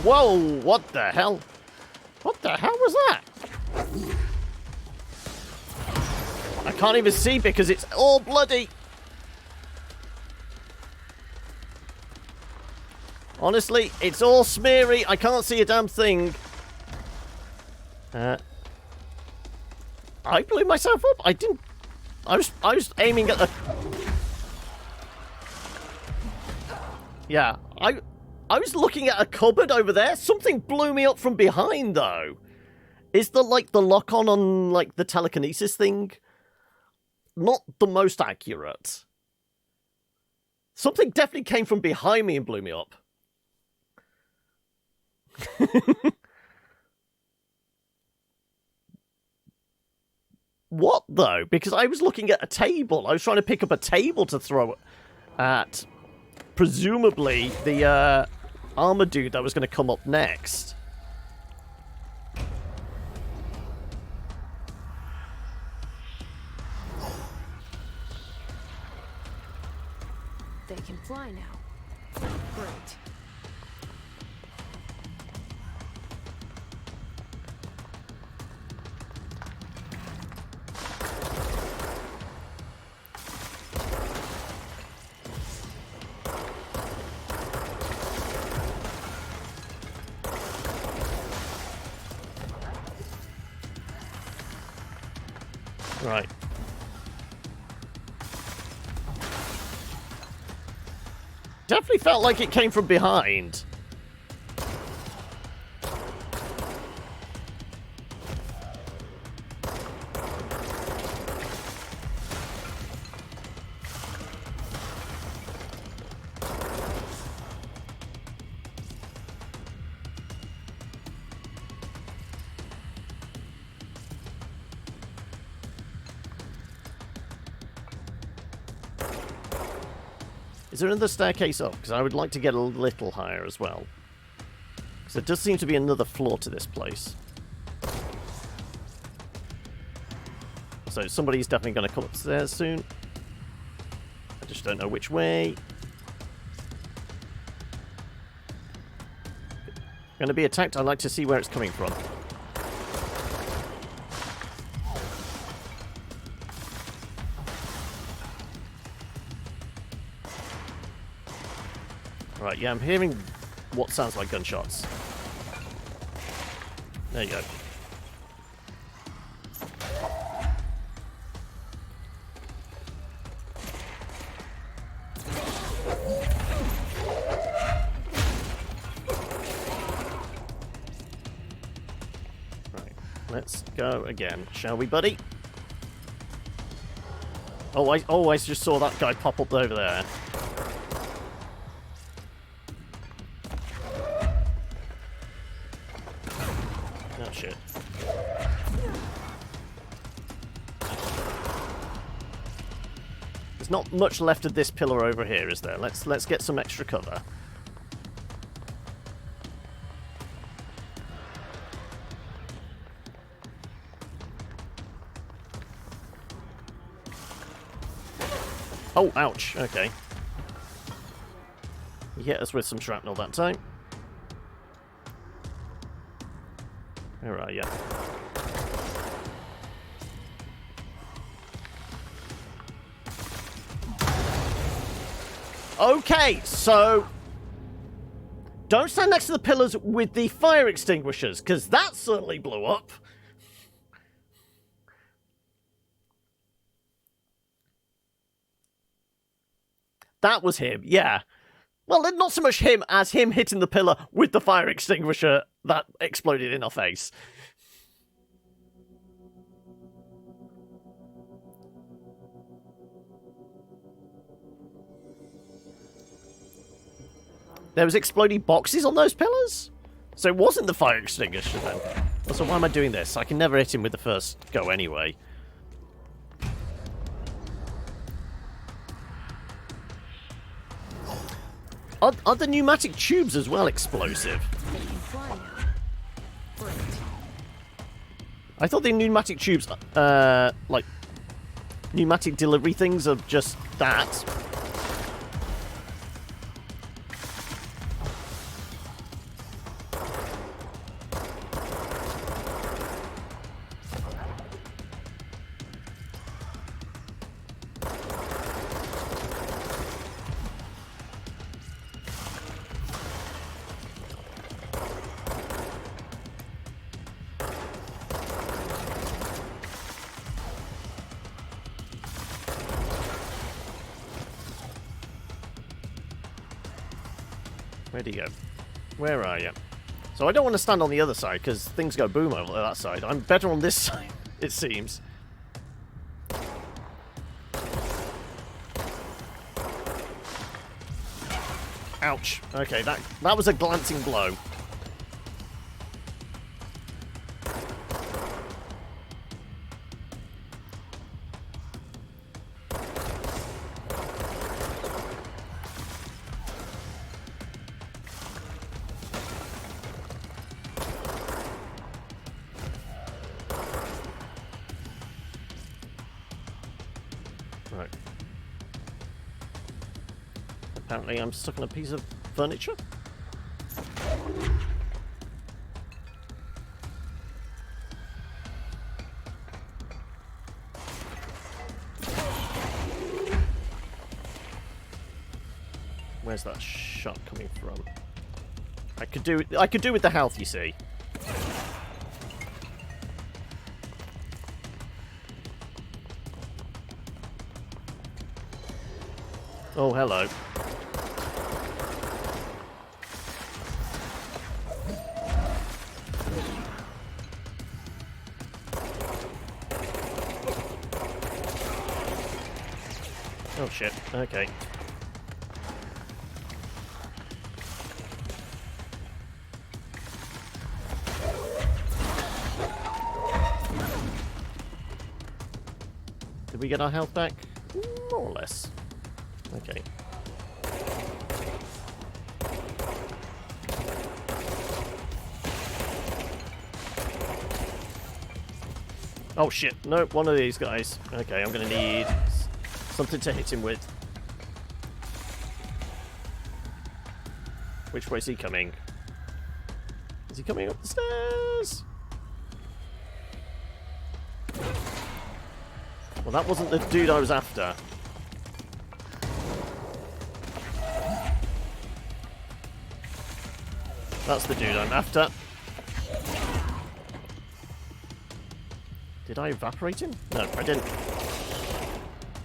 Whoa, what the hell? What the hell was that? I can't even see because it's all bloody. Honestly, it's all smeary. I can't see a damn thing. I blew myself up. I didn't. I was aiming at the. Yeah, I was looking at a cupboard over there. Something blew me up from behind, though. Is the lock on like the telekinesis thing? not the most accurate. Something definitely came from behind me and blew me up. What, though? Because I was looking at a table. I was trying to pick up a table to throw at, presumably, the armor dude that was going to come up next. They can fly now. Great. Right. Definitely felt like it came from behind. Is there another staircase up? Because I would like to get a little higher as well. Because there does seem to be another floor to this place. So somebody's definitely going to come upstairs soon. I just don't know which way. Going to be attacked? I'd like to see where it's coming from. Right, yeah, I'm hearing what sounds like gunshots. There you go. Right, let's go again, shall we, buddy? Oh, I just saw that guy pop up over there. Oh shit. There's not much left of this pillar over here, is there? Let's get some extra cover. Oh, ouch. Okay. He hit us with some shrapnel that time. Where are you? Okay, so don't stand next to the pillars with the fire extinguishers, because that certainly blew up. That was him, yeah. Well, not so much him as him hitting the pillar with the fire extinguisher that exploded in our face. There was exploding boxes on those pillars? So it wasn't the fire extinguisher then. So why am I doing this? I can never hit him with the first go anyway. Are the pneumatic tubes as well explosive? I thought the pneumatic tubes, like, pneumatic delivery things are just that. Where'd he go? Where are you? So I don't want to stand on the other side, because things go boom over that side. I'm better on this side, it seems. Ouch. Okay, that was a glancing blow. Right. Apparently I'm stuck on a piece of furniture. Where's that shot coming from? I could do with the health, you see. Oh, hello. Oh shit, okay. Did we get our health back? More or less. Okay. Oh shit, no, one of these guys. Okay, I'm gonna need something to hit him with. Which way is he coming? Is he coming up the stairs? Well, that wasn't the dude I was after. That's the dude I'm after. Did I evaporate him? No, I didn't.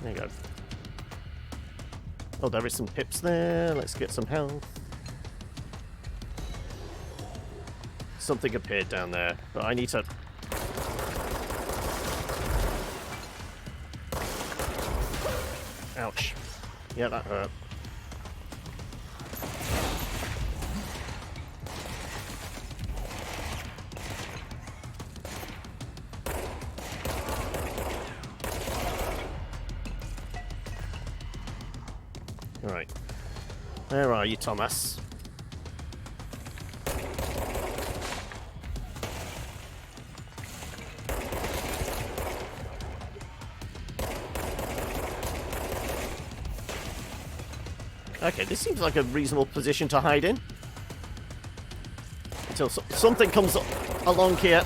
There you go. Oh, there is some pips there. Let's get some health. Something appeared down there, but I need to... Ouch. Yeah, that hurt. Alright. Where are you, Thomas? Okay, this seems like a reasonable position to hide in. Until something comes along here.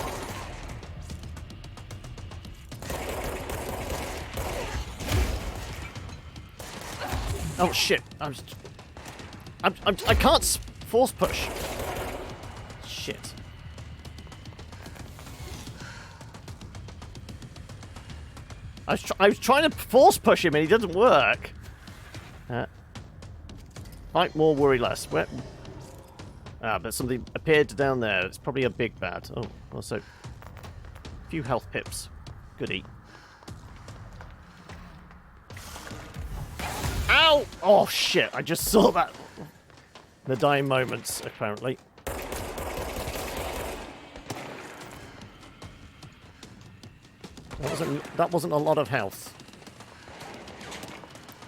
Oh shit! I can't force push. Shit. I was trying to force push him and he didn't work. Fight more, worry less. Where? Ah, but something appeared down there. It's probably a big bad. Oh, also a few health pips. Goodie. Ow! Oh shit! I just saw that. The dying moments, apparently. That wasn't a lot of health.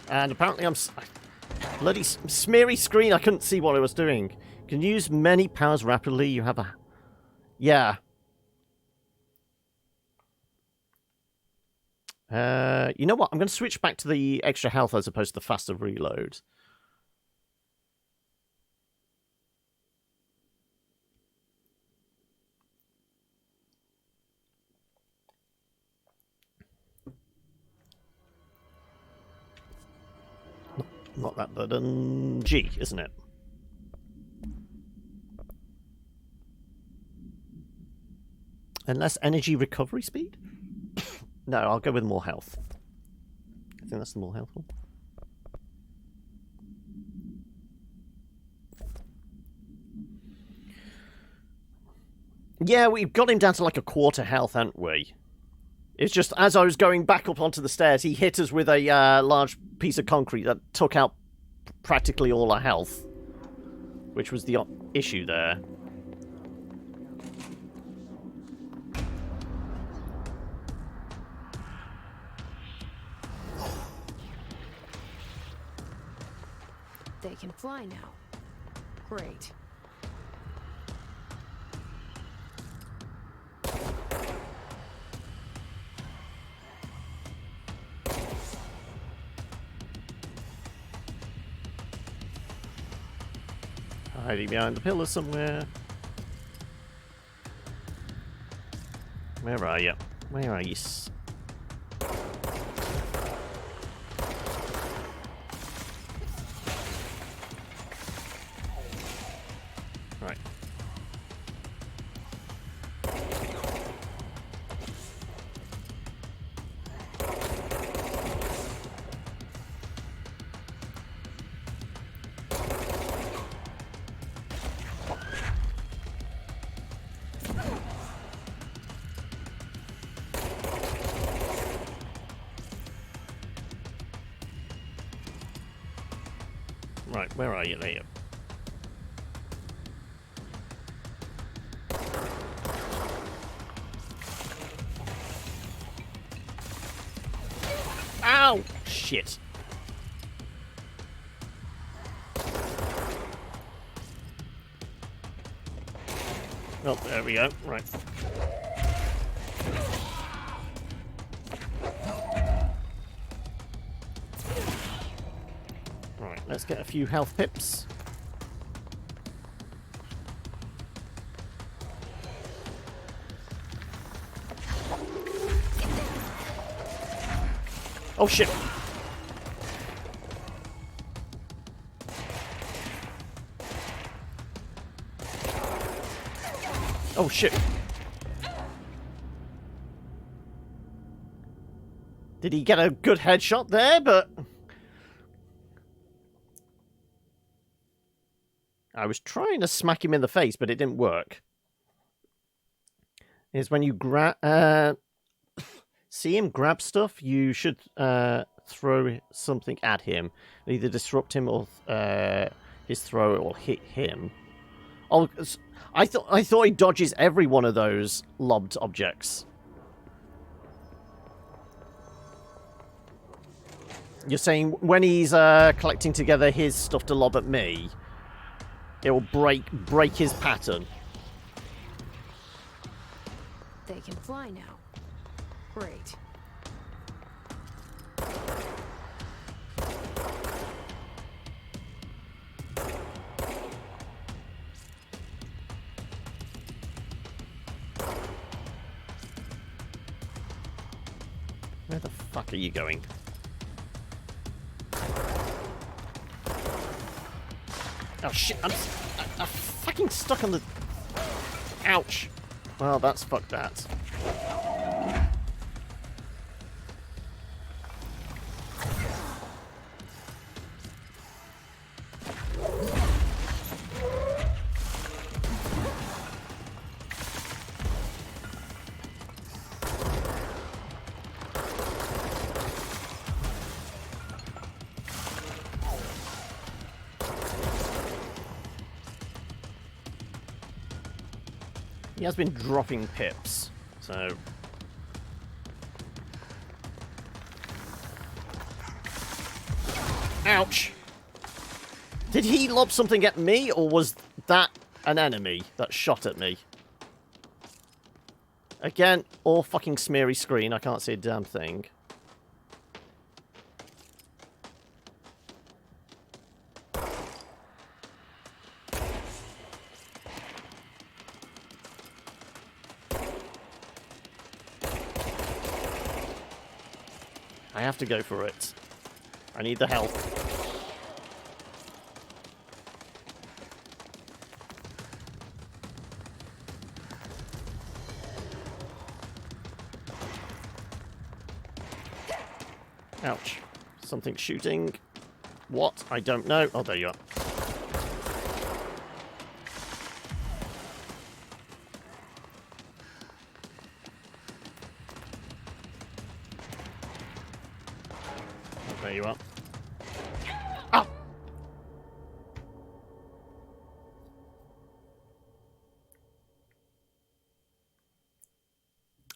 And apparently I'm... Bloody smeary screen, I couldn't see what I was doing. Can use many powers rapidly, you have a... Yeah. You know what, I'm going to switch back to the extra health as opposed to the faster reload. Not that button. G, isn't it? And less energy recovery speed? No, I'll go with more health. I think that's the more health one. Yeah, we've got him down to like a quarter health, haven't we? It's just, as I was going back up onto the stairs, he hit us with a large piece of concrete that took out practically all our health. which was the issue there. They can fly now. Great. Hiding behind the pillar somewhere. Where are you? Where are you? Right. Right, where are you? There you are. Ow! Shit. Oh, there we go. Right. Right, let's get a few health pips. Oh shit! Oh shit! Did he get a good headshot there? But I was trying to smack him in the face, but it didn't work. Is when you see him grab stuff, you should throw something at him. Either disrupt him or his throw will hit him. Oh, I thought he dodges every one of those lobbed objects. You're saying when he's collecting together his stuff to lob at me, it will break his pattern. They can fly now. Great. Where the fuck are you going? Oh shit, I'm fucking stuck on the... Ouch. Well, that's fuck that. He has been dropping pips, so... Ouch! Did he lob something at me, or was that an enemy that shot at me? Again, all fucking smeary screen, I can't see a damn thing. I have to go for it. I need the health. Ouch. Something shooting. What? I don't know. Oh, there you are. There you are. Ah!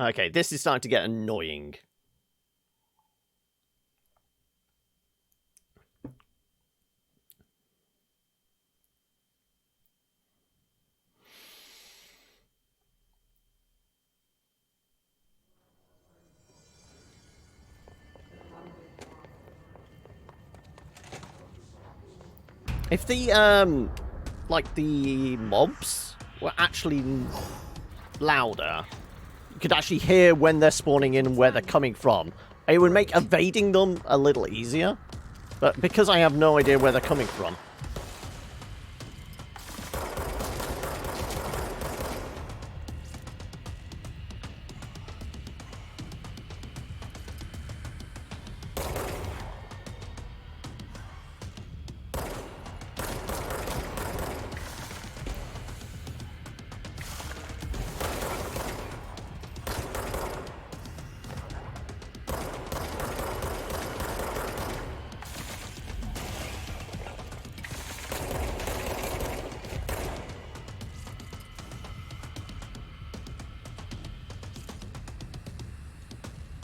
Okay, this is starting to get annoying. If the, like, the mobs were actually louder, you could actually hear when they're spawning in and where they're coming from, it would make evading them a little easier. But because I have no idea where they're coming from...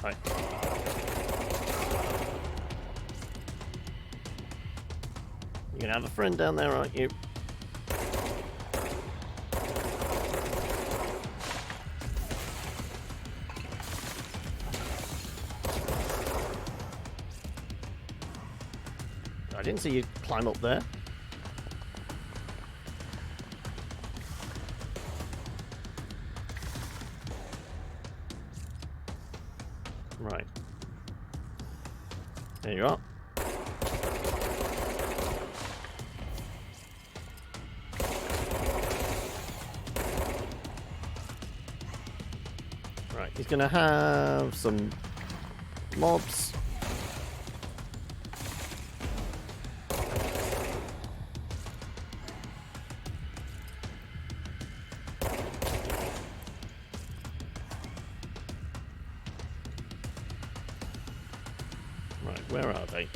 Right. You're gonna have a friend down there, aren't you? I didn't see you climb up there. Right. There you are. Right, he's gonna have some mobs. Right, where are they?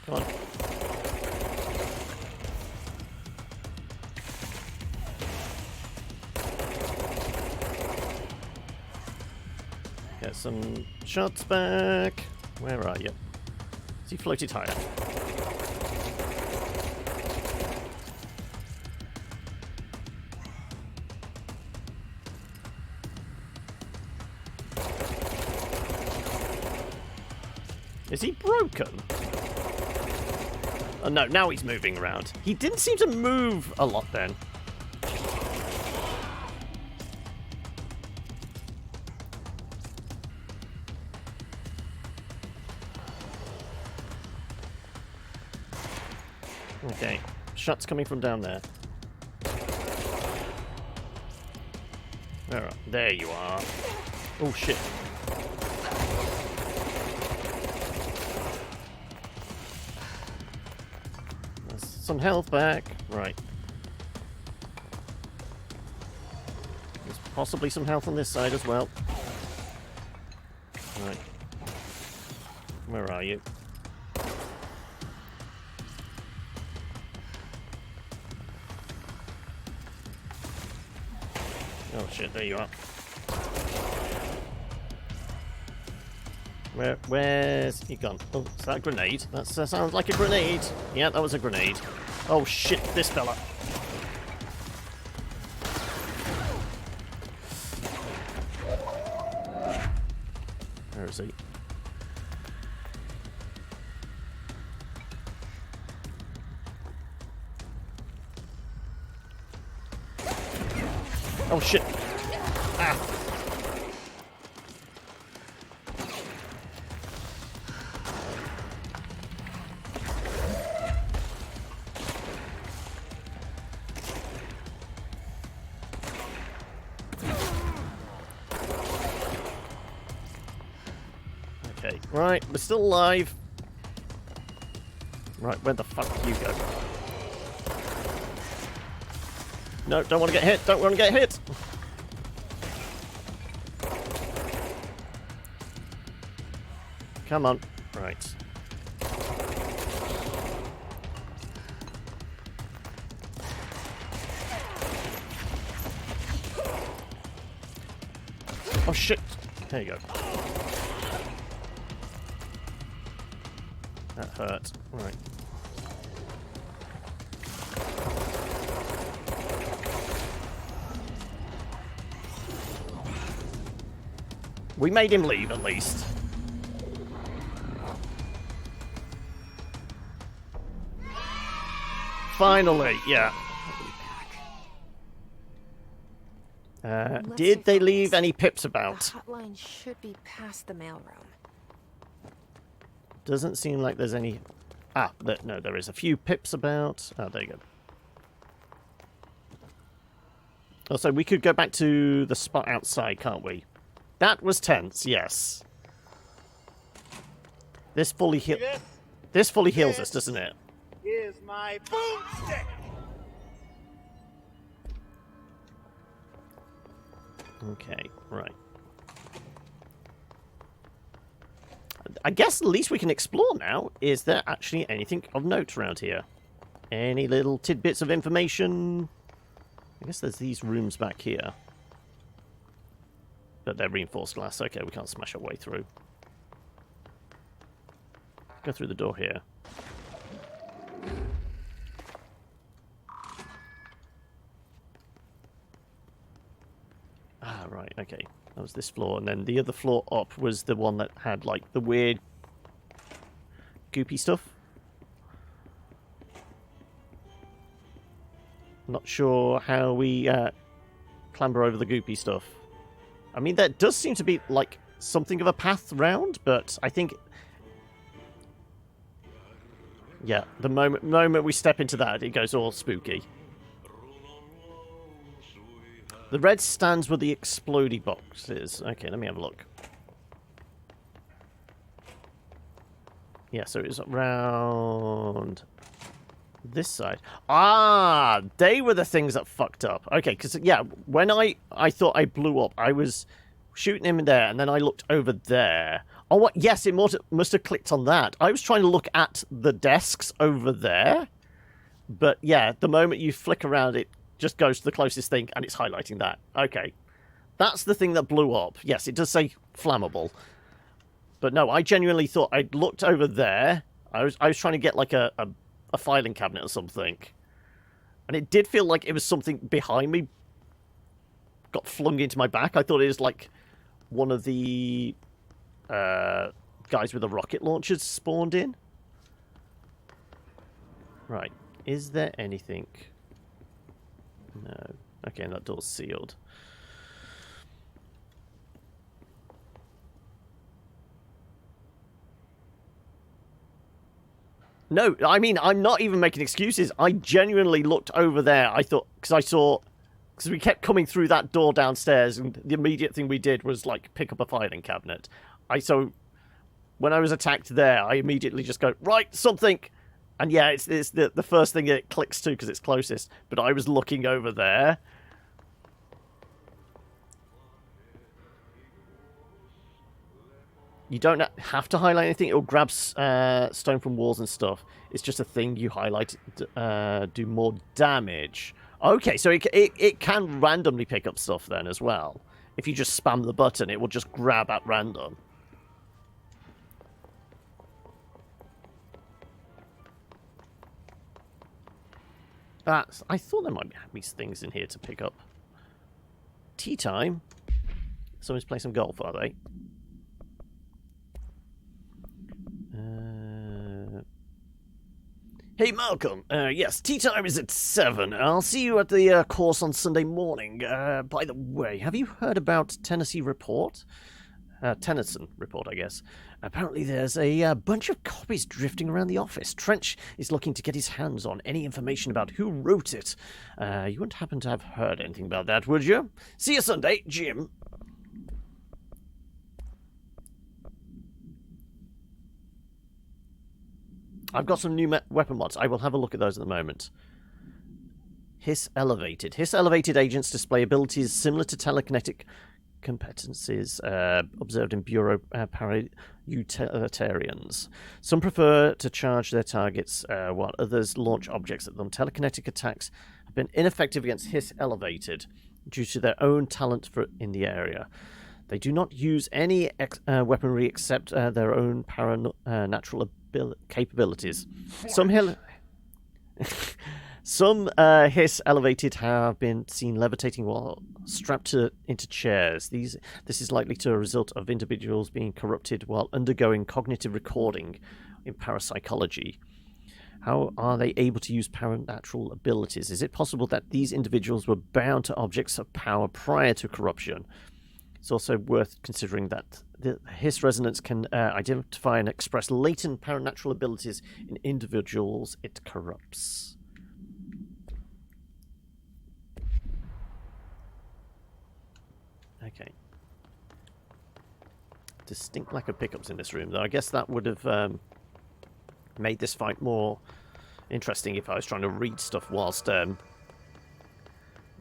Come on. Get some shots back. Where are you? Is he floated higher? Is he broken? Oh no, now he's moving around. He didn't seem to move a lot then. Okay, shots coming from down there. There you are. Oh shit. There's some health back. Right. There's possibly some health on this side as well. Right. Where are you? Oh shit, there you are. Where's he gone? Oh, is that a grenade? That sounds like a grenade. Yeah, that was a grenade. Oh shit, this fella. Where is he? Oh shit. Ah. Okay, right, we're still alive. Right, where the fuck do you go? No, don't want to get hit, don't want to get hit! Come on. Right. Oh shit! There you go. That hurt. Right. We made him leave, at least. Finally, yeah. Did they leave any pips about? The hotline should be past the mailroom. Doesn't seem like there's any... Ah, no, there is a few pips about. Oh, there you go. Also, we could go back to the spot outside, can't we? That was tense, yes. This fully heals us, doesn't it? Here's my boomstick. Okay, right. I guess the least we can explore now. Is there actually anything of note around here? Any little tidbits of information? I guess there's these rooms back here. But they're reinforced glass. Okay, we can't smash our way through. Go through the door here. Ah, right, okay. That was this floor, and then the other floor up was the one that had, like, the weird goopy stuff. Not sure how we clamber over the goopy stuff. I mean, there does seem to be, like, something of a path round, but I think... Yeah, the moment we step into that, it goes all spooky. The red stands were the explodey boxes. Okay, let me have a look. Yeah, so it's around this side. Ah, they were the things that fucked up. Okay, because, yeah, when I thought I blew up, I was shooting him in there, and then I looked over there. Oh, what? Yes, it must have clicked on that. I was trying to look at the desks over there. But, yeah, the moment you flick around, it just goes to the closest thing, and it's highlighting that. Okay. That's the thing that blew up. Yes, it does say flammable. But no, I genuinely thought I'd looked over there. I was trying to get, like, a filing cabinet or something. And it did feel like it was something behind me. Got flung into my back. I thought it was, like, one of the guys with the rocket launchers spawned in. Right. Is there anything... No. Okay, that door's sealed. No, I mean, I'm not even making excuses. I genuinely looked over there. I thought, because we kept coming through that door downstairs, and the immediate thing we did was, like, pick up a filing cabinet. So, when I was attacked there, I immediately just go, right, something... And yeah, it's the first thing it clicks to because it's closest. But I was looking over there. You don't have to highlight anything. It'll grab stone from walls and stuff. It's just a thing you highlight do more damage. Okay, so it can randomly pick up stuff then as well. If you just spam the button, it will just grab at random. I thought there might be things in here to pick up. Tea time? Someone's playing some golf, are they? Hey, Malcolm. Yes, tea time is at 7. I'll see you at the course on Sunday morning. By the way, have you heard about Tennyson Report, I guess. Apparently there's a bunch of copies drifting around the office. Trench is looking to get his hands on any information about who wrote it. You wouldn't happen to have heard anything about that, would you? See you Sunday, Jim. I've got some new weapon mods. I will have a look at those at the moment. Hiss Elevated. Hiss Elevated agents display abilities similar to telekinetic competencies observed in Bureau para-utilitarians. Some prefer to charge their targets while others launch objects at them. Telekinetic attacks have been ineffective against Hiss Elevated due to their own talent in the area. They do not use any weaponry except their own paranatural capabilities. Some Hiss Elevated have been seen levitating while strapped into chairs. This is likely to a result of individuals being corrupted while undergoing cognitive recording in parapsychology. How are they able to use paranatural abilities? Is it possible that these individuals were bound to objects of power prior to corruption? It's also worth considering that the Hiss resonance can identify and express latent paranatural abilities in individuals it corrupts. Okay. Distinct lack of pickups in this room, though. I guess that would have made this fight more interesting if I was trying to read stuff whilst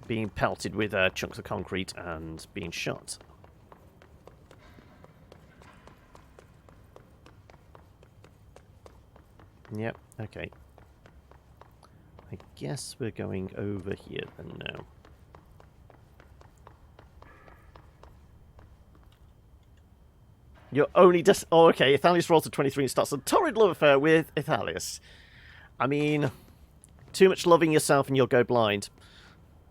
being pelted with chunks of concrete and being shot. Yep, okay. I guess we're going over here then now. You're only just... Oh, okay. Ithalius rolls to 23 and starts a torrid love affair with Ithalius. I mean, too much loving yourself and you'll go blind.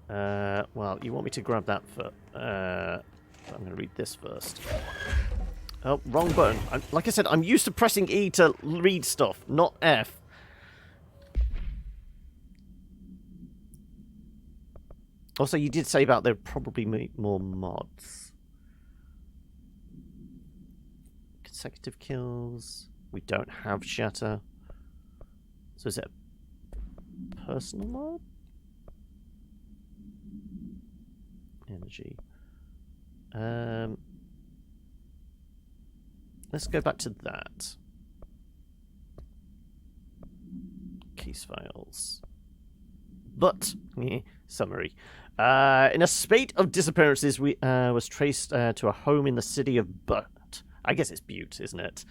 Well, you want me to grab that for... I'm going to read this first. Oh, wrong button. Like I said, I'm used to pressing E to read stuff, not F. Also, you did say about there probably more mods. Consecutive kills. We don't have shatter. So is it a personal mod? Energy. Let's go back to that. Case files. But, summary. In a spate of disappearances, we was traced to a home in the city of Butt. I guess it's Butte, isn't it?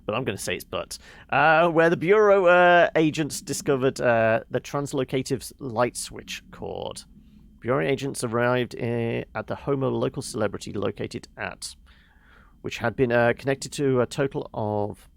But I'm going to say it's Butt. Where the Bureau agents discovered the translocative light switch cord. Bureau agents arrived at the home of a local celebrity located at, which had been connected to a total of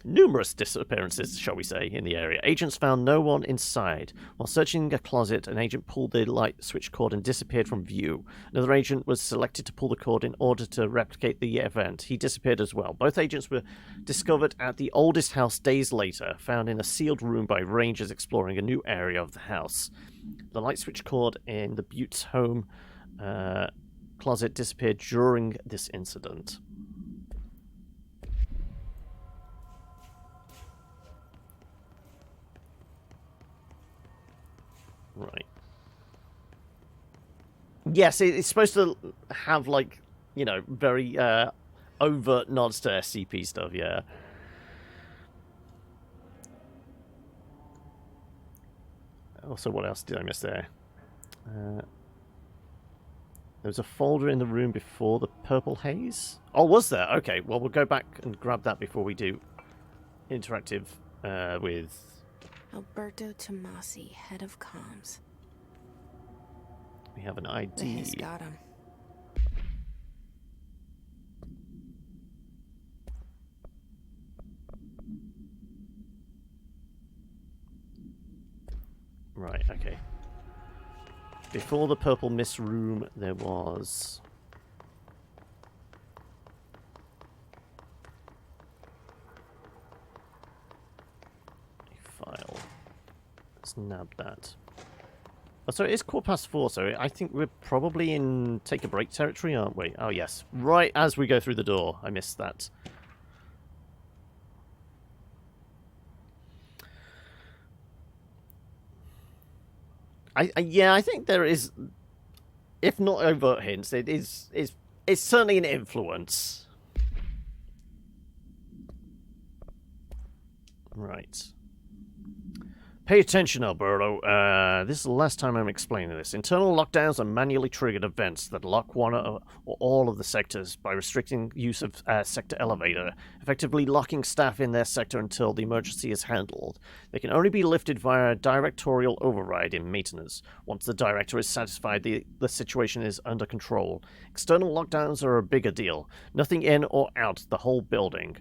numerous disappearances, shall we say, in the area. Agents found no one inside. While searching a closet, an agent pulled the light switch cord and disappeared from view. Another agent was selected to pull the cord in order to replicate the event. He disappeared as well. Both agents were discovered at the oldest house days later, found in a sealed room by rangers exploring a new area of the house. The light switch cord in the Butte's home closet disappeared during this incident. Right. Yes, it's supposed to have, like, you know, very overt nods to SCP stuff, yeah. Also, what else did I miss there? There was a folder in the room before the purple haze? Oh, was there? Okay, well, we'll go back and grab that before we do interactive with... Alberto Tomasi, head of comms. We have an ID. The Hiss got him. Right, okay. Before the purple mist room, there was... file. Let's nab that. Oh, so it is 4:15, so I think we're probably in take a break territory, aren't we? Oh, yes. Right as we go through the door. I missed that. Yeah, I think there is, if not overt hints, it's certainly an influence. Right. Pay attention, Alberto. This is the last time I'm explaining this. Internal lockdowns are manually triggered events that lock one or all of the sectors by restricting use of sector elevator, effectively locking staff in their sector until the emergency is handled. They can only be lifted via a directorial override in maintenance, once the director is satisfied the situation is under control. External lockdowns are a bigger deal. Nothing in or out the whole building.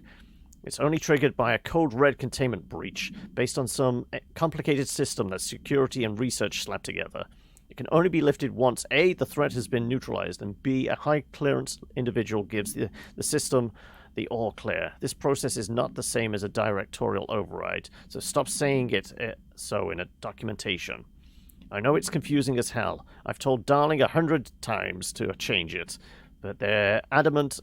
It's only triggered by a code red containment breach, based on some complicated system that security and research slap together. It can only be lifted once A, the threat has been neutralized, and B, a high clearance individual gives the system the all clear. This process is not the same as a directorial override, so stop saying it so in a documentation. I know it's confusing as hell. I've told Darling 100 times to change it, but they're adamant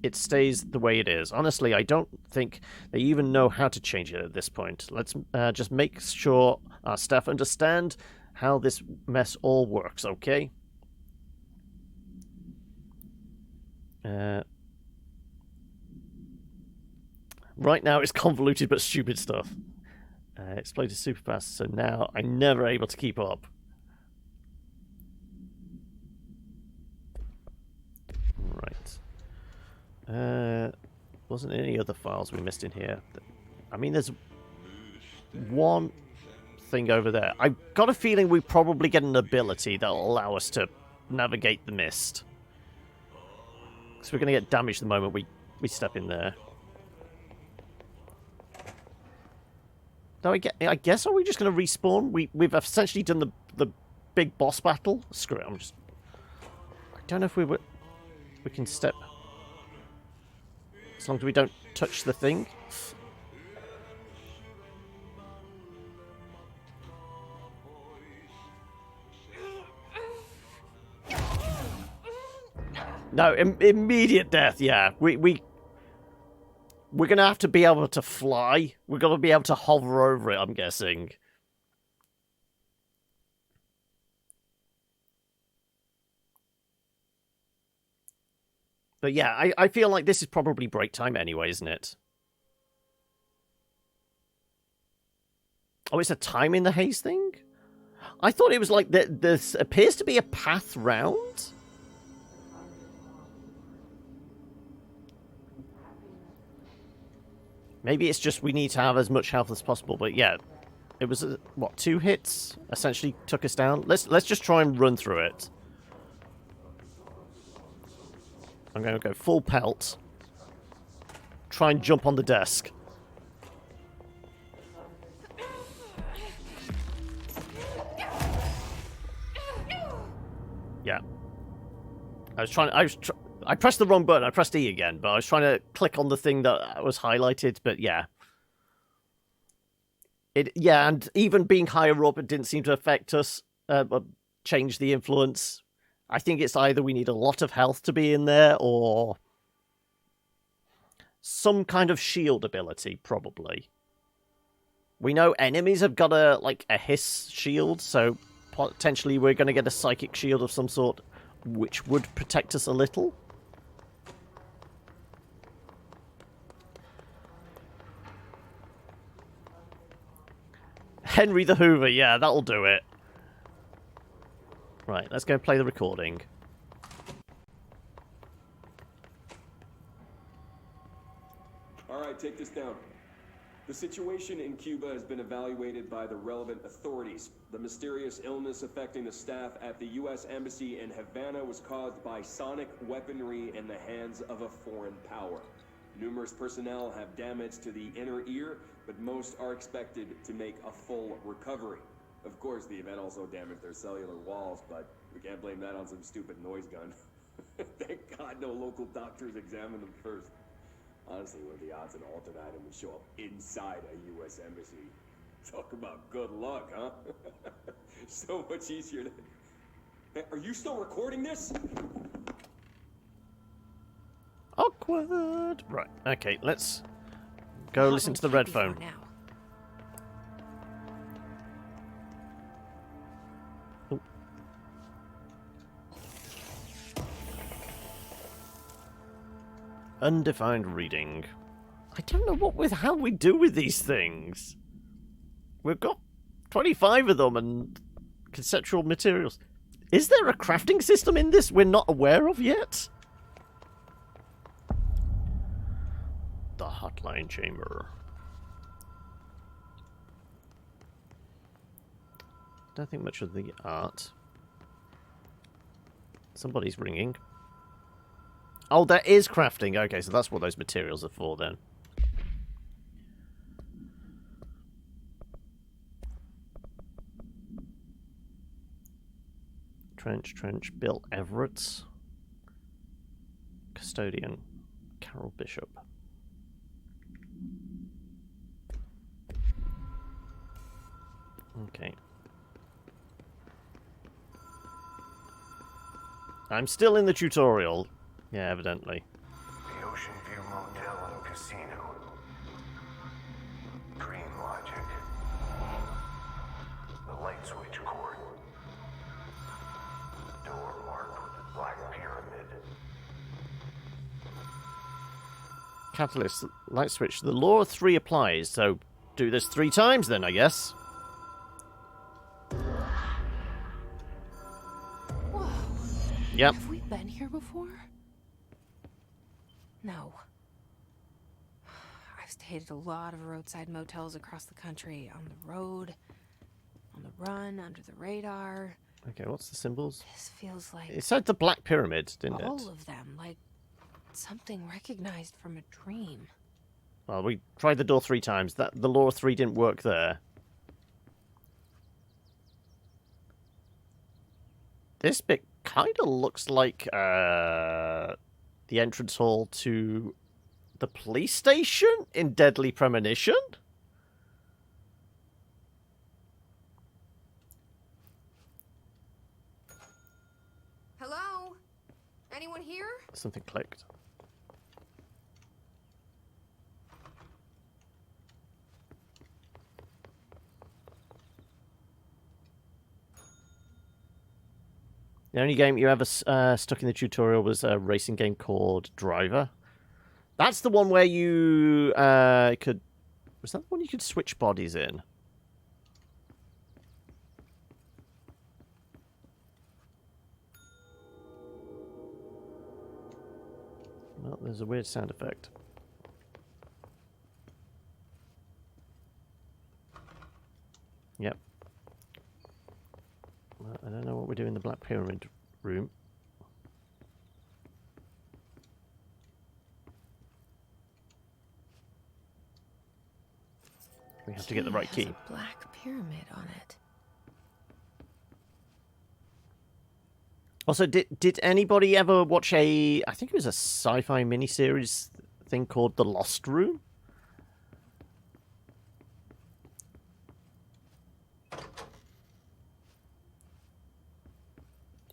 it stays the way it is. Honestly, I don't think they even know how to change it at this point. Let's just make sure our staff understand how this mess all works, okay? Right now it's convoluted but stupid stuff. Exploded super fast, so now I'm never able to keep up. Right. Wasn't any other files we missed in here? I mean, there's one thing over there. I've got a feeling we probably get an ability that'll allow us to navigate the mist. So we're going to get damaged the moment we step in there. Now, I guess, are we just going to respawn? We've essentially done the big boss battle. Screw it, I don't know if we can step... As long as we don't touch the thing. No, immediate death, yeah. We're going to have to be able to fly. We're going to be able to hover over it, I'm guessing. But yeah, I feel like this is probably break time anyway, isn't it? Oh, it's a time in the haze thing? I thought it was like this appears to be a path round. Maybe it's just we need to have as much health as possible, but yeah. It was, what, 2 hits? Essentially took us down. Let's just try and run through it. I'm going to go full pelt. Try and jump on the desk. Yeah. I pressed the wrong button. I pressed E again, but I was trying to click on the thing that was highlighted, but yeah. Yeah, and even being higher up, it didn't seem to affect us, change the influence. I think it's either we need a lot of health to be in there, or some kind of shield ability, probably. We know enemies have got a hiss shield, so potentially we're going to get a psychic shield of some sort, which would protect us a little. Henry the Hoover, yeah, that'll do it. Right, let's go play the recording. Alright, take this down. The situation in Cuba has been evaluated by the relevant authorities. The mysterious illness affecting the staff at the U.S. Embassy in Havana was caused by sonic weaponry in the hands of a foreign power. Numerous personnel have damage to the inner ear, but most are expected to make a full recovery. Of course, the event also damaged their cellular walls, but we can't blame that on some stupid noise gun. Thank God no local doctors examined them first. Honestly, what are the odds an alternate item would show up inside a U.S. embassy? Talk about good luck, huh? So much easier to... Hey, are you still recording this? Awkward. Right, okay, let's go listen to the red phone. Oh. Undefined reading. I don't know how we do with these things. We've got 25 of them and conceptual materials. Is there a crafting system in this we're not aware of yet? The hotline chamber. Don't think much of the art. Somebody's ringing. Oh, there is crafting. Okay, so that's what those materials are for then. Trench, Bill Everett. Custodian, Carol Bishop. Okay. I'm still in the tutorial. Yeah, evidently. The Ocean View Motel and Casino. Dream Logic. The light switch cord. Door marked with the Black Pyramid. Catalyst, light switch. The law of 3 applies, so do this 3 times then, I guess. Whoa. Yep. Have we been here before? No. I've stayed at a lot of roadside motels across the country. On the road, on the run, under the radar. Okay, what's the symbols? This feels like... It said the Black Pyramid, didn't it? all of them, like something recognized from a dream. Well, we tried the door 3 times. The law of 3 didn't work there. This bit kind of looks like the entrance hall to the police station in Deadly Premonition. Hello? Anyone here? Something clicked. The only game you ever stuck in the tutorial was a racing game called Driver. That's the one where you could... Was that the one you could switch bodies in? Well, there's a weird sound effect. Yep. Well, I don't know what we do in the Black Pyramid room. We have to get the right key. It has a black pyramid on it. Also, did anybody ever watch I think it was a sci-fi miniseries thing called The Lost Room?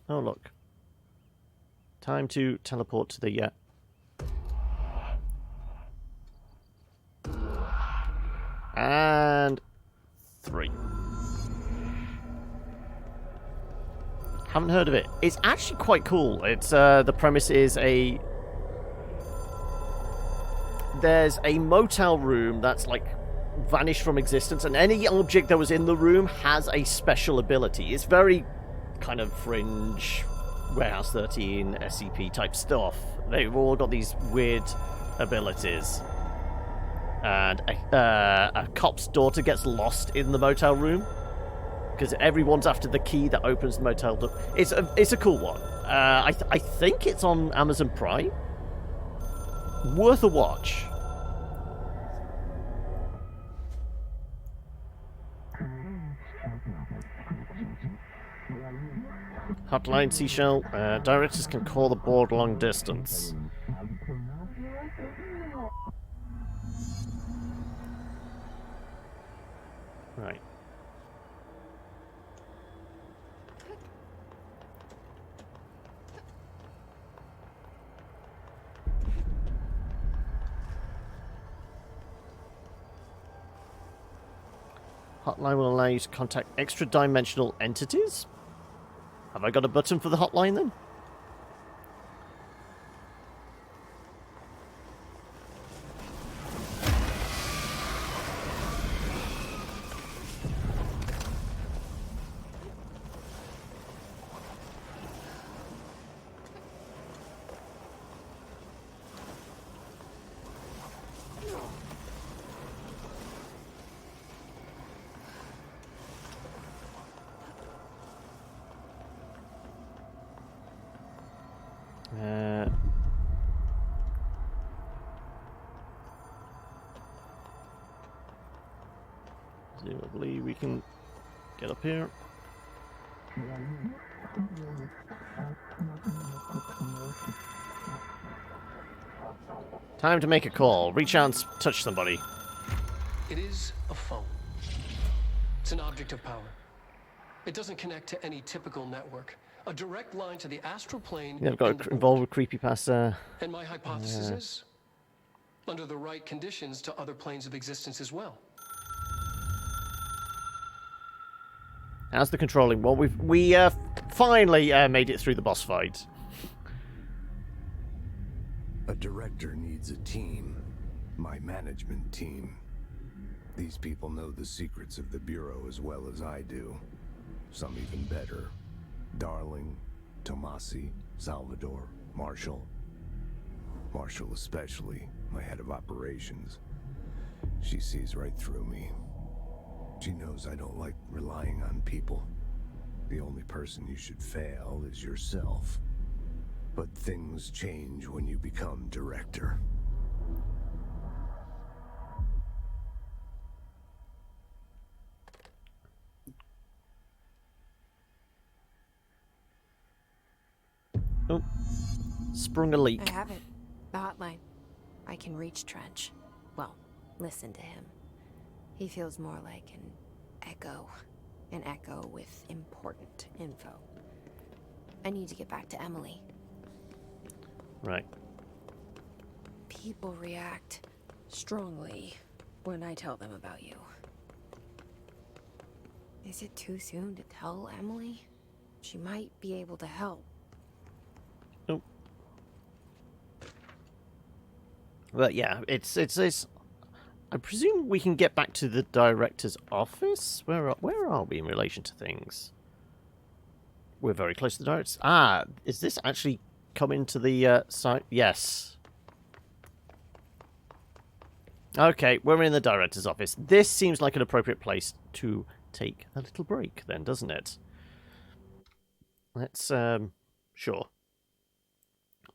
Oh, look. Time to teleport to the... And 3. Haven't heard of it. It's actually quite cool. It's the premise is there's a motel room that's like vanished from existence, and any object that was in the room has a special ability. It's very kind of fringe Warehouse 13 SCP type stuff. They've all got these weird abilities. And a cop's daughter gets lost in the motel room because everyone's after the key that opens the motel door. It's a cool one. I think it's on Amazon Prime. Worth a watch. Hotline Seashell. Directors can call the board long distance. Right. Hotline will allow you to contact extra-dimensional entities? Have I got a button for the hotline then? Presumably we can get up here. Time to make a call. Reach out and touch somebody. It is a phone. It's an object of power. It doesn't connect to any typical network. A direct line to the astral plane. Yeah, I've got involved with creepypasta. And my hypothesis is, under the right conditions, to other planes of existence as well. How's the controlling? Well, we finally made it through the boss fight. A director needs a team. My management team. These people know the secrets of the Bureau as well as I do. Some even better. Darling, Tomasi, Salvador, Marshall. Marshall especially, my head of operations. She sees right through me. She knows I don't like relying on people. The only person you should fail is yourself. But things change when you become director. Oh, sprung a leak. I have it. The hotline. I can reach Trench. Well, listen to him. He feels more like an echo. An echo with important info. I need to get back to Emily. Right. People react strongly when I tell them about you. Is it too soon to tell Emily? She might be able to help. Oh. But yeah, it's. I presume we can get back to the director's office. Where are we in relation to things? We're very close to the director's. Ah, is this actually coming to the site? Yes. Okay, we're in the director's office. This seems like an appropriate place to take a little break, then, doesn't it? Let's sure.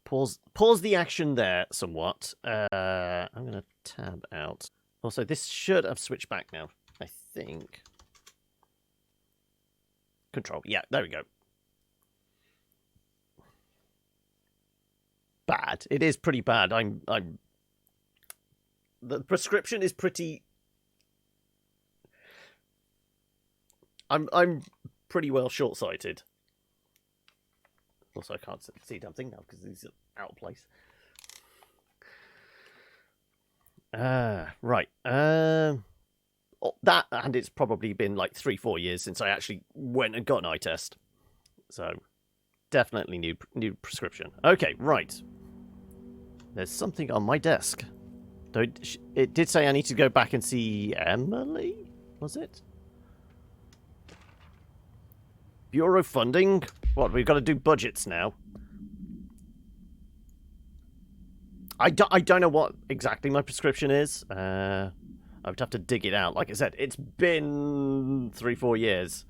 Pause the action there somewhat. I'm going to tab out. Also, this should have switched back now, I think. Control. Yeah, there we go. Bad. It is pretty bad. The prescription is pretty. I'm pretty well short-sighted. Also, I can't see a damn thing now because these are out of place. Right. That, and it's probably been like 3-4 years since I actually went and got an eye test. So, definitely new prescription. Okay, right. There's something on my desk. Though it did say I need to go back and see Emily, was it? Bureau funding? What, we've got to do budgets now? I don't know what exactly my prescription is. I would have to dig it out. Like I said, it's been 3-4 years.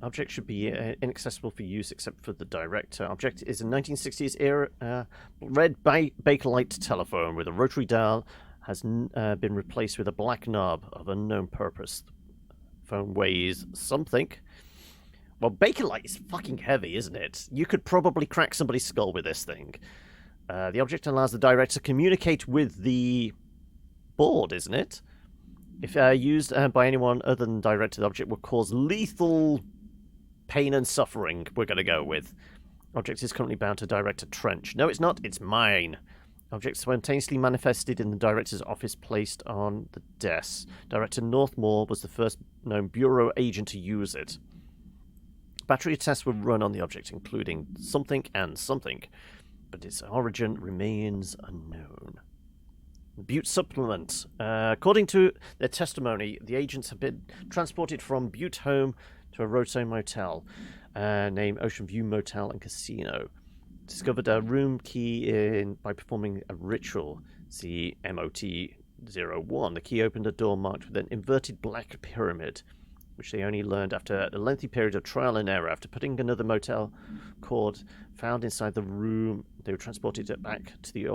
Object should be inaccessible for use except for the director. Object is a 1960s era red Bakelite telephone with a rotary dial. Has been replaced with a black knob of unknown purpose. The phone weighs something. Well, Bakelite is fucking heavy, isn't it? You could probably crack somebody's skull with this thing. The object allows the director to communicate with the board, isn't it? If used by anyone other than the director, the object will cause lethal pain and suffering, we're going to go with. Object is currently bound to Director Trench. No, it's not. It's mine. Object spontaneously manifested in the director's office placed on the desk. Director Northmore was the first known Bureau agent to use it. Battery tests were run on the object, including something and something, but its origin remains unknown. Butte Supplement. According to their testimony, the agents have been transported from Butte home to a roadside motel named Ocean View Motel and Casino. Discovered a room key by performing a ritual. See MOT-01. The key opened a door marked with an inverted black pyramid, which they only learned after a lengthy period of trial and error. After putting another motel cord found inside the room, they were transported back to the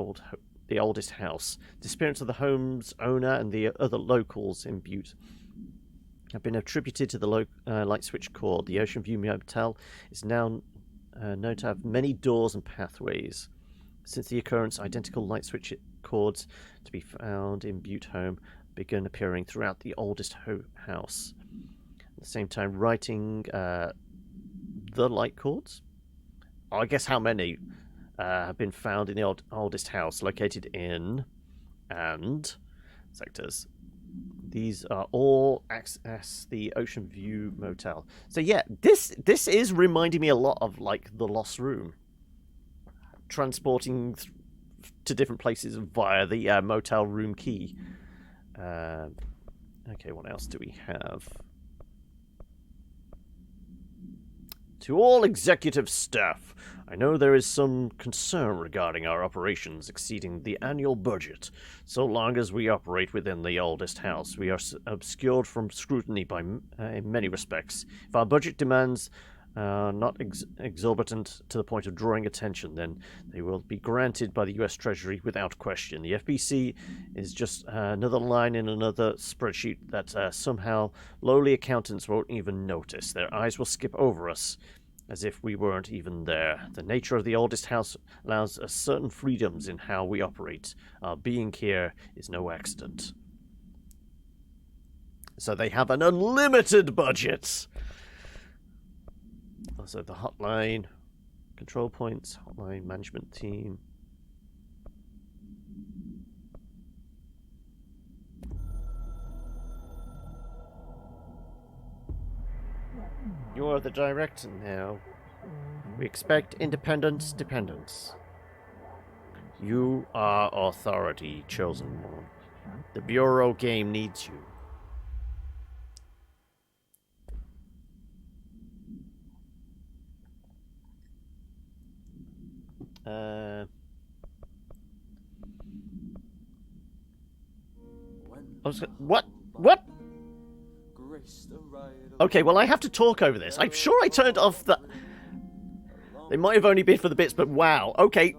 the oldest house. Disappearance of the home's owner and the other locals in Butte have been attributed to the light switch cord. The Ocean View Motel is now known to have many doors and pathways. Since the occurrence, identical light switch cords to be found in Butte home began appearing throughout the oldest house. At the same time, writing the light cords. I guess how many have been found in the oldest house located in and sectors. These are all access the Ocean View Motel. So yeah, this is reminding me a lot of like the Lost Room, transporting to different places via the motel room key. Okay, what else do we have? To all executive staff, I know there is some concern regarding our operations exceeding the annual budget. So long as we operate within the oldest house, we are obscured from scrutiny in many respects. If our budget demands not exorbitant to the point of drawing attention, then they will be granted by the US Treasury without question. The FBC is just another line in another spreadsheet that somehow lowly accountants won't even notice. Their eyes will skip over us as if we weren't even there. The nature of the oldest house allows us certain freedoms in how we operate. Our being here is no accident. So they have an unlimited budget. Also the hotline, control points, hotline management team. You are the director now. We expect independence, dependence. You are authority, chosen one. The Bureau game needs you. What? What? Okay, well, I have to talk over this. I'm sure I turned off the... They might have only been for the bits, but wow. Okay.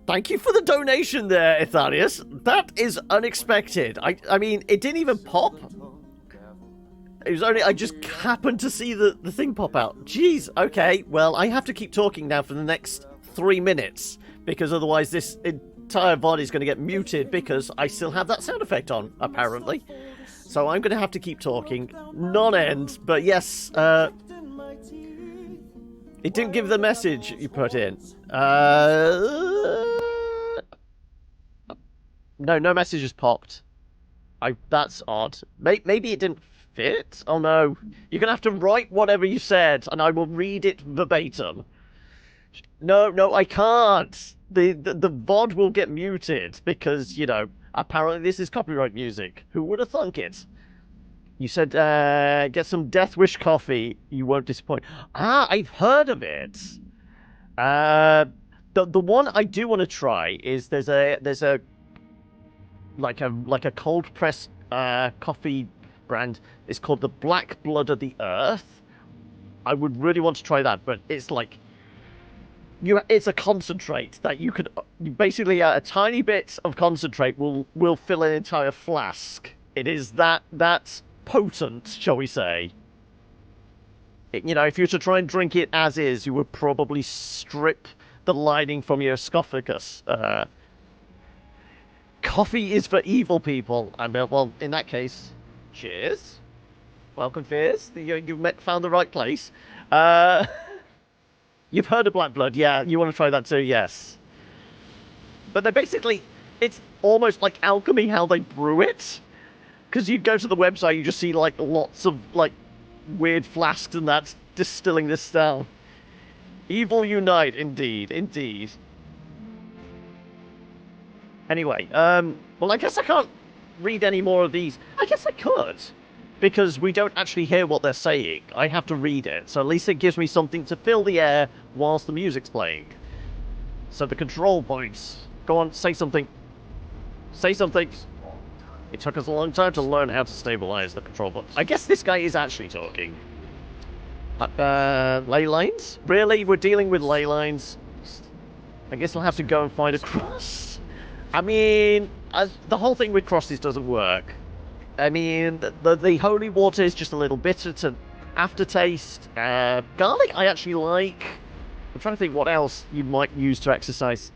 Thank you for the donation there, Ithanius. That is unexpected. I mean, it didn't even pop. It was only... I just happened to see the thing pop out. Jeez, okay. Well, I have to keep talking now for the next 3 minutes, because otherwise this entire VOD is going to get muted because I still have that sound effect on, apparently. So I'm going to have to keep talking non-end, but yes, it didn't give the message you put in. No messages popped. That's odd. Maybe it didn't fit? Oh no. You're going to have to write whatever you said, and I will read it verbatim. No, I can't. The VOD will get muted because, you know, apparently this is copyright music. Who would have thunk it? You said, get some Death Wish coffee. You won't disappoint. Ah, I've heard of it. The one I do want to try is there's a like a cold press coffee brand. It's called the Black Blood of the Earth. I would really want to try that, but it's like it's a concentrate that you could basically a tiny bit of concentrate will fill an entire flask. It is that's potent, shall we say. You know, if you were to try and drink it as is, you would probably strip the lining from your esophagus. Coffee is for evil people. And well, in that case, cheers. Welcome, Fierce. You've found the right place. You've heard of Black Blood, yeah. You want to try that too, yes. But they're basically, it's almost like alchemy how they brew it. Because you go to the website, you just see like lots of like weird flasks and that's distilling this down. Evil unite, indeed. Anyway, well, I guess I can't read any more of these. I guess I could. Because we don't actually hear what they're saying. I have to read it, so at least it gives me something to fill the air whilst the music's playing. So the control points. Go on, say something. Say something. It took us a long time to learn how to stabilize the control points. I guess this guy is actually talking. Ley lines? Really? We're dealing with ley lines? I guess I'll have to go and find a cross. I mean, the whole thing with crosses doesn't work. I mean, the holy water is just a little bitter to aftertaste. Garlic I actually like. I'm trying to think what else you might use to exercise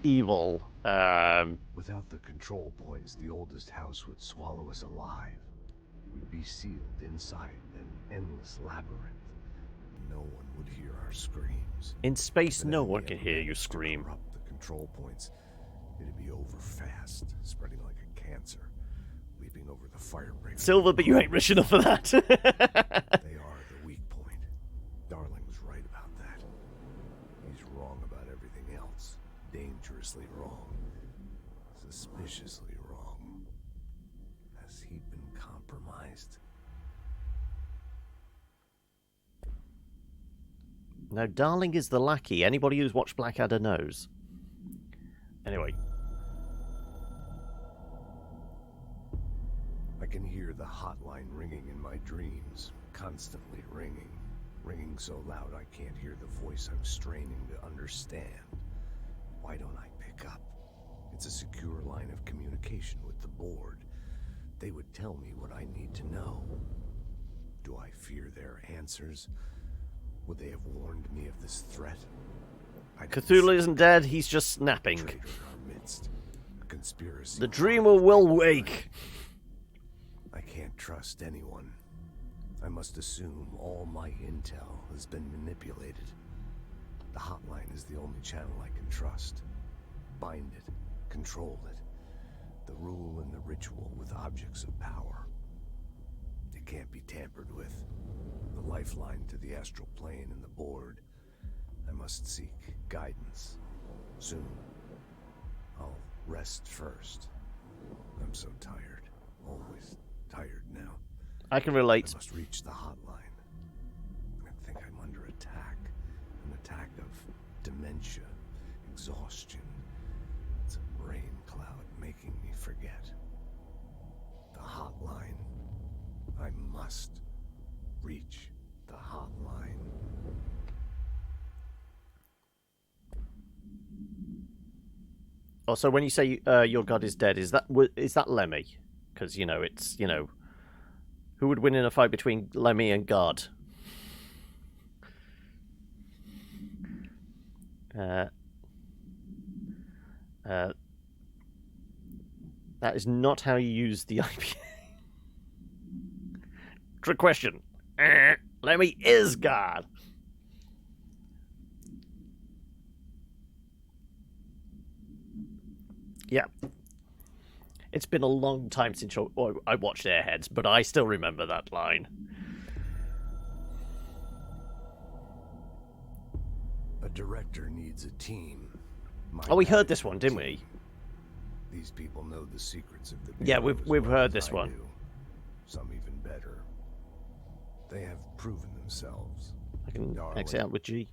evil. Without the control points, the oldest house would swallow us alive. We'd be sealed inside an endless labyrinth. No one would hear our screams. In space, But no any one can hear you managed to scream. corrupt the control points. It'd be over fast, spreading like a cancer, leaping over the firebreak. Silver, but you ain't rich enough for that. They are the weak point. Darling was right about that. He's wrong about everything else. Dangerously wrong. Suspiciously wrong. Has he been compromised? No, Darling is the lackey. Anybody who's watched Blackadder knows. Anyway. I can hear the hotline ringing in my dreams, constantly ringing. Ringing so loud I can't hear the voice I'm straining to understand. Why don't I pick up? It's a secure line of communication with the board. They would tell me what I need to know. Do I fear their answers? Would they have warned me of this threat? Cthulhu isn't dead, he's just snapping. Traitor in our midst. A conspiracy. The dreamer will wake. I can't trust anyone. I must assume all my intel has been manipulated. The hotline is the only channel I can trust. Bind it, control it. The rule and the ritual with objects of power. It can't be tampered with. The lifeline to the astral plane and the board. I must seek guidance. Soon. I'll rest first. I'm so tired. Always tired now. I can relate. I must reach the hotline. I think I'm under attack. An attack of dementia, exhaustion. It's a rain cloud making me forget. The hotline. I must reach the hotline. Also, when you say your god is dead, is that Lemmy? Because, you know, it's, you know, who would win in a fight between Lemmy and God? That is not how you use the IPA. Trick question. Lemmy is God. Yeah. It's been a long time since I watched Airheads, but I still remember that line. A director needs a team. Oh, we heard this one, didn't we? These people know the secrets of the Yeah, Bureau we've as well heard as this I one. do. Some even better. They have proven themselves. I can exit out with G.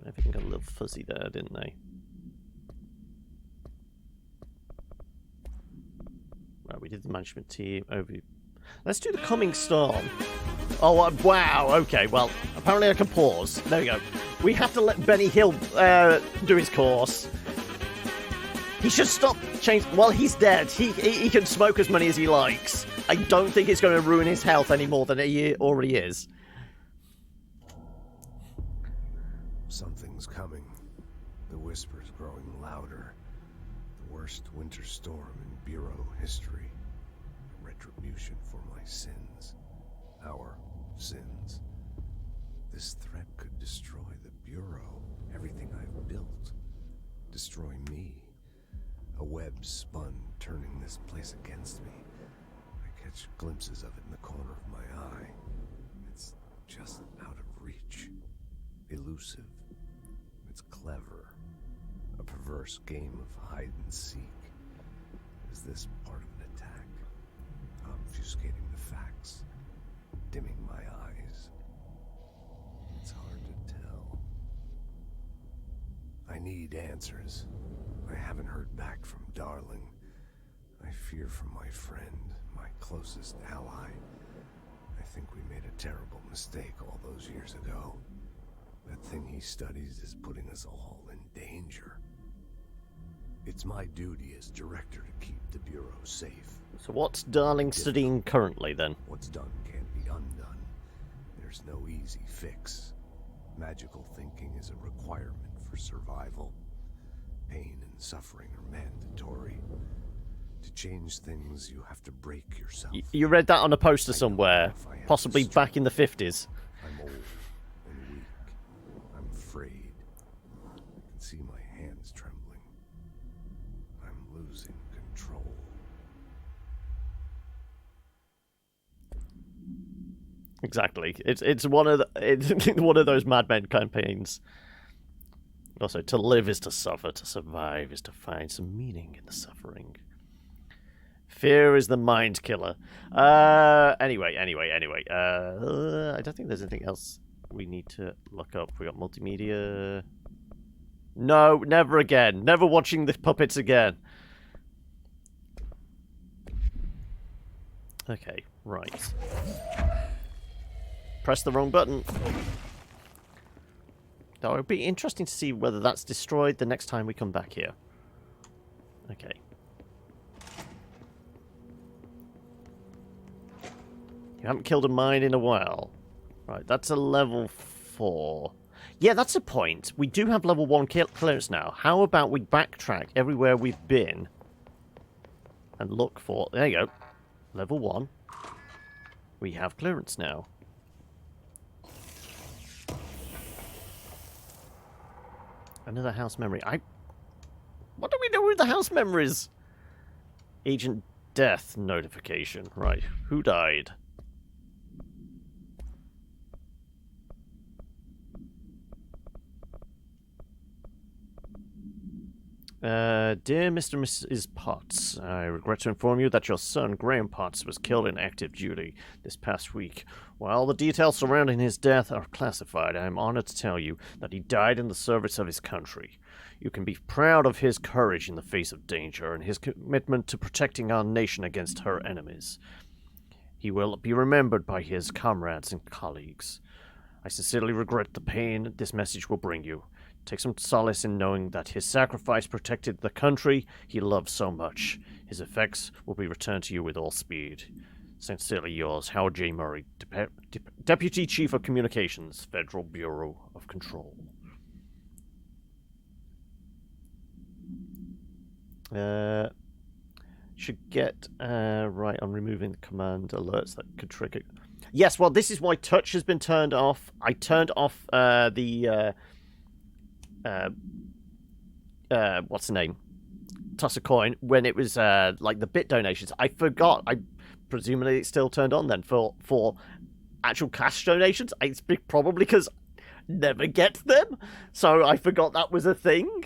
Everything got a little fuzzy there, didn't they? Right, we did the management team over. Let's do the coming storm. Oh, wow. Okay, well, apparently I can pause. There we go. We have to let Benny Hill do his course. He should stop changing. Well, he's dead. He can smoke as many as he likes. I don't think it's going to ruin his health any more than he already is. Something's coming. The whispers growing louder. The worst winter storm in Bureau history. Retribution for my sins. Our sins. This threat could destroy the Bureau. Everything I've built. Destroy me. A web spun, turning this place against me. I catch glimpses of it in the corner of my eye. It's just out of reach. Elusive. It's clever. A perverse game of hide and seek. Is this part of an attack? Obfuscating the facts. Dimming my eyes. It's hard to tell. I need answers. I haven't heard back from Darling. I fear for my friend, my closest ally. I think we made a terrible mistake all those years ago. That thing he studies is putting us all in danger. It's my duty as director to keep the Bureau safe. So what's Darling studying currently, then? What's done can't be undone. There's no easy fix. Magical thinking is a requirement for survival. Pain and suffering are mandatory. To change things, you have to break yourself. You read that on a poster somewhere, possibly back in the 50s. I'm old and weak. I'm afraid. I can see my hands trembling. I'm losing control. Exactly. It's one of it's one of those Mad Men campaigns. Also, to live is to suffer, to survive is to find some meaning in the suffering. Fear is the mind killer. Anyway. I don't think there's anything else we need to look up. We got multimedia. No, never again. Never watching the puppets again. Okay, right. Press the wrong button. That would be interesting to see whether that's destroyed the next time we come back here. Okay. You haven't killed a mine in a while. Right, that's a level 4. Yeah, that's a point. We do have level 1 clearance now. How about we backtrack everywhere we've been and look for... There you go. Level 1. We have clearance now. Another house memory. What do we do with the house memories? Agent death notification. Right. Who died? Dear Mr. and Mrs. Potts, I regret to inform you that your son, Graham Potts, was killed in active duty this past week. While the details surrounding his death are classified, I am honored to tell you that he died in the service of his country. You can be proud of his courage in the face of danger and his commitment to protecting our nation against her enemies. He will be remembered by his comrades and colleagues. I sincerely regret the pain this message will bring you. Take some solace in knowing that his sacrifice protected the country he loved so much. His effects will be returned to you with all speed. Sincerely yours, Howard J. Murray, Deputy Chief of Communications, Federal Bureau of Control. Should get right on removing the command alerts that could trigger. Yes, well, this is why touch has been turned off. I turned off what's the name? Toss a coin when it was like the bit donations. I forgot. Presumably it's still turned on then for actual cash donations. It's probably because never get them, so I forgot that was a thing.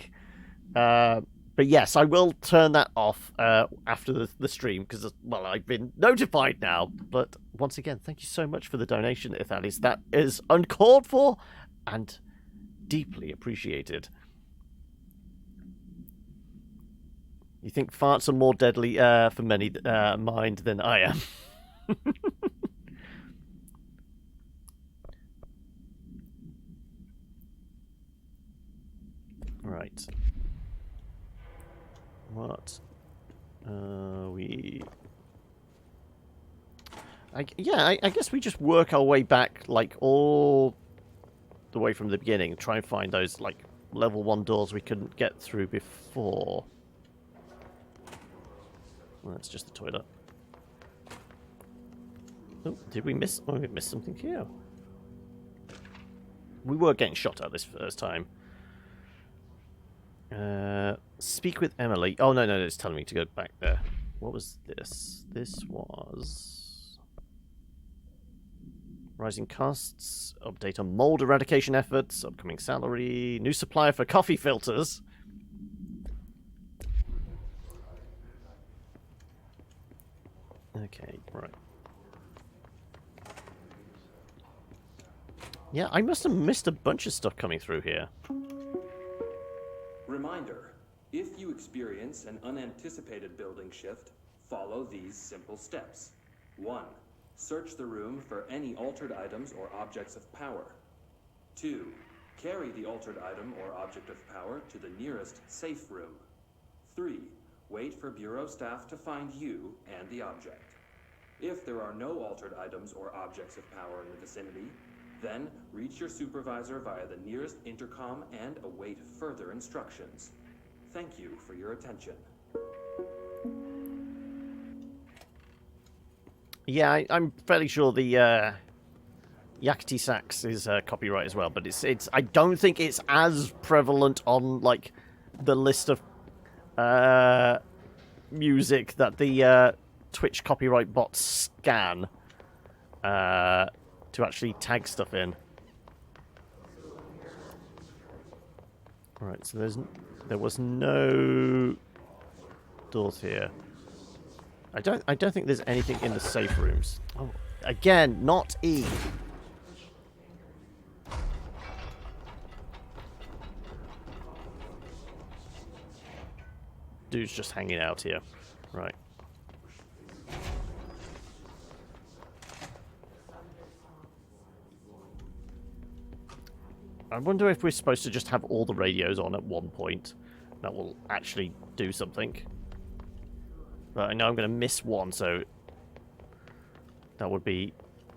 But yes, I will turn that off after the stream because, well, I've been notified now. But once again, thank you so much for the donation, Ithalis. That is uncalled for and deeply appreciated. You think farts are more deadly for many mind than I am. Right. What? I guess we just work our way back, like, all the way from the beginning. Try and find those, like, level 1 doors we couldn't get through before. Well, that's just the toilet. Oh, did we miss? Oh, we missed something here. We were getting shot at this first time. Speak with Emily. Oh, no, it's telling me to go back there. What was this? This was... Rising costs, update on mold eradication efforts, upcoming salary, new supplier for coffee filters. Okay, right. Yeah, I must have missed a bunch of stuff coming through here. Reminder, if you experience an unanticipated building shift, follow these simple steps. 1. Search the room for any altered items or objects of power. 2. Carry the altered item or object of power to the nearest safe room. 3. Wait for Bureau staff to find you and the object. If there are no altered items or objects of power in the vicinity, then reach your supervisor via the nearest intercom and await further instructions. Thank you for your attention. Yeah, I'm fairly sure the Yakety Sax is copyright as well, but it's I don't think it's as prevalent on like the list of music that the Twitch copyright bots scan to actually tag stuff in. Right, so there was no doors here. I don't think there's anything in the safe rooms. Oh, again, not E. Dude's just hanging out here. Right. I wonder if we're supposed to just have all the radios on at one point. That will actually do something. But I know I'm going to miss one, so... That would be...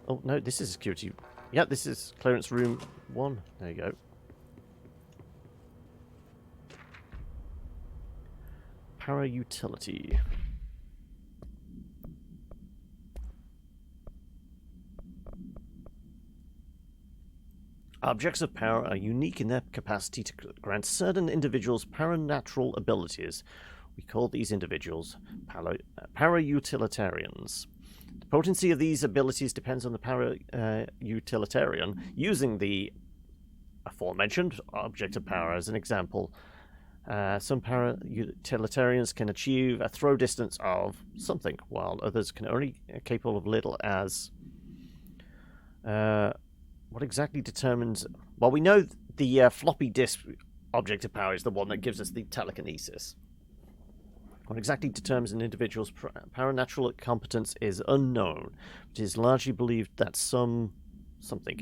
Oh, no, this is security... Yeah, this is clearance room 1. There you go. Para-utility. Objects of power are unique in their capacity to grant certain individuals paranatural abilities. We call these individuals para-utilitarians. The potency of these abilities depends on the para-utilitarian using the aforementioned object of power as an example. Some para-utilitarians can achieve a throw distance of something, while others can only capable of little as... what exactly determines... Well, we know the floppy disk object of power is the one that gives us the telekinesis. What exactly determines an individual's paranatural competence is unknown. It is largely believed that something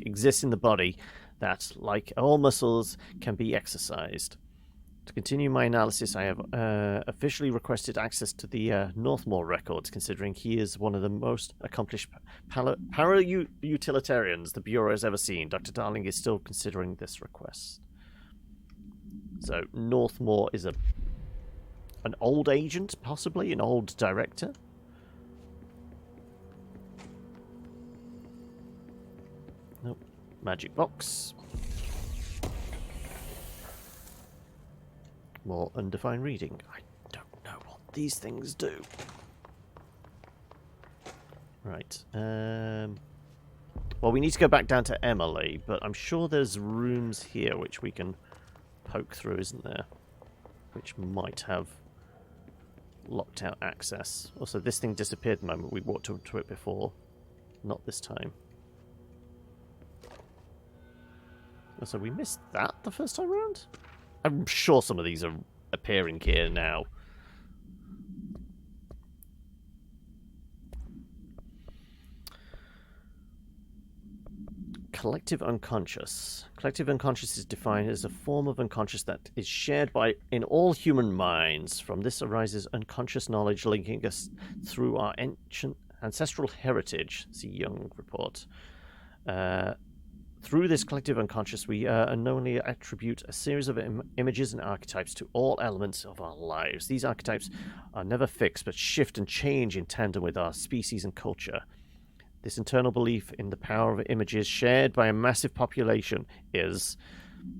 exists in the body that, like all muscles, can be exercised. To continue my analysis, I have officially requested access to the Northmore records, considering he is one of the most accomplished para-utilitarians the Bureau has ever seen. Dr. Darling is still considering this request. So, Northmore is an old agent, possibly? An old director? Nope. Magic box. More undefined reading. I don't know what these things do. Right. Well, we need to go back down to Emily, but I'm sure there's rooms here which we can poke through, isn't there? Which might have locked out access. Also, this thing disappeared the moment we walked up to it before. Not this time. So we missed that the first time around? I'm sure some of these are appearing here now. Collective unconscious. Collective unconscious is defined as a form of unconscious that is shared in all human minds. From this arises unconscious knowledge linking us through our ancient ancestral heritage. See Young report. Through this collective unconscious, we unknowingly attribute a series of images and archetypes to all elements of our lives. These archetypes are never fixed, but shift and change in tandem with our species and culture. This internal belief in the power of images shared by a massive population is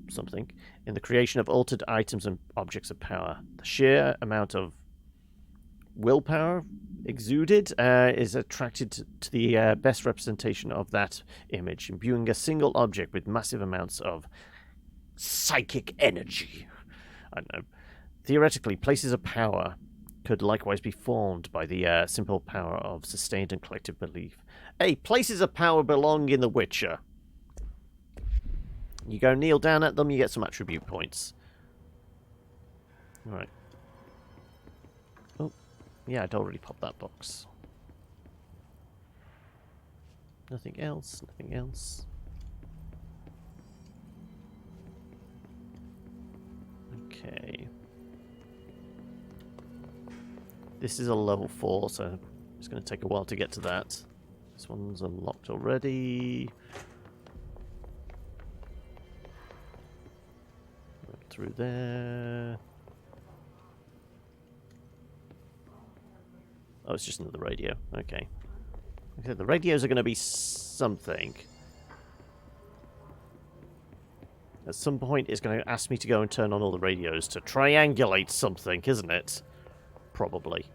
something in the creation of altered items and objects of power. The sheer amount of willpower exuded is attracted to the best representation of that image, imbuing a single object with massive amounts of psychic energy. I don't know. Theoretically, places of power could likewise be formed by the simple power of sustained and collective belief. Hey, places of power belong in The Witcher. You go kneel down at them, you get some attribute points. Alright. Oh, yeah, I'd already popped that box. Nothing else, nothing else. This is a level 4, so it's going to take a while to get to that. This one's unlocked already. Through there. Oh, it's just another radio. Okay. Okay, the radios are going to be something. At some point, it's going to ask me to go and turn on all the radios to triangulate something, isn't it? Probably.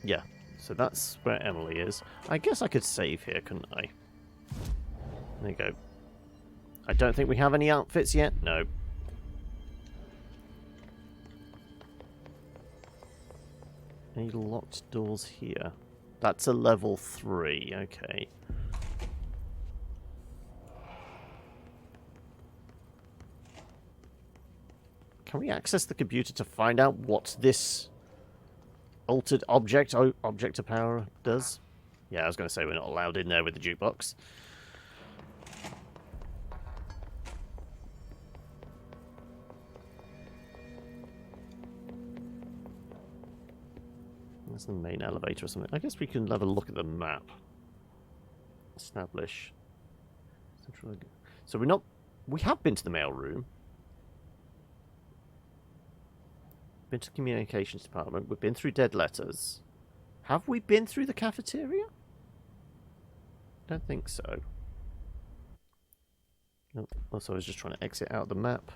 Yeah, so that's where Emily is. I guess I could save here, couldn't I? There you go. I don't think we have any outfits yet. No. Any locked doors here? That's a level 3. Okay. Can we access the computer to find out what this altered object of power does? Yeah, I was going to say we're not allowed in there with the jukebox. That's the main elevator or something. I guess we can have a look at the map. Establish. Central. So we're not... We have been to the mail room. Been to the communications department. We've been through dead letters. Have we been through the cafeteria? Don't think so. No. Also, I was just trying to exit out the map.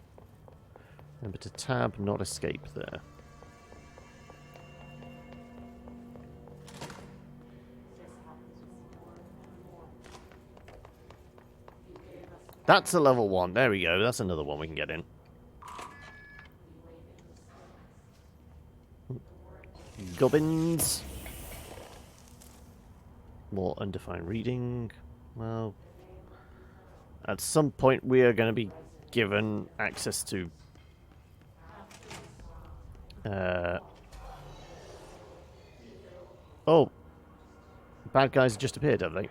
Remember to tab, not escape there. That's a level 1. There we go. That's another one we can get in. Gobbins. More undefined reading. Well, at some point we are going to be given access to oh, bad guys just appeared, have they?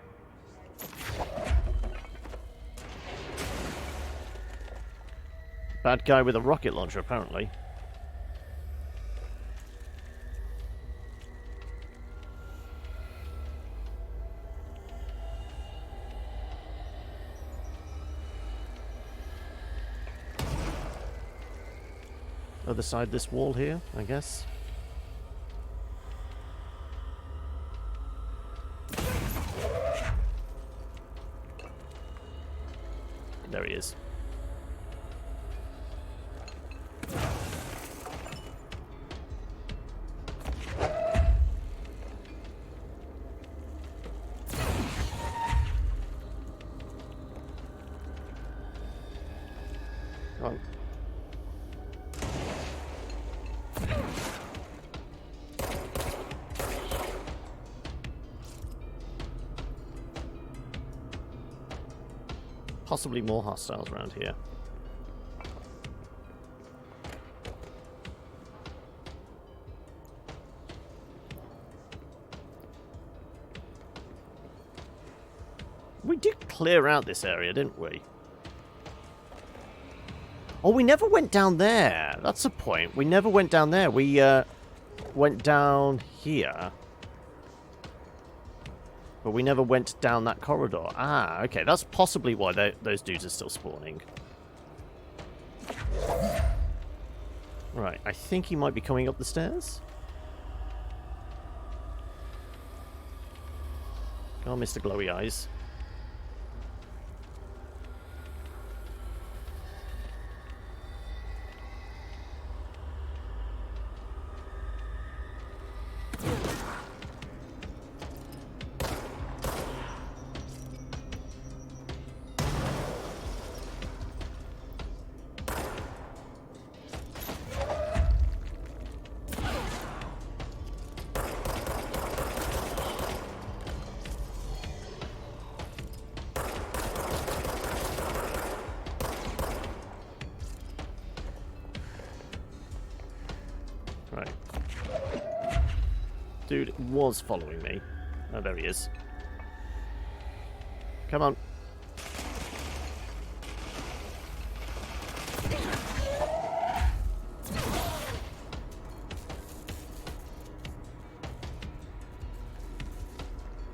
Bad guy with a rocket launcher, apparently. Other side this wall here, I guess. There he is. Come on. Possibly more hostiles around here. We did clear out this area, didn't we? Oh, we never went down there. That's the point. We never went down there. We went down here. But we never went down that corridor. Ah, okay. That's possibly why those dudes are still spawning. Right, I think he might be coming up the stairs. Come on, Mr. Glowy Eyes. Right. Dude was following me. Oh, there he is. Come on.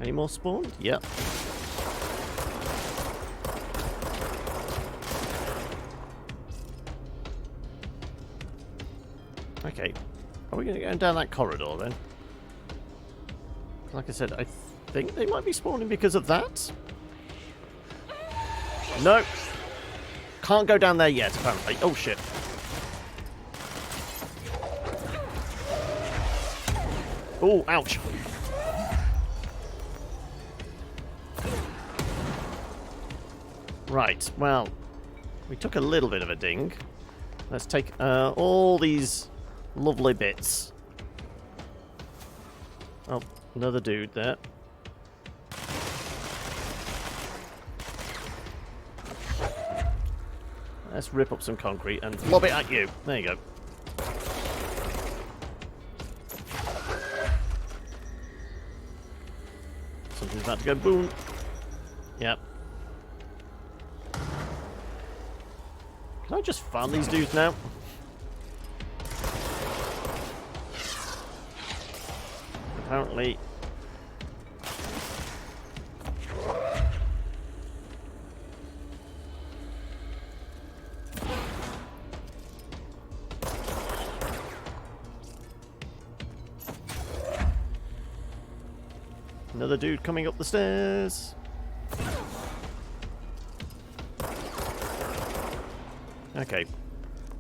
Any more spawned? Yep. Okay. Are we going to go down that corridor then? Like I said, I think they might be spawning because of that. No. Can't go down there yet, apparently. Oh, shit. Oh, ouch. Right, well, we took a little bit of a ding. Let's take all these lovely bits. Oh, another dude there. Let's rip up some concrete and lob it at you. There you go. Something's about to go boom. Yep. Can I just farm these dudes now? Apparently. Another dude coming up the stairs. Okay.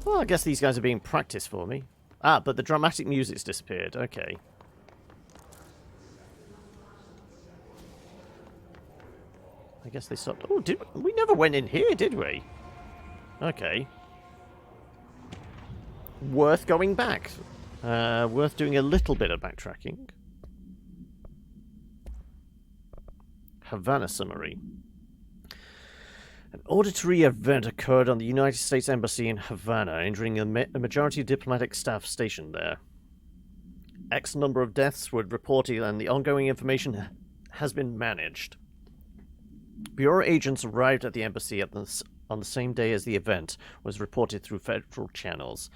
Well, I guess these guys are being practiced for me. Ah, but the dramatic music's disappeared. Okay. I guess they stopped. Oh, we never went in here, did we? Okay. Worth going back. Worth doing a little bit of backtracking. Havana summary. An auditory event occurred on the United States Embassy in Havana, injuring a majority of diplomatic staff stationed there. X number of deaths were reported and the ongoing information has been managed. Bureau agents arrived at the embassy on the same day as the event was reported through federal channels,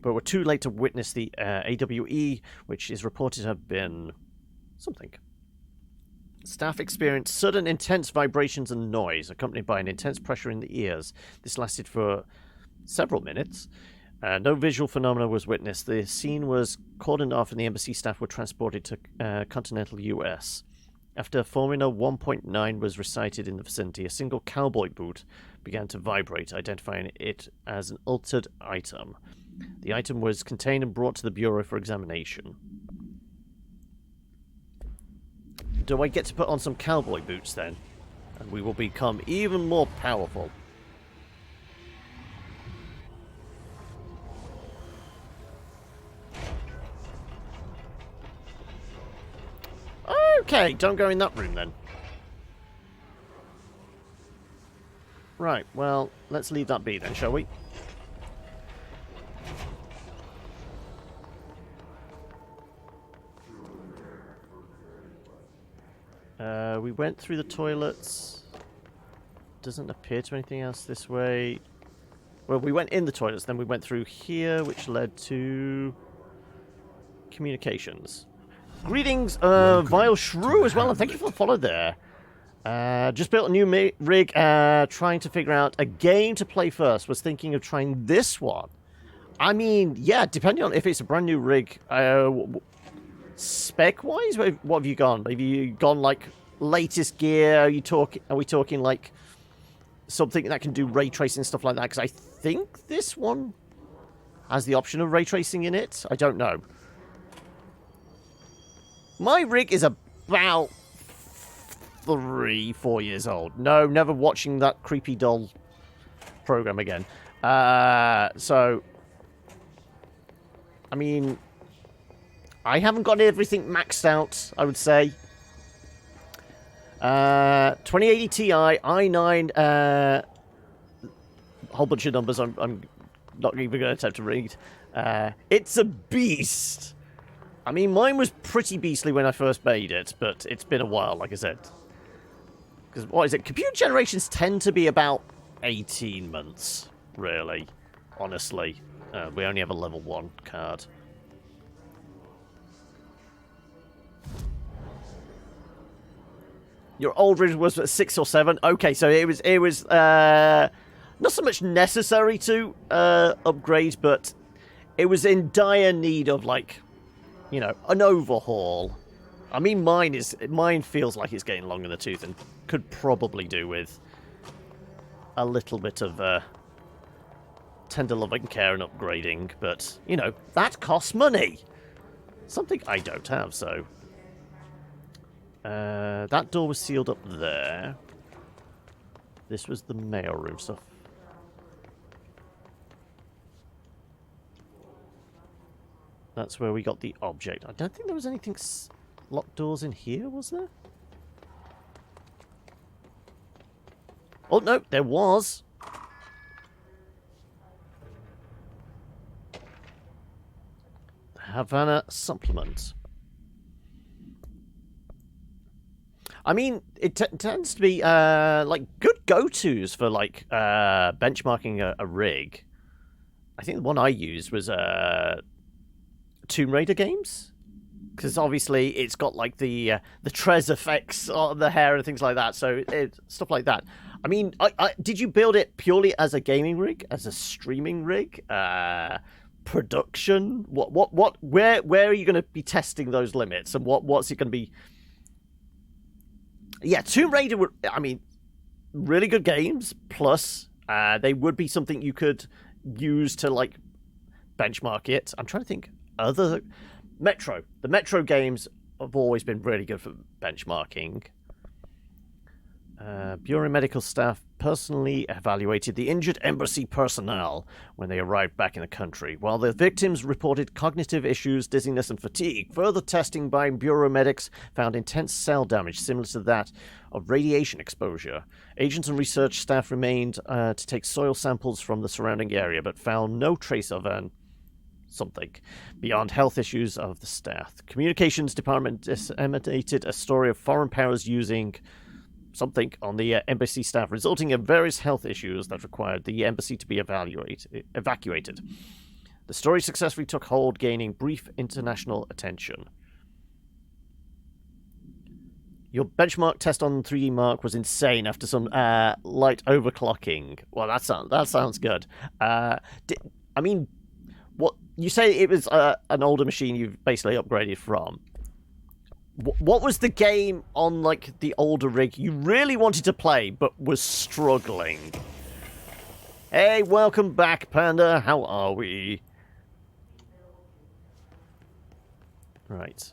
but were too late to witness the AWE, which is reported to have been something. Staff experienced sudden intense vibrations and noise, accompanied by an intense pressure in the ears. This lasted for several minutes. No visual phenomena was witnessed. The scene was cordoned off and the embassy staff were transported to continental US. After Formula 1.9 was recited in the vicinity, a single cowboy boot began to vibrate, identifying it as an altered item. The item was contained and brought to the Bureau for examination. Do I get to put on some cowboy boots then? And we will become even more powerful. Okay, don't go in that room then. Right, well, let's leave that be then, shall we? We went through the toilets. Doesn't appear to anything else this way. Well, we went in the toilets, then we went through here, which led to communications. Greetings, Vile Shrew as well, and thank you for the follow there. Just built a new rig, trying to figure out a game to play first. Was thinking of trying this one. I mean, yeah, depending on if it's a brand new rig. Spec-wise, what have you gone? Have you gone, like, latest gear? Are we talking, like, something that can do ray tracing and stuff like that? Because I think this one has the option of ray tracing in it. I don't know. My rig is about 3-4 years old. No, never watching that creepy doll program again. So, I mean, I haven't got everything maxed out, I would say. 2080 Ti, i9, whole bunch of numbers I'm not even going to attempt to read. It's a beast. I mean, mine was pretty beastly when I first made it, but it's been a while, like I said. Because, what is it? Computer generations tend to be about 18 months, really. Honestly. We only have a level 1 card. Your old rig was 6 or 7. Okay, so it was not so much necessary to upgrade, but it was in dire need of, like, you know, an overhaul. I mean, mine feels like it's getting long in the tooth and could probably do with a little bit of tender loving care and upgrading, but, you know, that costs money. Something I don't have, so... that door was sealed up there. This was the mail room stuff. That's where we got the object. I don't think there was anything locked doors in here, was there? Oh, no, there was. Havana supplement. I mean, it tends to be like good go-tos for like benchmarking a rig. I think the one I used was Tomb Raider games, because obviously it's got like the Trez effects on the hair and things like that. So stuff like that. I mean, did you build it purely as a gaming rig, as a streaming rig, production? Where are you going to be testing those limits, and what's it going to be? Yeah, Tomb Raider were, I mean, really good games, plus they would be something you could use to, like, benchmark it. I'm trying to think other... Metro. The Metro games have always been really good for benchmarking. Bureau medical staff personally evaluated the injured embassy personnel when they arrived back in the country, while the victims reported cognitive issues, dizziness, and fatigue. Further testing by Bureau medics found intense cell damage similar to that of radiation exposure. Agents and research staff remained to take soil samples from the surrounding area, but found no trace of something beyond health issues of the staff. The communications department disseminated a story of foreign powers using something on the embassy staff, resulting in various health issues that required the embassy to be evacuated. The story successfully took hold, gaining brief international attention. Your benchmark test on 3D Mark was insane after some light overclocking. Well, that sounds good. I mean, what you say it was an older machine you've basically upgraded from. What was the game on, like, the older rig you really wanted to play, but was struggling? Hey, welcome back, Panda. How are we? Right.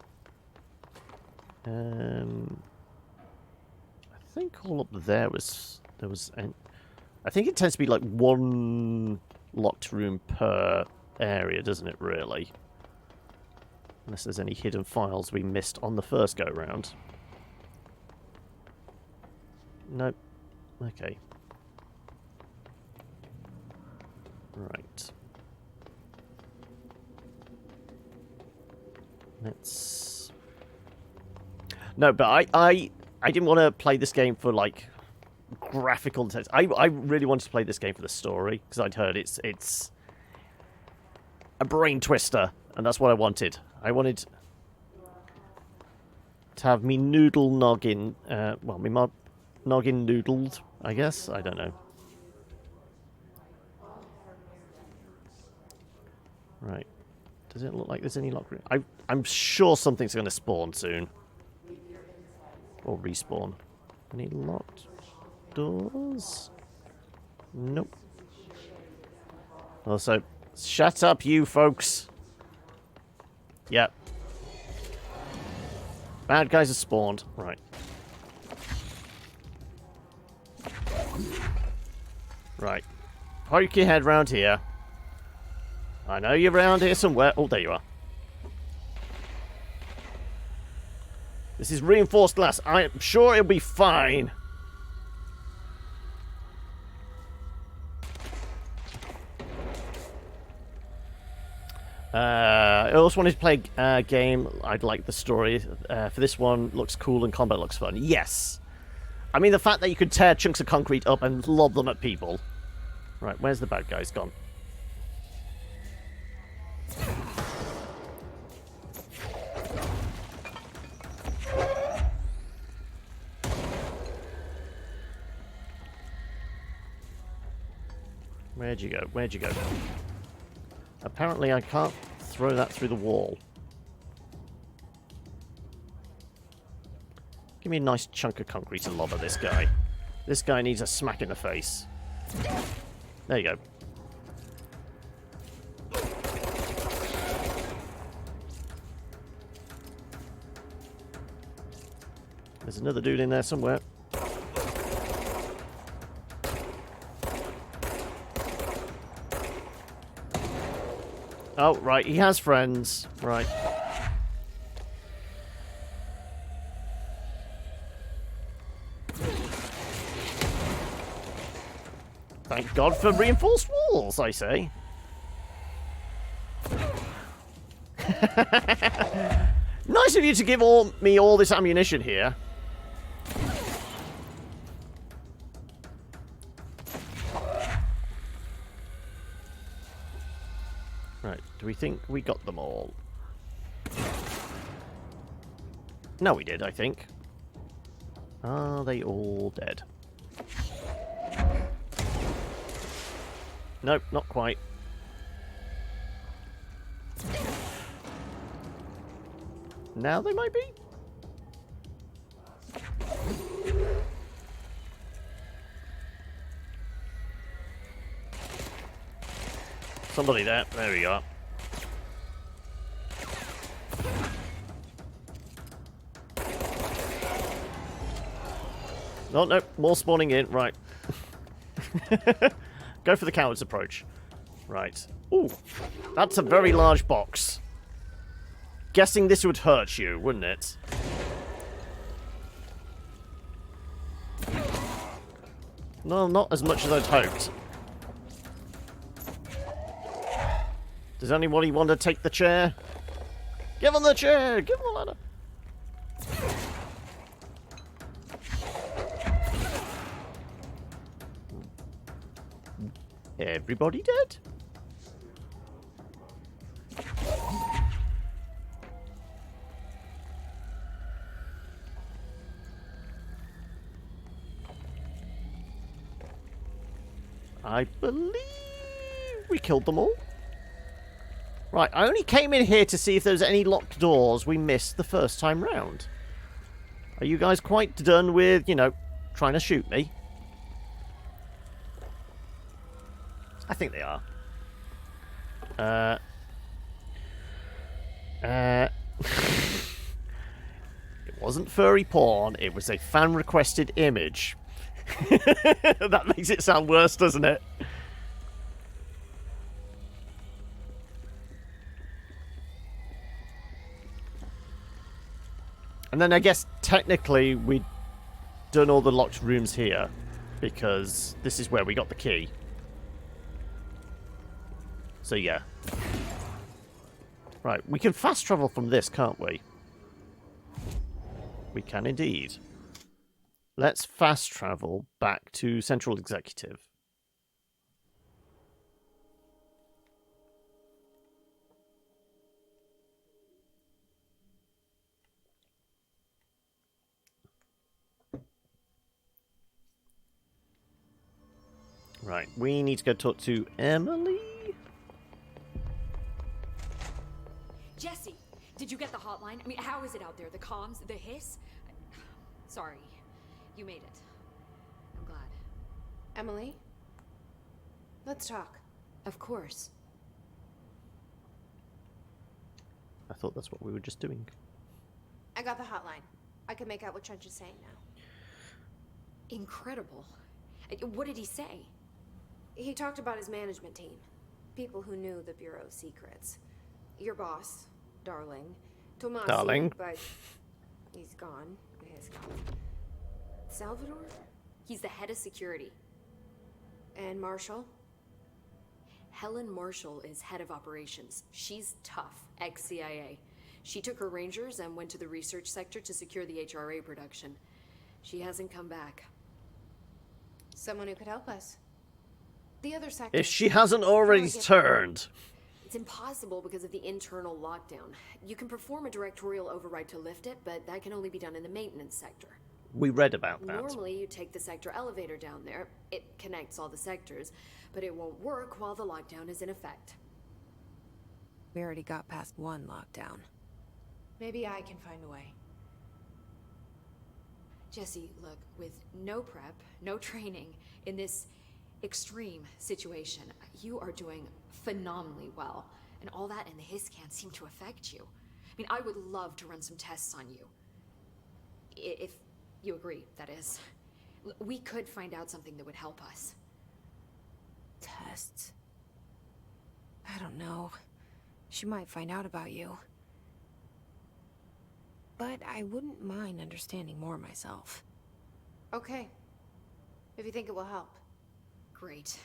I think all up there was... I think it tends to be, like, one locked room per area, doesn't it, really? Unless there's any hidden files we missed on the first go-round. Nope. Okay. Right. Let's... No, but I didn't want to play this game for, like, graphical text. I really wanted to play this game for the story, because I'd heard it's a brain twister, and that's what I wanted. I wanted to have me noodle noggin, well, me noggin noodled, I guess? I don't know. Right. Does it look like there's any lock room? I'm sure something's going to spawn soon. Or respawn. Any locked doors? Nope. Also, shut up, you folks. Yep. Bad guys are spawned. Right. Right. Poke your head round here. I know you're around here somewhere. Oh, there you are. This is reinforced glass. I'm sure it'll be fine. I also wanted to play a game. I'd like the story. For this one, looks cool and combat looks fun. Yes. I mean, the fact that you could tear chunks of concrete up and lob them at people. Right, where's the bad guys gone? Where'd you go? Where'd you go? Apparently I can't throw that through the wall. Give me a nice chunk of concrete to lob at this guy. This guy needs a smack in the face. There you go. There's another dude in there somewhere. Oh, right, he has friends. Right. Thank God for reinforced walls, I say. Nice of you to give me all this ammunition here. Right, do we think we got them all? No, we did, I think. Are they all dead? Nope, not quite. Now they might be? Somebody there. There we are. Oh, no. More spawning in. Right. Go for the coward's approach. Right. Ooh. That's a very large box. Guessing this would hurt you, wouldn't it? No, not as much as I'd hoped. Does anybody want to take the chair? Give him the chair! Give him the ladder! Everybody dead? I believe we killed them all. Right, I only came in here to see if there's any locked doors we missed the first time round. Are you guys quite done with, you know, trying to shoot me? I think they are. It wasn't furry porn, it was a fan-requested image. That makes it sound worse, doesn't it? And then I guess technically we'd done all the locked rooms here because this is where we got the key. So yeah. Right, we can fast travel from this, can't we? We can indeed. Let's fast travel back to Central Executive. Right, we need to go talk to Emily. Jesse, did you get the hotline? I mean, how is it out there? The comms, the hiss? Sorry, you made it. I'm glad. Emily? Let's talk. Of course. I thought that's what we were just doing. I got the hotline. I can make out what Trench is saying now. Incredible. What did he say? He talked about his management team. People who knew the Bureau's secrets. Your boss, Darling. Tomasi, Darling. but he's gone. He's gone. Salvador? He's the head of security. And Marshall? Helen Marshall is head of operations. She's tough, ex-CIA. She took her Rangers and went to the research sector to secure the HRA production. She hasn't come back. Someone who could help us. The other sector. If she hasn't already turned. It's impossible because of the internal lockdown. You can perform a directorial override to lift it, but that can only be done in the maintenance sector. We read about that. Normally, you take the sector elevator down there. It connects all the sectors, but it won't work while the lockdown is in effect. We already got past one lockdown. Maybe I can find a way. Jesse, look, with no prep, no training, in this extreme situation, you are doing phenomenally well. And all that and the hiss can't seem to affect you. I mean, I would love to run some tests on you. If you agree, that is. We could find out something that would help us. Tests? I don't know. She might find out about you. But I wouldn't mind understanding more myself. Okay. If you think it will help. Great.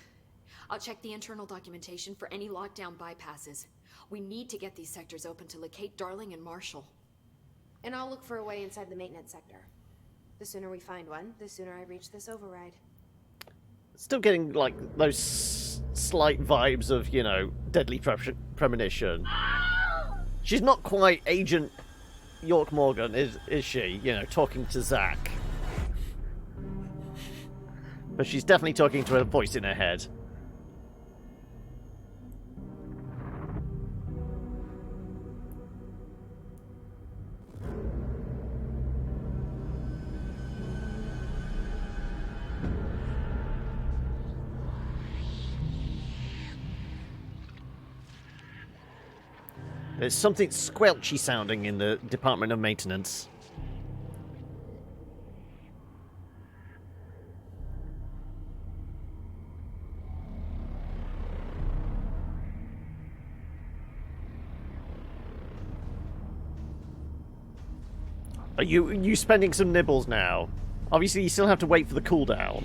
I'll check the internal documentation for any lockdown bypasses. We need to get these sectors open to locate Darling and Marshall. And I'll look for a way inside the maintenance sector. The sooner we find one, the sooner I reach this override. Still getting, like, those slight vibes of, you know, Deadly Premonition. She's not quite Agent York Morgan, is she? You know, talking to Zack. But she's definitely talking to a voice in her head. There's something squelchy sounding in the Department of Maintenance. Are you spending some nibbles now? Obviously, you still have to wait for the cooldown.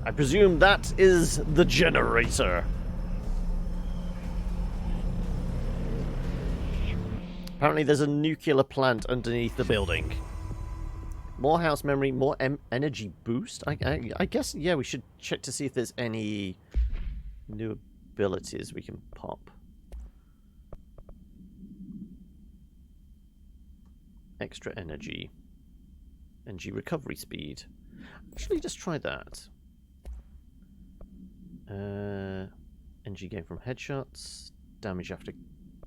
I presume that is the generator. Apparently there's a nuclear plant underneath the building. More house memory, more energy boost? I guess, yeah, we should check to see if there's any new abilities we can pop. Extra energy. Energy recovery speed. Actually, just try that. Energy gain from headshots. Damage after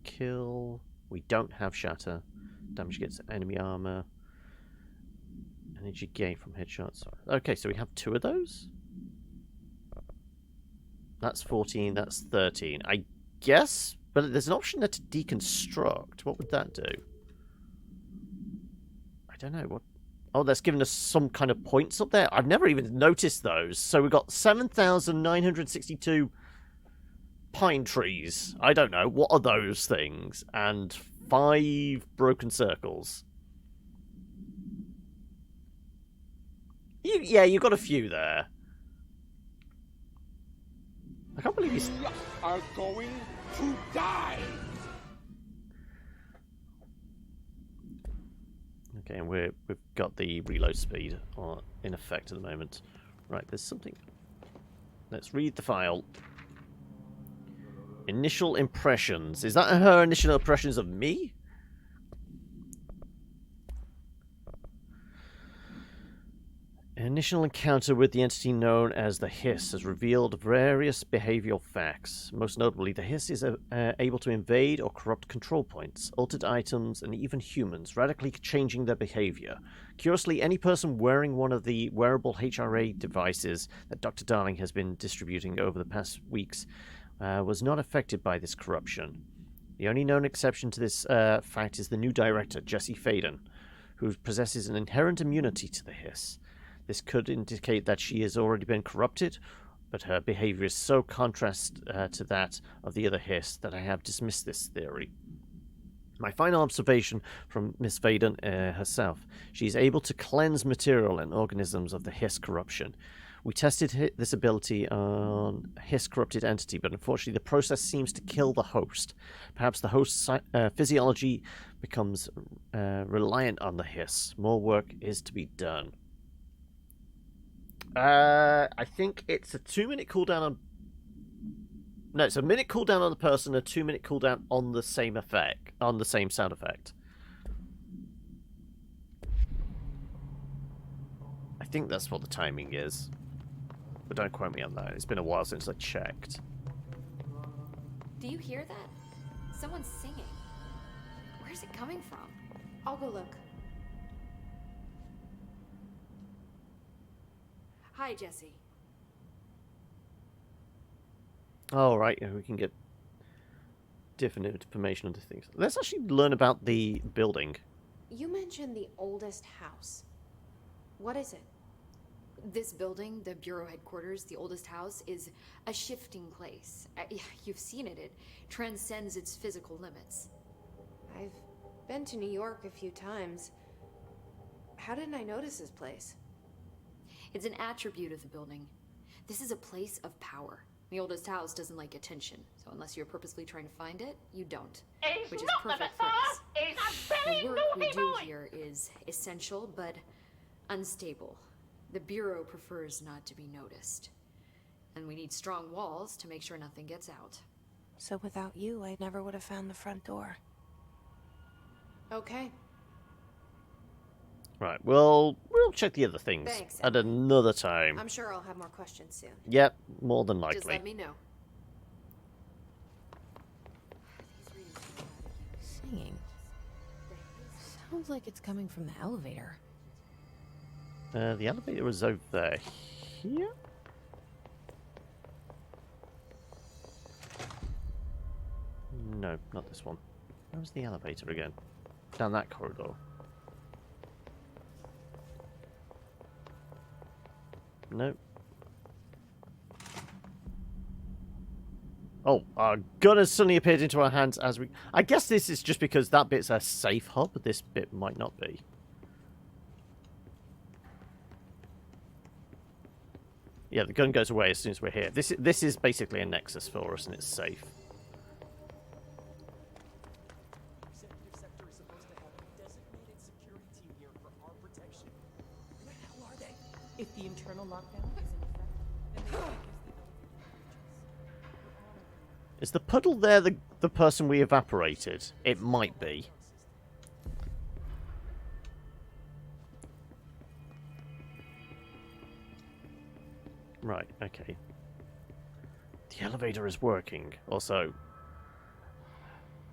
kill. We don't have shatter. Damage against enemy armor. Energy gain from headshots. Okay, so we have 2 of those? That's 14, that's 13. I guess, but there's an option there to deconstruct. What would that do? I don't know. What? Oh, that's given us some kind of points up there. I've never even noticed those. So we've got 7,962 pine trees. I don't know. What are those things? And 5 broken circles. Yeah, you've got a few there. I can't believe you are going to die. Okay, and we've got the reload speed in effect at the moment. Right, there's something. Let's read the file. Initial impressions. Is that her initial impressions of me? An initial encounter with the entity known as the Hiss has revealed various behavioral facts. Most notably, the Hiss is able to invade or corrupt control points, altered items, and even humans, radically changing their behavior. Curiously, any person wearing one of the wearable HRA devices that Dr. Darling has been distributing over the past weeks was not affected by this corruption. The only known exception to this fact is the new director, Jesse Faden, who possesses an inherent immunity to the Hiss. This could indicate that she has already been corrupted, but her behavior is so contrast to that of the other Hiss that I have dismissed this theory. My final observation from Miss Faden herself. She is able to cleanse material and organisms of the Hiss corruption. We tested this ability on a Hiss-corrupted entity, but unfortunately the process seems to kill the host. Perhaps the host's physiology becomes reliant on the hiss. More work is to be done. I think it's a 2-minute cooldown on... No, it's a minute cooldown on the person, a 2-minute cooldown on the same effect, on the same sound effect. I think that's what the timing is. But don't quote me on that. It's been a while since I checked. Do you hear that? Someone's singing. Where's it coming from? I'll go look. Hi, Jesse. Oh, right. Yeah, we can get different information on things. Let's actually learn about the building. You mentioned the oldest house. What is it? This building, the Bureau headquarters, the oldest house, is a shifting place. You've seen it. It transcends its physical limits. I've been to New York a few times. How didn't I notice this place? It's an attribute of the building. This is a place of power. The oldest house doesn't like attention, so unless you're purposely trying to find it, you don't. Which is perfect for us. The work we do here is essential, but unstable. The Bureau prefers not to be noticed. And we need strong walls to make sure nothing gets out. So without you, I never would have found the front door. Okay. Right, well, we'll check the other things Thanks, at another time. I'm sure I'll have more questions soon. Yep, more than likely. Just let me know. Singing. Sounds like it's coming from the elevator. The elevator was over here? No, not this one. Where was the elevator again? Down that corridor. Nope. Oh, our gun has suddenly appeared into our hands as we... I guess this is just because that bit's a safe hub, but this bit might not be. Yeah, the gun goes away as soon as we're here. This is basically a nexus for us, and it's safe. Executive sector is supposed to have a designated security team here for our protection. Where the hell are they? If the internal lockdown is in effect, then they think Is the puddle there the person we evaporated? It might be. Right, okay. The elevator is working. Also,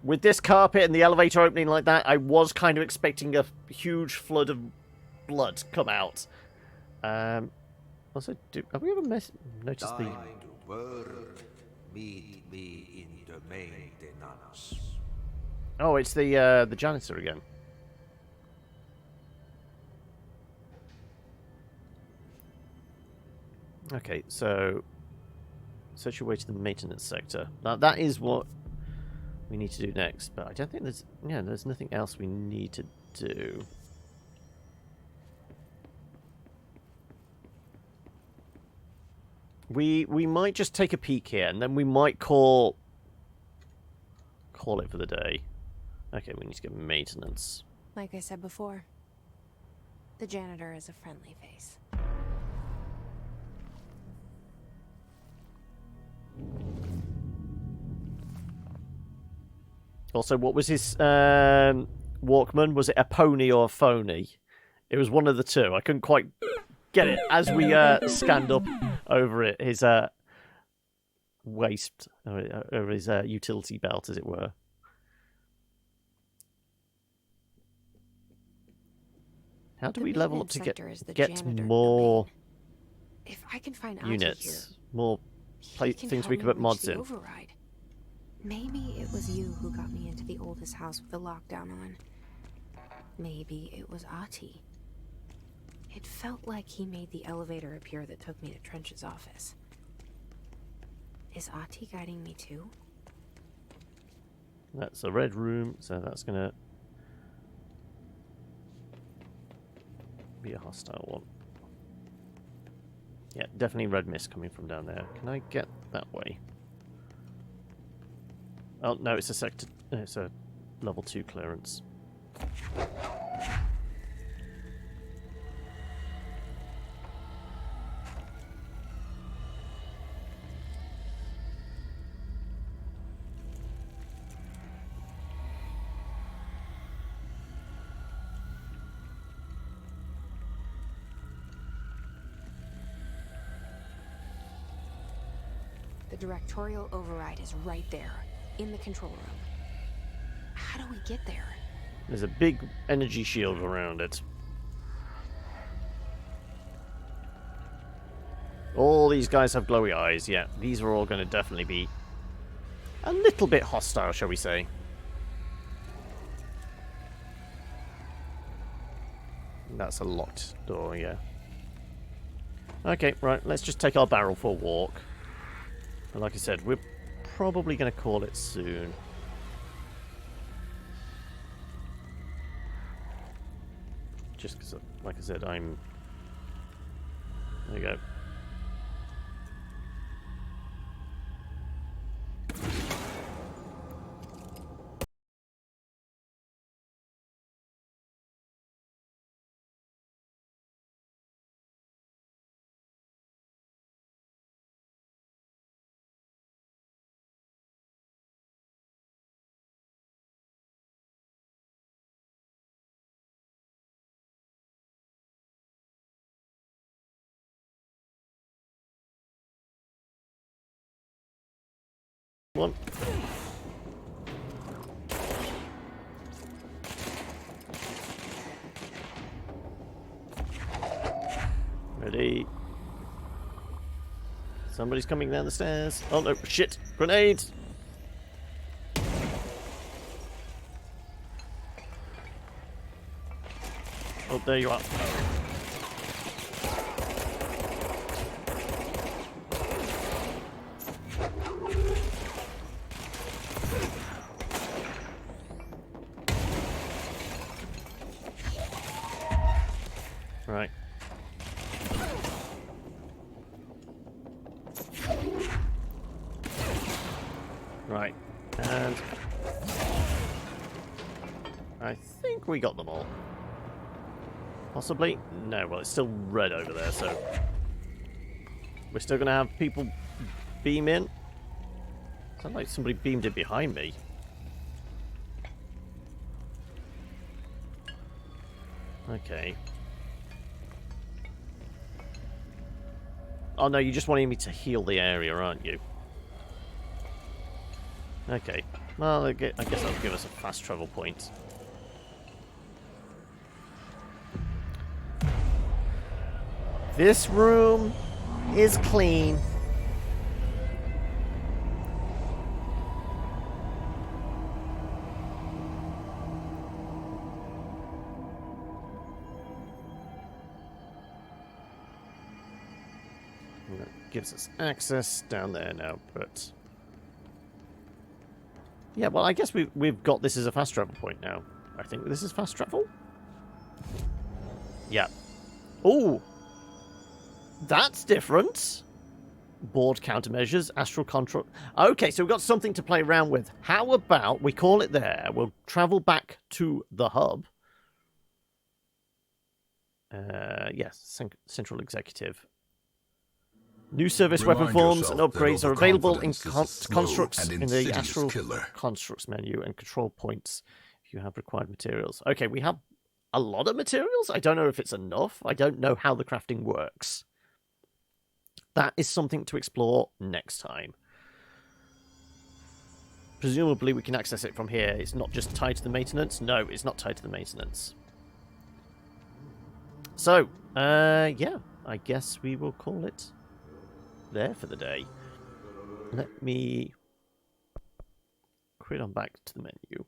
with this carpet and the elevator opening like that, I was kind of expecting a huge flood of blood come out. Also, have we ever noticed the... Word, meet me in the maintenance. Oh, it's the janitor again. Okay, so search your way to the maintenance sector. Now that is what we need to do next, but I don't think there's nothing else we need to do. We might just take a peek here, and then we might call it for the day. Okay, we need to get maintenance. Like I said before, the janitor is a friendly face. Also, what was his Walkman? Was it a pony or a phony? It was one of the two. I couldn't quite get it as we scanned up over it. His waist, over his utility belt, as it were. How do we level up to get more If I can find units, here, more things we can put mods in? Override. Maybe it was you who got me into the oldest house with the lockdown on. Maybe it was Ahti. It felt like he made the elevator appear that took me to Trench's office. Is Ahti guiding me too? That's a red room, so that's gonna be a hostile one. Yeah, definitely red mist coming from down there. Can I get that way? Oh no, it's a sector. It's a level 2 clearance. The directorial override is right there, in the control room. How do we get there? There's a big energy shield around it. All these guys have glowy eyes. Yeah, these are all going to definitely be a little bit hostile, shall we say. That's a locked door, yeah. Okay, right, let's just take our barrel for a walk. And like I said, we're probably going to call it soon. Just because, like I said, I'm... There you go. One. Ready. Somebody's coming down the stairs. Oh no, shit! Grenades! Oh, there you are. Right. Right. And I think we got them all. Possibly? No, well, it's still red over there, so we're still going to have people beam in. Sounds like somebody beamed in behind me. Okay. Oh no, you just wanted me to heal the area, aren't you? Okay. Well, I guess that'll give us a fast travel point. This room is clean. And that gives us access down there now, but... Yeah, well, I guess we've got this as a fast travel point now. I think this is fast travel? Yeah. Ooh! That's different. Board countermeasures, astral control. Okay, so we've got something to play around with. How about we call it there? We'll travel back to the hub. Yes, Central Executive. New service weapon forms and upgrades are available in constructs in the astral constructs menu and control points if you have required materials. Okay, we have a lot of materials. I don't know if it's enough. I don't know how the crafting works. That is something to explore next time. Presumably we can access it from here. It's not just tied to the maintenance. No, it's not tied to the maintenance. So, yeah, I guess we will call it there for the day. Let me quit on back to the menu.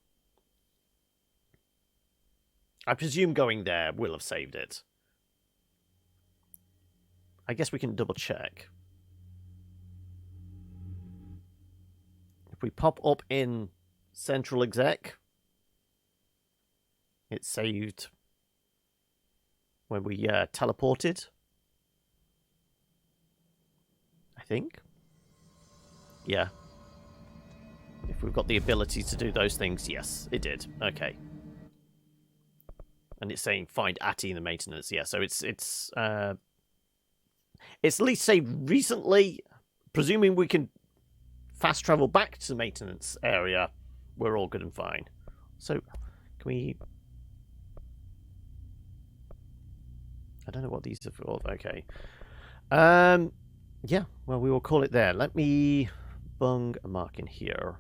I presume going there will have saved it. I guess we can double check. If we pop up in Central Exec, it's saved when we teleported. I think. Yeah. If we've got the ability to do those things, yes, it did. Okay. and it's saying find Atty in the maintenance. Yeah, so it's at least say recently. Presuming we can fast travel back to the maintenance area, we're all good and fine. So, can we? I don't know what these are for. Okay. Yeah. Well, we will call it there. Let me bung a mark in here.